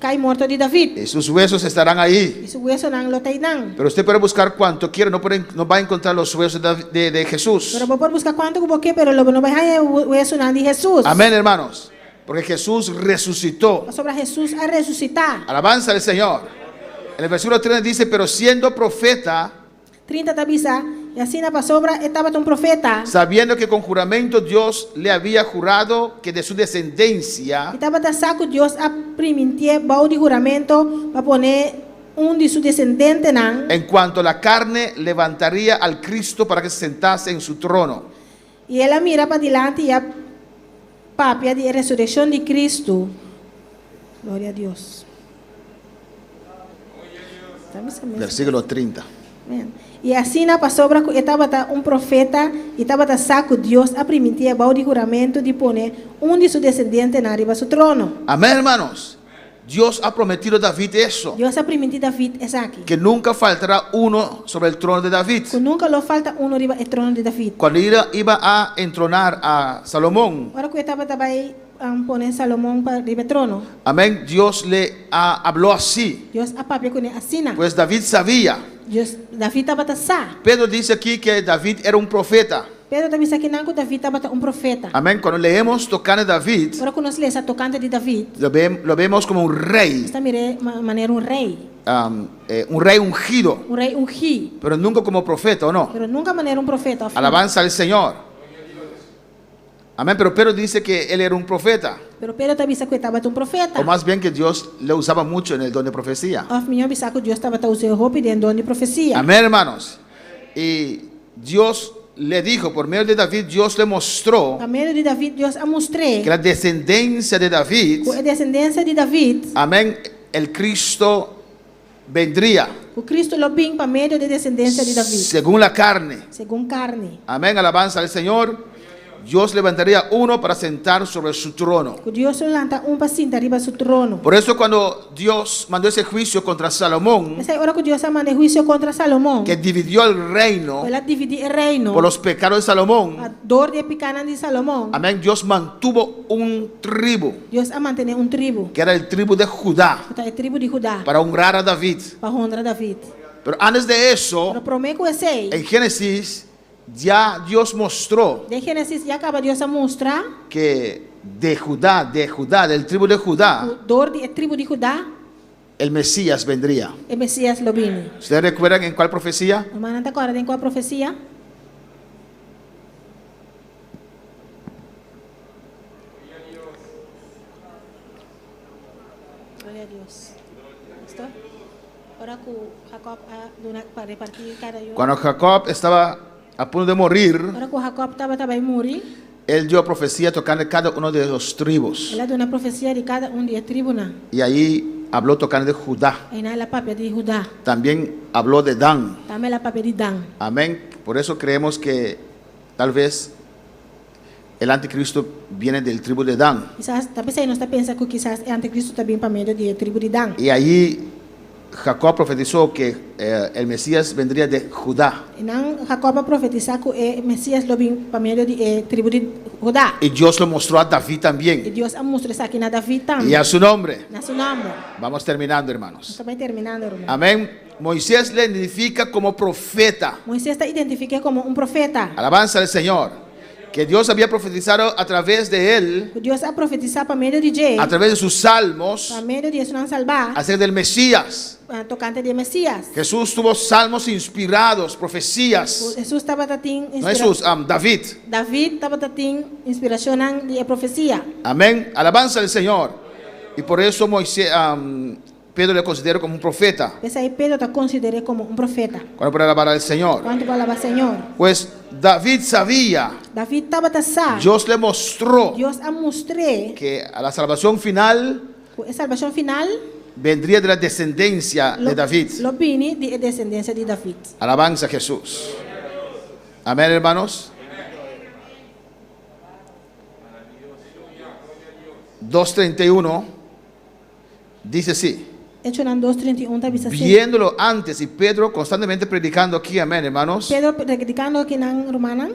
cai morto de David. Y sus huesos estarán ahí. E su hueso nang lotay nang. Pero usted puede buscar cuanto quiera, no va a encontrar los huesos de Jesús. Pero bopo buscar quanto que boque, pero lo no vai hai hueso nang de Jesus. Amén, hermanos. Porque Jesús resucitó. Sobre Jesus a ressuscitar. Alabanza al Señor. En el versículo 3 dice, pero siendo profeta, 30 tabisa. E assim na pasobra estava um profeta. sabiendo que con juramento Dios le había jurado que de su descendencia Estava da saco Deus a primintie bau de juramento para poner de su descendente nang. en cuanto a la carne levantaría al Cristo para que se sentase en su trono. E ela mira para dilante e a papia de ressurreição de Cristo. Glória a Deus. Versículo 30. E assim na pasobra estava profeta e estava da saco Deus a primintie bau de juramento de poner de su descendente na riba su trono. Amén, hermanos. Dios ha prometido a David eso, Deus a priminti David é aqui. que nunca faltará uno sobre el trono de David. Que nunca lo falta riba o trono de David. Cuando iba a entronar a Salomón, Agora que estava também poner Salomão para riba trono. amén, Dios le habló así. Deus a papia com assina. Pues David sabía. Deus David estava sa. Pedro dice aquí que David era un profeta. Pedro também sabe que não David estava profeta. Amén. Cuando leemos tocando a David, Agora que nós lemos a tocante de David, lo vemos como un rey, está mire maneira rei. un rey ungido, Rei ungido, pero nunca como profeta, ¿o no? pero nunca maneira profeta. Alabanza al Señor. Amén. Pero Pedro dice que él era un profeta, Pero Pedro também sabe que estava profeta. o más bien que Dios le usaba mucho en el don de profecía. Of minha bisaco Deus estava usando roupa de don de profecia. Amén, hermanos. Y Dios le dijo, por medio de David, Dios le mostró A meio de David, Deus a mostrei que la descendencia de David, com a descendência de David, amén, el Cristo vendría o Cristo lo vim para meio de descendência de David, según la carne. segundo carne. Amén, alabanza al Señor. Dios levantaría uno para sentar sobre su trono. Que Deus levanta para sentar arriba su trono. Por eso cuando Dios mandó ese juicio contra Salomón, Essa é a hora que Deus manda juízo contra Salomão. que dividió el reino Ela divide o reino. por los pecados de A Salomón, dor de picana de Salomão. amén, Dios mantuvo un tribu, Deus a manter tribo. que era el tribu de Judá, A tribo de Judá. para honrar a David. Para honrar David. Pero antes de eso, Pero prometo esse. en Génesis, ya Dios mostró De Gênesis já acaba Deus a mostrar que de Judá, del tribu de o Judá, dor de tribo de Judá. el Mesías vendría. E Messias lo vine. ¿Ustedes recuerdan en cuál profecía? Irmã, não agora tem qual profecia? Glória a Deus. Pastor? Ora que Jacob para repartir cada um. Cuando Jacob estaba a punto de morir, Ora que Jacob estava também morir, él dio profecía tocando cada uno de los tribus. ela deu uma profecia de cada de tribuna. Y ahí habló tocando de Judá. Aí na ela papia de Judá. También habló de Dan. Também ela papia de Dan. Amén. Por eso creemos que tal vez el anticristo viene del tribu de Dan. Quizás, talvez aí nós está pensando que quizás é anticristo também para meio de tribo de Dan. Y allí Jacob profetizó que el Mesías vendría de Judá. E não Jacob profetizar que Messias lo vim para meio de tribo de Judá. Y Dios lo mostró a David E también. Deus a mostra isso aqui na David também. Y a su nombre. Na seu nome. Vamos terminando, hermanos. Nós também terminando, irmão. Amén. Moisés le identifica como profeta. Moisés está identificado como profeta. Alabanza al Señor. Que Dios había profetizado a través de él, Deus a profetizar para meio de Jay. a través de sus salmos, Para meio de não salvar. acerca del Mesías. Tocante de Messias. Jesús tuvo salmos inspirados, profecías. Jesus estava tendo No Jesús, David. David estava tendo inspiração de profecia. Amén. Alabanza al Señor. Y por eso Moisés, Pedro le considera como un profeta. Esse aí Pedro está considerado como profeta. Cuando puede alabar al Señor. Quando falava Senhor. Pues David sabía, David estava sa. Dios le mostró Deus a mostrei que a la salvación final a salvação final vendría de la descendencia de David. Lo vini di descendencia di David. Alabanza a Jesús. Amén, hermanos. 2:31 dice así. Hecho en 2:31 tabisa assim. Viéndolo antes, y Pedro constantemente predicando aquí, amén, hermanos. Pedro predicando aqui na Romana.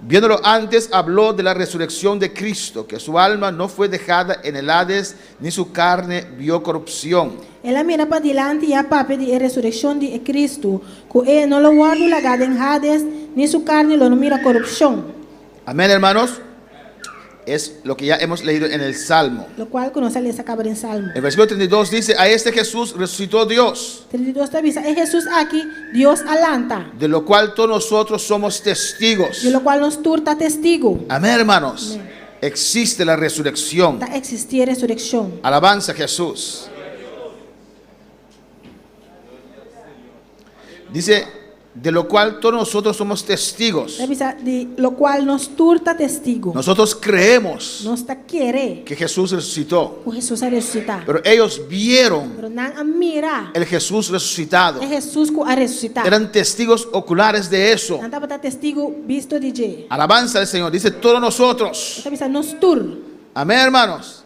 Viéndolo antes, habló de la resurrección de Cristo, que su alma no fue dejada en el Hades, ni su carne vio corrupción. Ela mira para diante e a pape de ressurreição de Cristo, que não lo guardo lagado em Hades, ni su carne lo no mira corrupção. Amén, hermanos. Es lo que ya hemos leído en el Salmo. Lo cual conoce essa cabra em Salmo. El versículo 32 dice, a este Jesús resucitó Dios, 32 avisa, é Jesus aqui, Deus alanta, de lo cual todos nosotros somos testigos. de lo cual nos turta testigo. Amén, hermanos. Existe la resurrección. Da existir ressurreição. Alabanza a Jesús. Dice, de lo cual todos nosotros somos testigos. Avisa, de lo cual nos turta testigo. Nosotros creemos Nos está quiere que Jesús resucitó, o Jesus a ressuscitar. pero ellos vieron Pero não mira el Jesús resucitado. é Jesus que a ressuscitar. Eran testigos oculares de eso. Não estava testigo visto de je. Alabanza al Señor. Dice todos nosotros. Está avisa, nos tur. Amén, hermanos.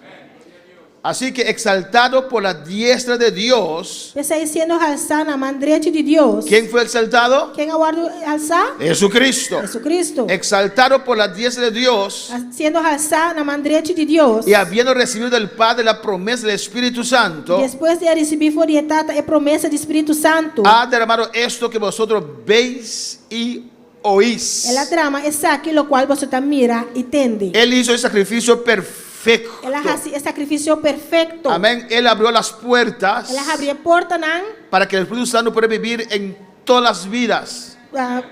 Así que exaltado por la diestra de Dios. Está sendo alçado na mão direita de Deus. ¿Quién fue exaltado? Quem aguarda alçar? Jesucristo. Jesucristo. Exaltado por la diestra de Dios. Sendo alçado na mão direita de Deus. Y habiendo recibido del Padre la promesa del Espíritu Santo, Depois de receber forietada e promessa do Espírito Santo. ha derramado esto que vosotros veis y oís. Ela trama essa aqui, lo qual você mira e tende. Él hizo el sacrificio perfecto. Ela faz o sacrifício perfeito. Amén. Él abrió las puertas Ela abre a porta não para que el Espíritu Santo pueda vivir en todas las vidas, para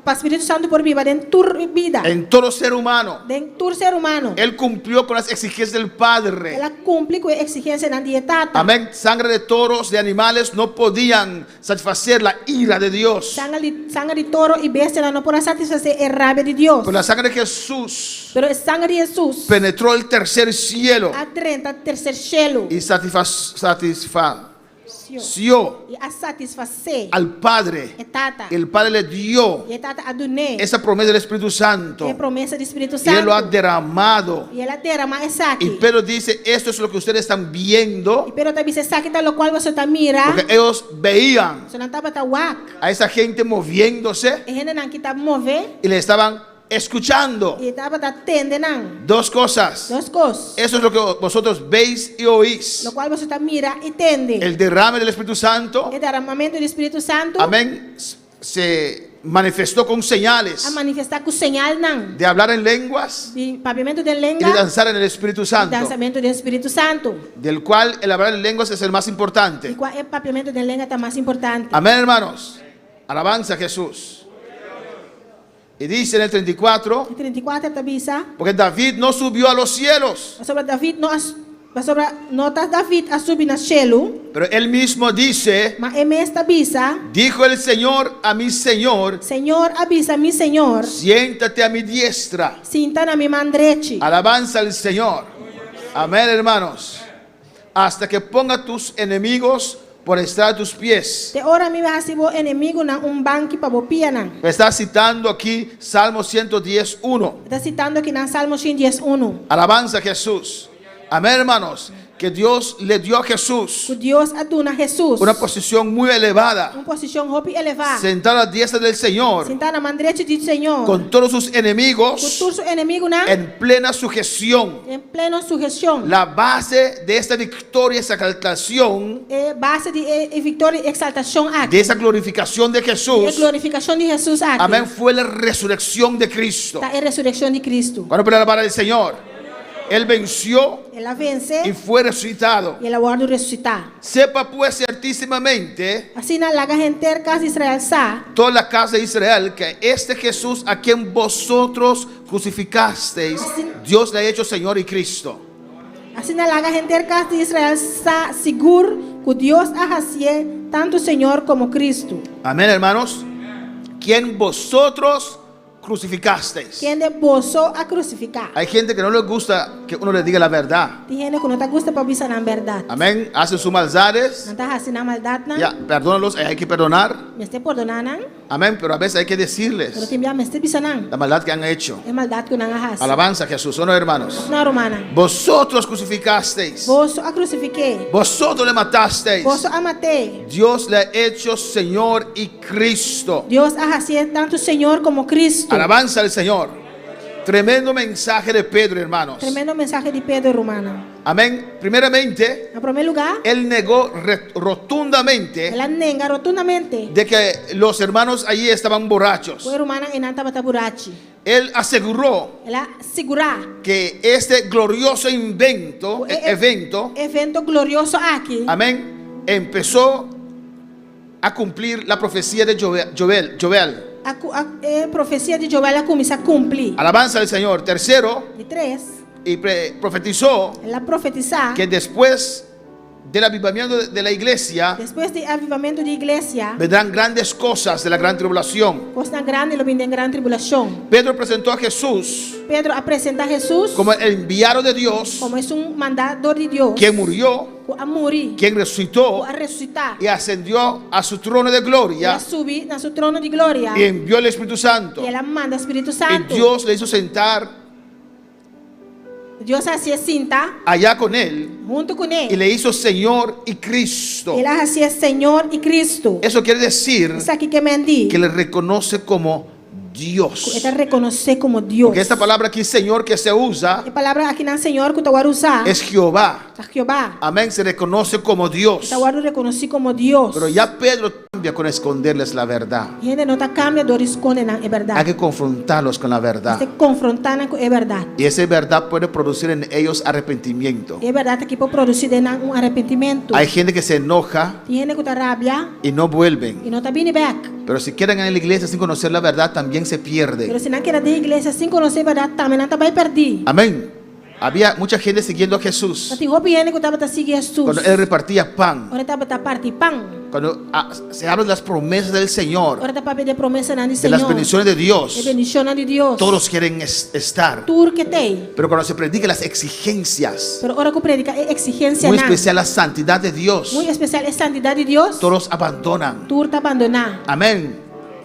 o Espírito Santo por viver em tua vida, en todo ser humano. em tu ser humano. Él cumplió con las exigencias del Padre. Ela cumpre com a exigência na dieta. Amén. Sangre de toros, de animales no podían satisfacer la ira de Dios. Sangue de toro e bestia não pode satisfazer a rabia de Deus. Pero la sangre de Jesús Pero a sangue de Jesus penetró el tercer cielo atrenta o terceiro cielo y satisfació e a satisfazer al Padre. a tata. El Padre le dio E a tata aduné esa promesa del Espíritu Santo é a promessa do Espírito y Él lo ha Santo. derramado. E ela derrama essa Y aqui. Pedro dice, esto es lo que ustedes están viendo, Pero também essa aqui, lo qual você está mira. porque ellos veían Você não estava tá wak. a esa gente moviéndose E gente não que tá mover. y le estaban escuchando. E estava tá tende não. Dos cosas. Duas coisas. Eso es lo que vosotros veis y oís. Lo qual você está mira e tende. El derrame del Espíritu Santo, O derramamento do Espírito Santo. amén, se manifestó con señales A manifestar com señal não. de hablar en lenguas De pavimento de y de língua. danzar en el Espíritu Santo, Dançamento do Espírito Santo. del cual el hablar en lenguas es el más E importante. qual é o pavimento de língua tá mais importante? Amén, hermanos. Alabanza a Jesús. Y dice en el 34, Em 34 tabisa. porque David no subió a los cielos, Sobre David sobre notas David a subir na cielo. pero él mismo dice, Mas é esta bisa. dijo el Señor a mi Señor, Senhor, avisa mi Senhor. siéntate a mi diestra. Sinta na mi mão direita. Alabanza al Señor. Amén, hermanos. Hasta que ponga tus enemigos por estar a tus pies. Te ora mi hasibo inimigo na banco para bopia na. Está citando aquí Salmo 110:1. Está citando aqui na Salmo 110:1. Alabanza a Jesús. Amén, hermanos. Que Dios le dio a Jesús Que Deus aduna Jesus. una posición muy elevada, Uma posição hopi elevada. sentado a la diestra del Señor, Sentar na mão direita do Senhor. con todos sus Com enemigos todos os inimigos na en plena sujeción. em plena sujeição. La base de esta victoria, esa exaltación, É base de vitória e exaltação aqui. de esa glorificación de É Jesús, glorificação de Jesus aqui. amén, fue la resurrección de Cristo. Está a ressurreição de Cristo. Cuando puede alabar al Señor, Él venció Ela vence y fue resucitado. e ela guarda ressuscitar. Sepa pues certísimamente Assim na laga gente casa de Israel sa. toda la casa de Israel que este Jesús a quien vosotros crucificasteis, Dios le ha hecho Señor y Cristo. Assim na laga gente casa de Israel sa seguro que Deus a hacer tanto Senhor como Cristo. Amén, hermanos. Quien vosotros crucificasteis. quem de boso a crucificar. Hay gente que no le gusta que uno le diga la verdad. Tem gente que não tá gosta para bisa na verdade. Amén. Hacen sus maldades. Não tá fazendo a maldade não. Ya, perdónalos, hay que perdonar. Me este perdonar não. Amén. Pero a veces hay que Pero decirles tem me este bisa não. la maldad que han hecho. É maldade que não faz. Alabanza a Jesús, ¿o no, hermanos? Não, romana. Vosotros crucificasteis. Boso a crucifiquei. Vosotros le matasteis. Boso a matei. Dios le ha hecho Señor y Cristo. Deus a fazer tanto Senhor como Cristo. Alabanza al Señor. Tremendo mensaje de Pedro, hermanos. Tremendo mensaje de Pedro, romana. Amén. Primeramente, En primeiro lugar, él negó rotundamente ela nega rotundamente. de que los hermanos allí estaban borrachos. O romana e não estava burachi. Él aseguró Ela segurar que este glorioso evento, evento glorioso aqui. amén, empezó a cumplir la profecía de Joel. A profecia de Joel começa a cumprir. Alabanza al Señor. Tercero, De 3, y profetizó ela profetizar que después del avivamiento de la iglesia depois do avivamento de igreja, vendrán grandes cosas de la gran tribulación. costa grande lo vem em grande tribulação. Pedro presentó a Jesús Pedro apresenta a Jesus como el enviado de Dios, como é mandador de Deus. quien murió, A morir, quien resucitó a ressuscitar, y ascendió a su trono de a gloria subir na seu trono de glória. y envió el Espíritu Santo. E ela manda o Espírito Y Santo. Dios le hizo sentar Deus se sinta allá con él junto com y ele. le hizo Señor y Cristo. Ele é Senhor e Cristo. Eso quiere decir Isso aqui que me diz. que le reconoce como Dios. Ele reconhecer como Deus. Porque esta palabra aquí, Señor, que se usa A palavra aqui não Senhor que tu agora usar. es Jehová. É Jeová. Amén, se reconoce como Dios. Tu agora reconhecer como Deus. Pero ya Pedro cambia con esconderles la verdad. E ainda não está cambiando de esconder é Hay verdade. que confrontarlos con la verdad. Se confrontar com é verdade. Y esa verdad puede producir en ellos arrepentimiento. É verdade que pode produzir arrependimento. Hay gente que se enoja Tem gente que está rabia y no vuelven. e não está vindo back. Pero si quedan en la iglesia sin conocer la verdad, también se Pero pierden. se não quer da igreja sem conhecer a verdade, também não está vai perder. Amén. Había mucha gente siguiendo a Jesús Tem roupa gente que estava seguindo Jesus. cuando él repartía pan. Ora estava partir pão. Cuando se habla de las promesas del Señor, Ora estava pedir promessa não de de las Senhor. bendiciones de É Dios, bendição de Deus. todos quieren estar. Tudo que tem. Pero cuando se predica las exigencias, Pero ora que predica é exigência muy não. especial la santidad de Dios, Muito especial é santidade de Deus. todos abandonan. Tudo está abandonar. Amén.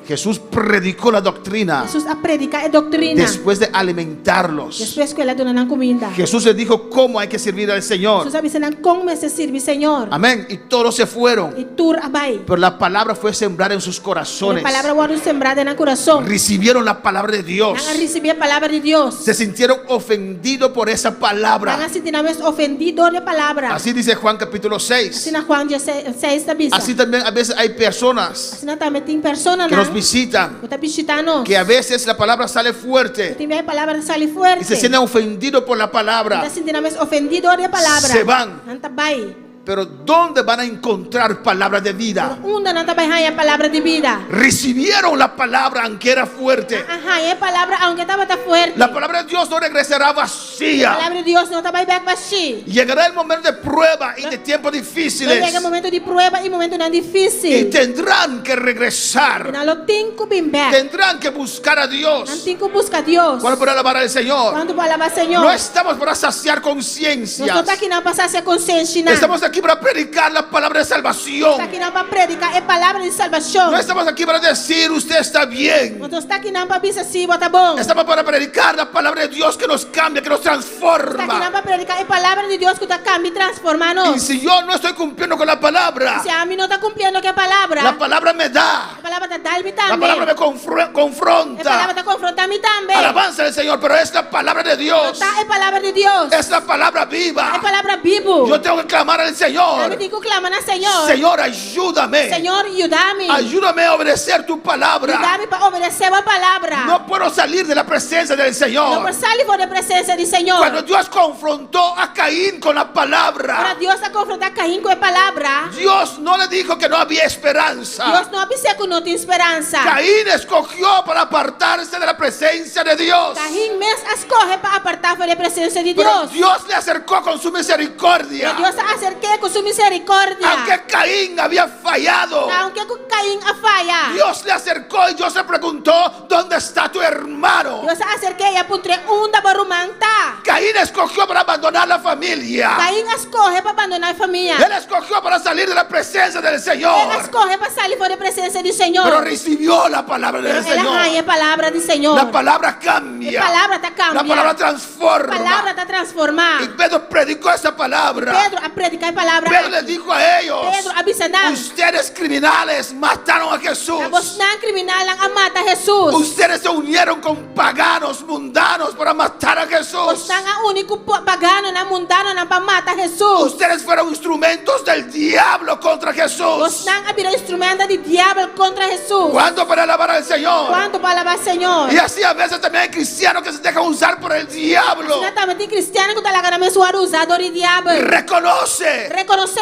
Jesús predicó la doctrina Jesus a predicar é doutrina. después de alimentarlos. Depois que ela dona não comida. Jesús les dijo cómo hay que servir al Señor. Jesus avisa não como se serve Senhor. Amén. Y todos se fueron. E tudo vai. Pero la palabra fue sembrada en sus A corazones. palavra agora sembrada no coração. Recibieron la palabra de Dios. Não receber a palavra de Deus. Se sintieron ofendidos por esa Não palabra. sentirmos ofendido de palavra. Así dice Juan capítulo 6. Assim na Juan 6 da bisa. Así también a veces hay personas Assim também tem persona que nos não. visitan, Que está visitando. que a veces la palabra sale fuerte Tem a palavra que sai y forte. se sienten ofendidos por la palabra. Está sentirmos ofendido de palavra. Se van. Não tá vai. Pero ¿dónde van a encontrar palabra de vida? Onde não tá vai a palavra de vida. Recibieron la palabra aunque era fuerte. Ajá, é palavra aunque estava tá forte. La palabra de Dios no regresará A vacía. palavra de Deus não tá vai back vazio. Llegará el momento de prueba y de tiempos Vai difíciles chegar momento de prova e momento não y difícil. tendrán que E regresar. não lo tem que bem back. Tendrán que buscar a Não Dios. tem que buscar Deus. ¿Cuál para alabar al Señor? Quando vai alabar Senhor. No estamos para saciar Nós não conciencias. tá aqui não para saciar consciência não. Estamos aquí para predicar la palabra de Está salvación. aqui não para predicar é palavra de salvação. No estamos aquí para decir usted está bien. Nós está aqui não para dizer sim, tá bom. Estamos para predicar la palabra de Dios que nos cambia, que nos Está aqui não transforma. para predicar é palavra de Deus que está cambia e transforma Y nós. si yo no estoy cumpliendo con la palabra, Se a mim não está cumprindo que a palavra. la palabra me da. A palavra está dando-me La também. palabra me A palavra confronta. está confrontando-me também. Alabanza del Señor, pero es la palabra de Dios. Tá, é palavra de Deus. Es la palabra É viva. palavra viva. Yo tengo que clamar al Eu Señor. tenho que clamar ao Senhor. Señor, ayúdame. Senhor, ajuda-me. Ayúdame a obedecer tu palabra. Ajuda-me para obedecer a palavra. No puedo salir de la presencia del Não Señor. posso sair fora da presença do Senhor. Cuando Dios confrontó a Caín con la Para palabra, Deus a confrontar Caim com a palavra. Dios no le dijo que no había esperanza. Deus não avisa que não tem esperança. Caín escogió para apartarse de la presencia de Dios. Caim mesmo escorre para apartar fora da presença de Pero Deus. Dios le acercó con su misericordia. Deus acerca que con su misericordia, Aunque Caín había fallado, aunque Caín falla, Dios le acercó y Dios le preguntó, ¿dónde está tu hermano? Dios acerqué y apunté unda barumanta. Caín escogió para abandonar la familia. Caín escoge para abandonar la familia. Él escogió para salir de la presencia del Él Señor. escoge para salir por la presencia del Señor. Pero recibió la palabra del Él Señor. hay palabra del Señor. La palabra cambia. La palabra te cambia. La palabra La transforma. palabra te transforma. Y Pedro predicó esa palabra. Pedro a predicar palabra. Pedro les dijo a ellos, Pedro avisanan. ustedes criminales mataron a Jesús. A vos nan criminal ang mata Jesús. Ustedes se unieron con paganos mundanos para matar a Vos Jesús. nan ang único pagano na mundano na pamata Jesús. Ustedes fueron instrumentos del diablo contra Vos Jesús. nan abiro instrumento de diablo contra Jesús. ¿Cuándo para alabar al Señor? ¿Cuánto para alabar al Señor? Y así a veces también hay cristianos que se dejan usar por el diablo. Sinatamente cristiano que talaga namin suara usado de diablo. Reconoce. Reconoce.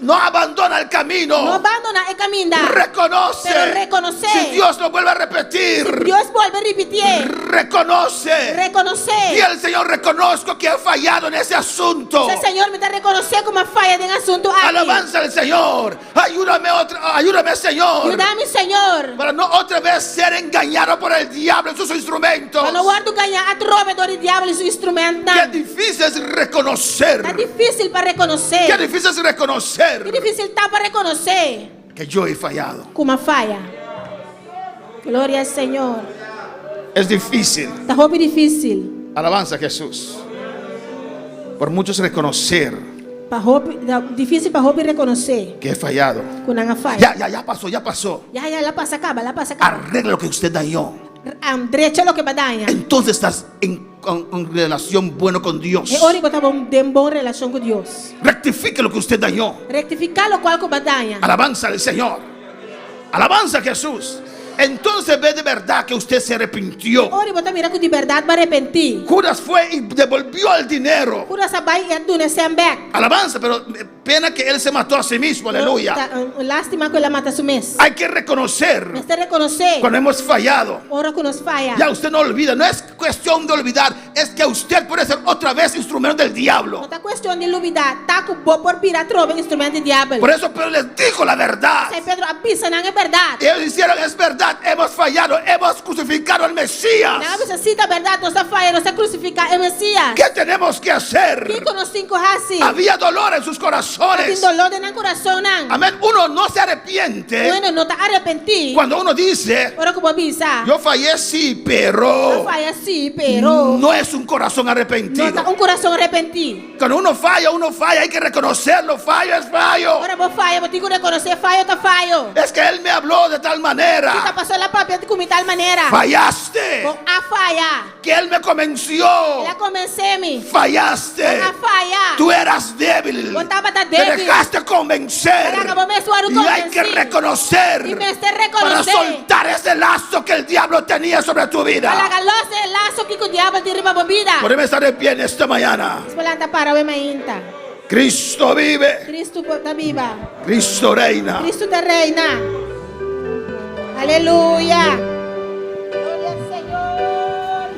No abandona el No camino. abandona el camino. Reconoce. Pero reconoce. Si Dios lo vuelve a repetir. Dios vuelve a repetir. Reconoce. Reconoce. Y el Señor, reconozco que he fallado en ese asunto. El Señor me da reconocer como falla en asunto aquí. Alabanza al Señor. Ayúdame, Señor. Ayúdame, Señor. Para no otra vez ser engañado por el diablo en sus instrumentos. Quando guardo ganhar a trove do diabo e seu instrumento. Qué difícil es reconocer. Tá difícil para reconocer. Qué difícil es reconocer Que difícil tá para reconocer que yo he fallado. como falha. Glória ao Senhor. Es difícil. Tá roubo difícil. Alabanza a Jesús. Por muchos reconocer Difícil para roubo reconocer que he fallado. quando não falha. Ya pasó. Já lá passa acaba. Arregla lo que usted dañó. Direito lo que badanha. Entonces estás en relación bueno con Dios. E ora que tá em boa relação com Deus. Rectifique lo que usted dañó. Rectificar lo qual que badanha. Alabanza al Señor. Alabanza a Jesús. Entonces ve de verdad que usted se arrepintió. Ora botar mira com de verdade para arrepentir. Judas fue y devolvió el dinero. Cura sabai e dune sembek. Alabanza, pero pena que él se mató a sí mismo. Aleluya. Lástima que ela mata su mes. Hay que reconocer Este reconocer. cuando hemos fallado. Ora que nos falla. Ya usted no olvida, no es cuestión de olvidar, es que usted puede ser otra vez instrumento del diablo. Não está questão de olvidar. Tá com bo por pirar trove instrumento de diabo. Por eso Pedro les dijo la verdad. Sai Pedro avisa não é verdade. Ellos hicieron, es verdad, hemos fallado, hemos crucificado al Mesías. Não avisa se a verdade, não está falha, não está crucificar o Messias. ¿Qué tenemos que hacer? Que conosco cinco assim. Había dolor en sus Tem corazones. dolor de coração não. Amén. Uno no se arrepiente Bueno, não está arrepentir. cuando uno dice, Ora como avisa. yo fallé sí, Não pero falha sim, pero no es un corazón não arrepentido. está coração arrepentir. Cuando uno falla, hay que reconocerlo. Fallo es fallo. Ora vou falha, vou ter que reconhecer falho, tá falho. Es que él me habló de tal Tá manera. passando a própria de tal maneira. Fallaste. Com a falha. Que él me convenció. Ela comecei-me. Fallaste. A falha. Tú eras débil. Vos tava Te débil. dejaste convencer. Ela acabou me suar o Y hay que reconocer Y me esté para reconocer. soltar ese lazo que el diablo tenía sobre tu Para vida. galose el lazo que o diabo te riba bobida. Podemos estar en pie en esta mañana. Espolanta para o mainta. Cristo vive. Cristo está viva. Cristo reina. Cristo te reina. Aleluya. Gloria al Señor.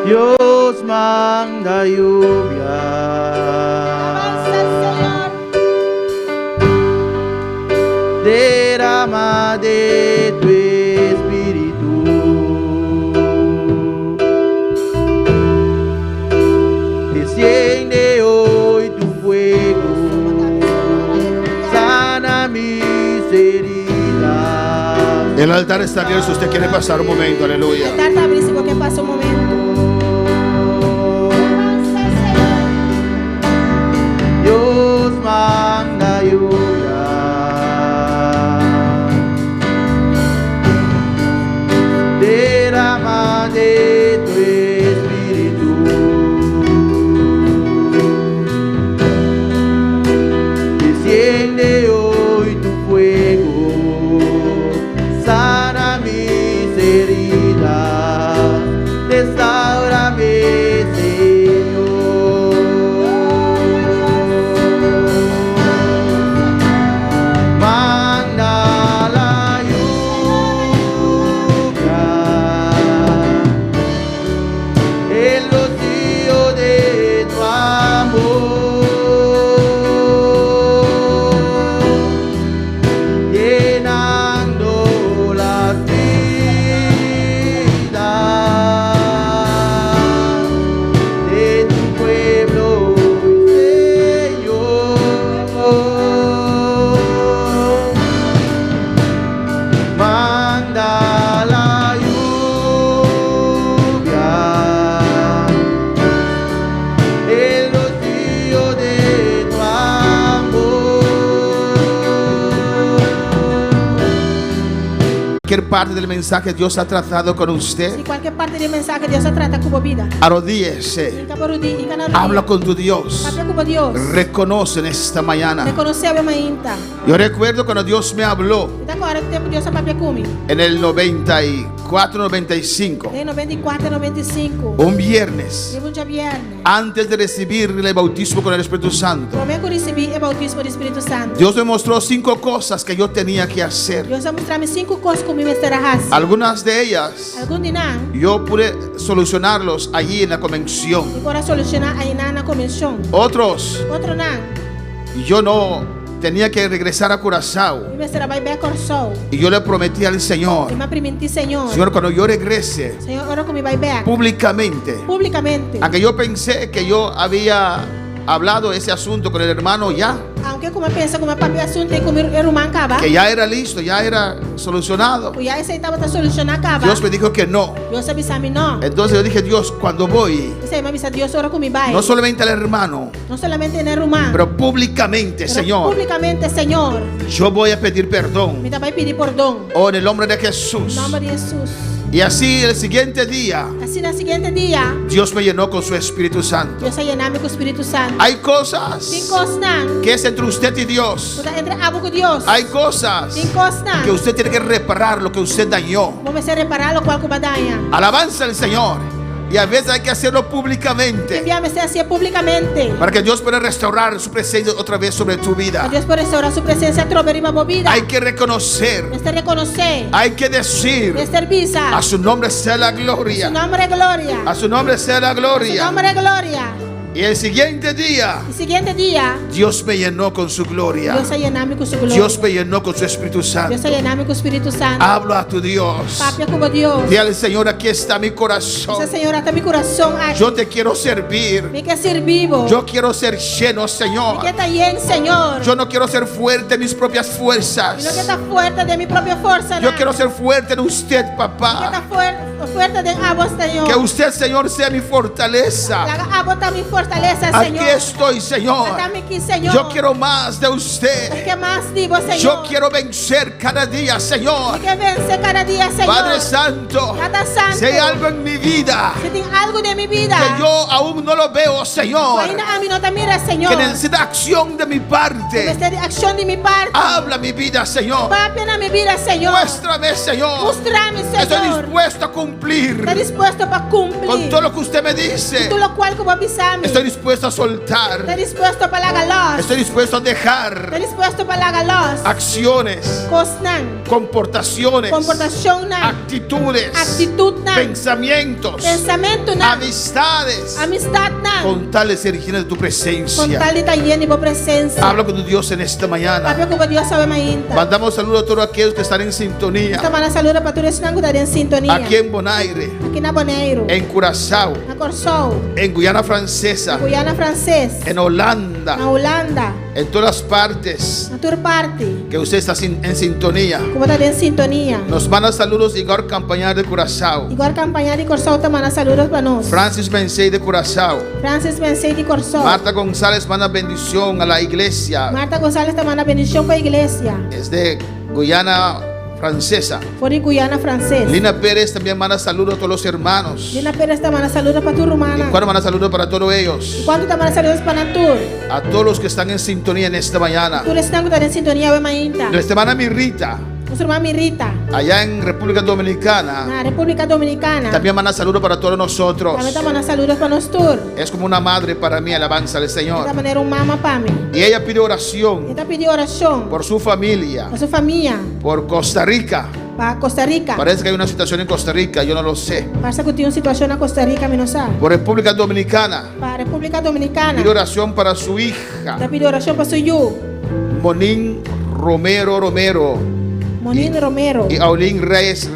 Dios manda lluvia. Alabanza al Señor. Derrama de tu espíritu. Desciende hoy tu fuego. Sana mis heridas. El altar está abierto si usted quiere pasar un momento. Aleluya. Altar está abrindo que passa um momento. Alabanza al Señor. Dios manda lluvia. Derrama de tu espíritu. Desciende hoy tu fuego. Sana mis heridas. cualquier parte del mensaje Dios ha tratado con Si usted, qualquer parte del mensaje Dios trata con vida. arrodíllese, Ika barudi, ika na habla con tu Dios, Papia con Dios. reconoce en esta mañana. Reconoce a mainta. Yo recuerdo cuando Dios me habló Ita ko arat tempo Dios sa papia kumi. en el 94, 95, Em 94, 95. un viernes, Dia un viernes. antes de recibir el bautismo con el Espíritu Santo. Como eu recebi o bautismo do Espírito Santo. Dios me mostró 5 cosas que yo tenía que hacer. Deus vai mostrar-me 5 coisas como eu estará raça. Algunas de ellas Algum dia yo pude solucionarlos allí en la convención. eu posso solucionar aí na convenção. Otros Outro não. yo no tenía que regresar a Curazao. Eu estará vai bem coração. Y yo le prometí al Señor, Eu me prometi, Senhor. Señor, cuando yo regrese Senhor, ora como vai bem. públicamente, Publicamente. aunque yo pensé que yo había hablado ese asunto con el hermano ya, Aunque como pensa como papi assunto e como irmão acaba. que ya era listo, ya era solucionado, O ya aceitava tá solucionar acaba. Dios me dijo que no. Deus avisa-me não. Entonces yo dije, Dios, cuando voy, Você me avisa Deus ora como vai. no solamente al hermano, Não somente no irmão. pero públicamente, Pero Señor, Publicamente, Senhor. yo voy a pedir perdón. Me vai pedir perdão. Oh, en el nombre de Em Jesús. nome de Jesus. Y así el siguiente día, Assim, no seguinte dia, Dios me llenó con su Espíritu Santo. Deus vai llenar-me com o Espírito Santo. Hay cosas Tem coisas não. que es entre usted y Dios. Você entre abo com Deus. Hay cosas Tem coisas que não. usted tiene que reparar lo que usted dañó. Vamos a reparar o qual com badanha. Alabanza al Señor. Y a veces hay que hacerlo públicamente Enviamos assim publicamente. para que Dios pueda restaurar su presencia otra vez sobre tu vida. Deus por restaurar sua presença trover uma movida. Hay que reconocer, Este reconocer. hay que decir, Este visa. a su nombre sea la Su gloria. nombre é glória. A su nombre sea la Su gloria. nombre é glória. Y el siguiente día, E seguinte dia, Dios me llenó con su gloria. Deus vai llenar-me com sua glória. Dios me llenó con su Espíritu Deus vai Santo. llenar-me com o Espírito Santo. Hablo a tu Dios. Papia como Deus. Dile al Señor, aquí está mi corazón. Essa Senhora está meu coração aqui. Yo te quiero servir. Me quer ser vivo. Yo quiero ser lleno, Me Señor. quer estar lleno, Senhor. Yo no quiero ser fuerte en mis propias Me fuerzas. não quer estar forte de minha própria força. Yo não. quiero ser fuerte en usted, Me quer papá. estar forte de abo, Senhor. Que usted, Señor, sea mi fortaleza. Laga abo está me fortaleza, Aquí Senhor. estoy, Señor. Está-me aqui, Senhor. Yo quiero más de usted. Que mais digo, Senhor. Yo quiero vencer cada día, Señor. Que vencer cada dia, Senhor. Padre Santo, Cada santo. si hay algo en mi vida Se tem algo de minha vida. que yo aún no lo veo, Señor, Ainda a mim não te mira, Senhor. que necesita acción de mi parte, Precisa de ação de minha parte. habla mi vida, Señor. Papi na minha vida, Senhor. Muéstrame, Señor. Mostrame, Estoy Senhor. dispuesto a cumplir Está disposto para cumprir. con todo lo que usted me dice. Tudo o qual que eu vou avisar-me. Estoy dispuesto a Está soltar. disposto para lagar los. Estoy dispuesto a Está dejar disposto para lagar los. acciones, Coisas não. comportaciones, Comportação não. actitudes, Atitude não. pensamientos, Pensamento não. amistades, Amistade não. con tales de ser llenas de tu Com presencia. tal de estar lleno de boa presença. Habla con tu Dios en esta mañana. Papi, como Deus sabe ainda. Mandamos saludos a todos aquellos que están en sintonía. Esta mana saluda para todos que estão em sintonia. Aquí en Bonaire, Aqui na Bonaire. en Curazao, Na Corsol. en Guyana Francesa, Guyana Francês. en Holanda, Na Holanda. en todas las partes Na toda parte. que usted está en sintonía. Como está em sintonia. Nos manda saludos Igor Campañar de Curazao, Igual campanha de Corsol também saludos para nós. Francis Bensei de Curazao, Francis Bensei de Corsol. Marta González manda bendición a la iglesia, Marta González também na bendição para a igreja. es de Guyana Francesa. Por em Guyana Francês. Lina Pérez también manda saludos a todos los hermanos. Lina Pérez também saludos para tu Y romana. cuando manda saludos para todos ellos, Quanto também saludos para Natur. a todos los que están en sintonía en esta mañana. Tu estão em sintonia hoje ainda. Nuestra hermana Mirrita, Nossa irmã Mirita. allá en República Dominicana, Na República Dominicana. también manda saludos para todos nosotros. Também também saludos para nós todos. Es como una madre para mí, alabanza al Da Señor. maneira mama para mim. Y ella pide oración Ela pediu oração por su familia, para sua família. por Costa Rica. Para Costa Rica. Parece que hay una situación en Costa Rica, yo no lo sé. Parece que tem uma situação na Costa Rica, me não sabe. Por República Dominicana, Para a República Dominicana. pide oración para su hija, Ela pediu oração para seu Yu. Monín Romero Monino Romero. y Aulín Reyes.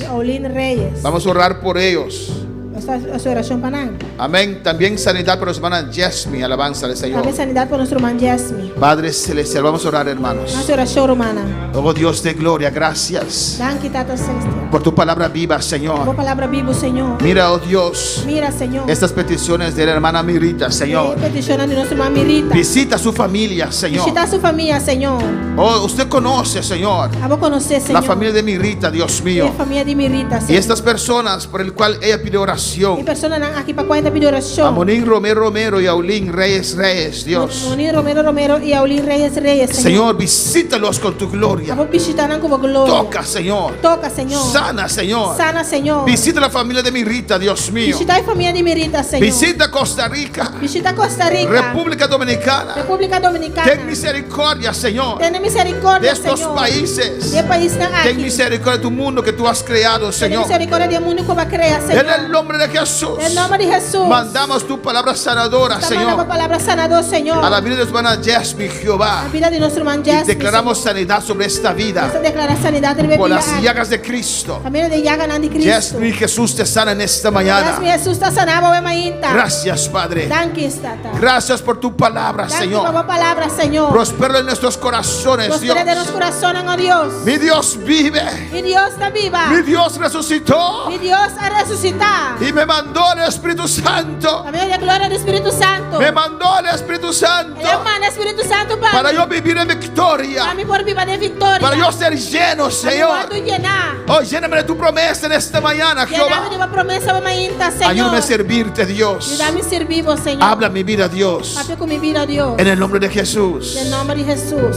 E Aulino Reyes. Vamos a orar por ellos. A sua oração para nós. Amén. También sanidad para nuestra hermana Jasmine. Alabanza al Señor. Também sanidade para nosso irmão Jasmine. Padre Celestial, vamos a orar, hermanos. A sua oração romana. Oh Dios de gloria, gracias Danke, Tata Celestial. por tu palabra viva, Boa Señor. palavra viva, Senhor. Mira, oh Dios, Mira, Senhor. estas peticiones de la hermana Mirita, Señor. Peticiona de nossa irmã Mirita. Visita a su familia, Señor. Visita a sua família, Senhor. Oh, usted conoce, Señor, A vou conhecer, Senhor. la familia de Mirita, Dios E mío. a família de Mirita, Y Senhor. estas personas por el cual ella pide E oración. pessoas aqui para 40 pedir oração. A Monín Romero y a Aulín Reyes, Dios. Moni Romero e Aulin Reyes, Senhor. Señor, visítalos con tu A gloria. vou visitar com a glória. Toca, Señor. Toca, Senhor. Sana, Señor. Sana, Senhor. Visita la familia de Mirita, Dios mío. Visita a família de Mirita, Senhor. Visita Costa Rica, Visita Costa Rica. República Dominicana. República Dominicana. Ten misericordia, Señor, Ten misericórdia, de estos Senhor. países. De país na Ten aqui. misericordia de tu mundo que tú has creado, Ten Señor. misericórdia do mundo que vai criar, Senhor. En el nombre de Jesús, Em nome de Jesus. mandamos tu palabra sanadora, Esta mandando a Señor, palavra sanador, Senhor. a la vida de tu hermana Jasmine, A Jehová. vida de nosso irmão Y Jasmine. declaramos sanidad sobre esta vida Esta declara sanidade de por vida. las llagas de Cristo. Família de Yaga de Cristo. Jasmine, Jesús te sana en esta mañana. Jasmine, Jesus está sanando a mainta. Gracias, Padre. Danke, Tata. Gracias por tu palabra, Danke por Señor. a palavra, Senhor. Prospera en nuestros corazones, Dios. Prospera de nosso coração, ó Deus. Mi Dios vive. Mi Deus está viva. Mi Dios resucitó Mi Deus a ressuscitar. y me mandó el Espíritu Santo. Família de glória do Espírito Santo. Me mandó el Espíritu Santo Ele manda o Espírito Santo para para mim. yo vivir en Para victoria, mim por viva de vitória. para yo ser lleno, Señor. Para llenar. Oh, lléname de tu promesa en esta mañana, Llename de Jehová. uma promessa a mainta, Senhor. Ayúdame a servirte, Dios. Ayúdame a servir, vos, Senhor. Habla mi vida, Dios. Habla con mi vida, Dios. En el nombre de Jesús. En nombre de Jesús.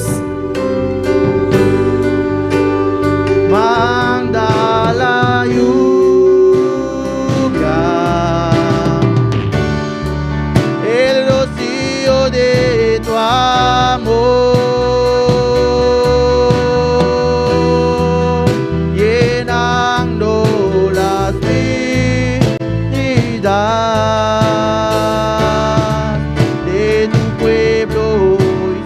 Manda la lluvia, el rocío de tu amor, llenando las vidas de tu pueblo,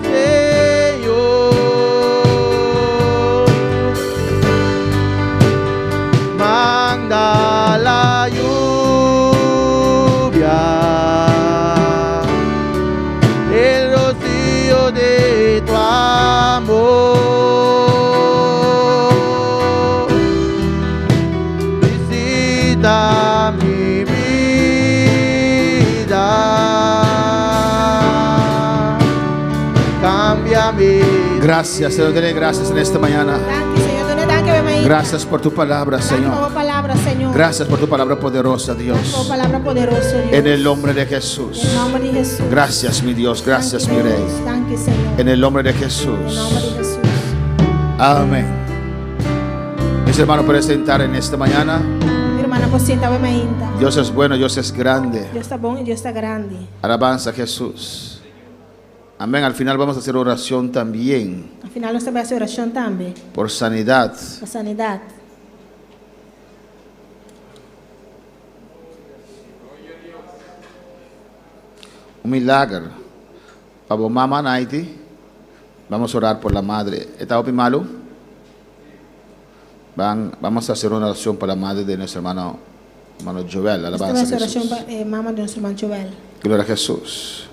Señor. Manda la lluvia, el rocío de tu amor. Visita mi vida, cámbiame. Gracias, Señor. Dele gracias en esta mañana. Danke, Senhor. Dona danke, minha mãe. Gracias por tu palabra, Danke por Señor. a palavra, Senhor. Gracias por tu palabra poderosa, Danke por a Dios. palavra poderosa, Deus. En el nombre de Jesús. En nombre de Jesús. Gracias, mi Dios. Gracias, mi Danke, Rey. Deus. Danke, Senhor. En el nombre de En Jesús. nombre de Jesús. Amén. Mis hermanos, pueden sentar en esta mañana. Minha irmã, você estava ainda. Dios es bueno, Dios es grande. Deus está bom e Deus está grande. Alabanza a Jesús. Amén. Al final vamos a hacer oración también Afinal, nós também fazemos oração também. por sanidad. A sanidade. Un milagro. Para mamá Naiti. Vamos a orar por la madre. ¿Está opi malo? Vamos a hacer una oración por la madre de nuestro hermano Joel. Nós Alabanza também a fazemos oração Jesús. para mama do nosso irmão Joel. Gloria a Jesús.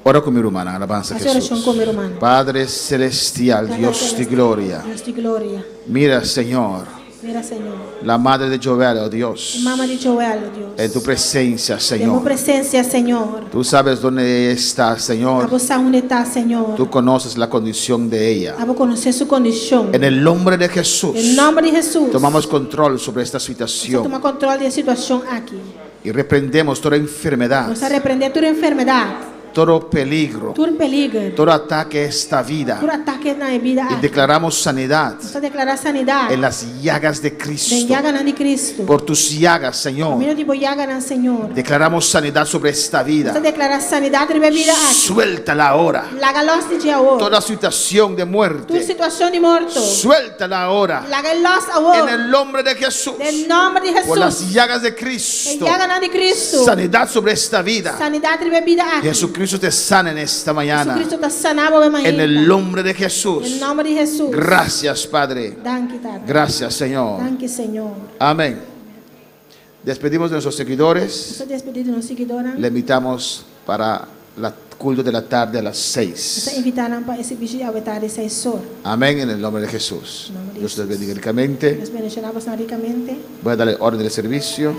Ora conmigo, hermana. Alabanza a Faça oração Jesús. com meu irmão. Padre celestial, Dios de gloria. Deus de glória. Mira, Señor, Mira, Senhor. la madre de Joel, oh Dios, Mama de Joel, Deus. en tu presencia, Temos Señor. presença, Senhor. Tú sabes dónde está, A Señor. você onde está, Senhor. Tú conoces la condición de ella. A você conhecer sua condição. En el nombre de Em Jesús, nome de Jesus. tomamos control sobre esta Você situación toma controle da situação aqui. y reprendemos toda enfermedad, Você repreender toda enfermidade, todo peligro, todo perigo, todo ataque a esta vida todo ataque na vida y aqui. declaramos sanidad Você declarar sanidade. en las llagas de Den Cristo. llaga de Cristo. Por tus llagas, Señor, Camino de llaga, Senhor. declaramos sanidad sobre esta vida. Você declarar sanidade de bebida aqui. Suéltala ahora. Laga-los de hoje. Toda situación de Toda muerte, situação de morto. suéltala ahora. Laga-los En hoje. el nombre de Jesús. Em nome de Por las Jesus. llagas de Den Cristo. llaga de Cristo. Sanidad sobre esta vida. Sanidade de bebida aqui. Jesucristo te sana en esta mañana. Cristo está sanando a En el nombre de Em Jesús. nome de Jesus. Gracias, Padre. Danke, Tata. Gracias, Señor. Danke, Senhor. Amén. Despedimos de nuestros seguidores. Sa despedir ng seguidora. Le invitamos para el culto de la tarde a las Sa 6. invitanan pa exhibition awetari sa isor. Amén, en el nombre de Jesús. En nombre de Dios les Jesús. bendiga ricamente. Nos bendicionamos na ricamente. Voy a darle orden del servicio.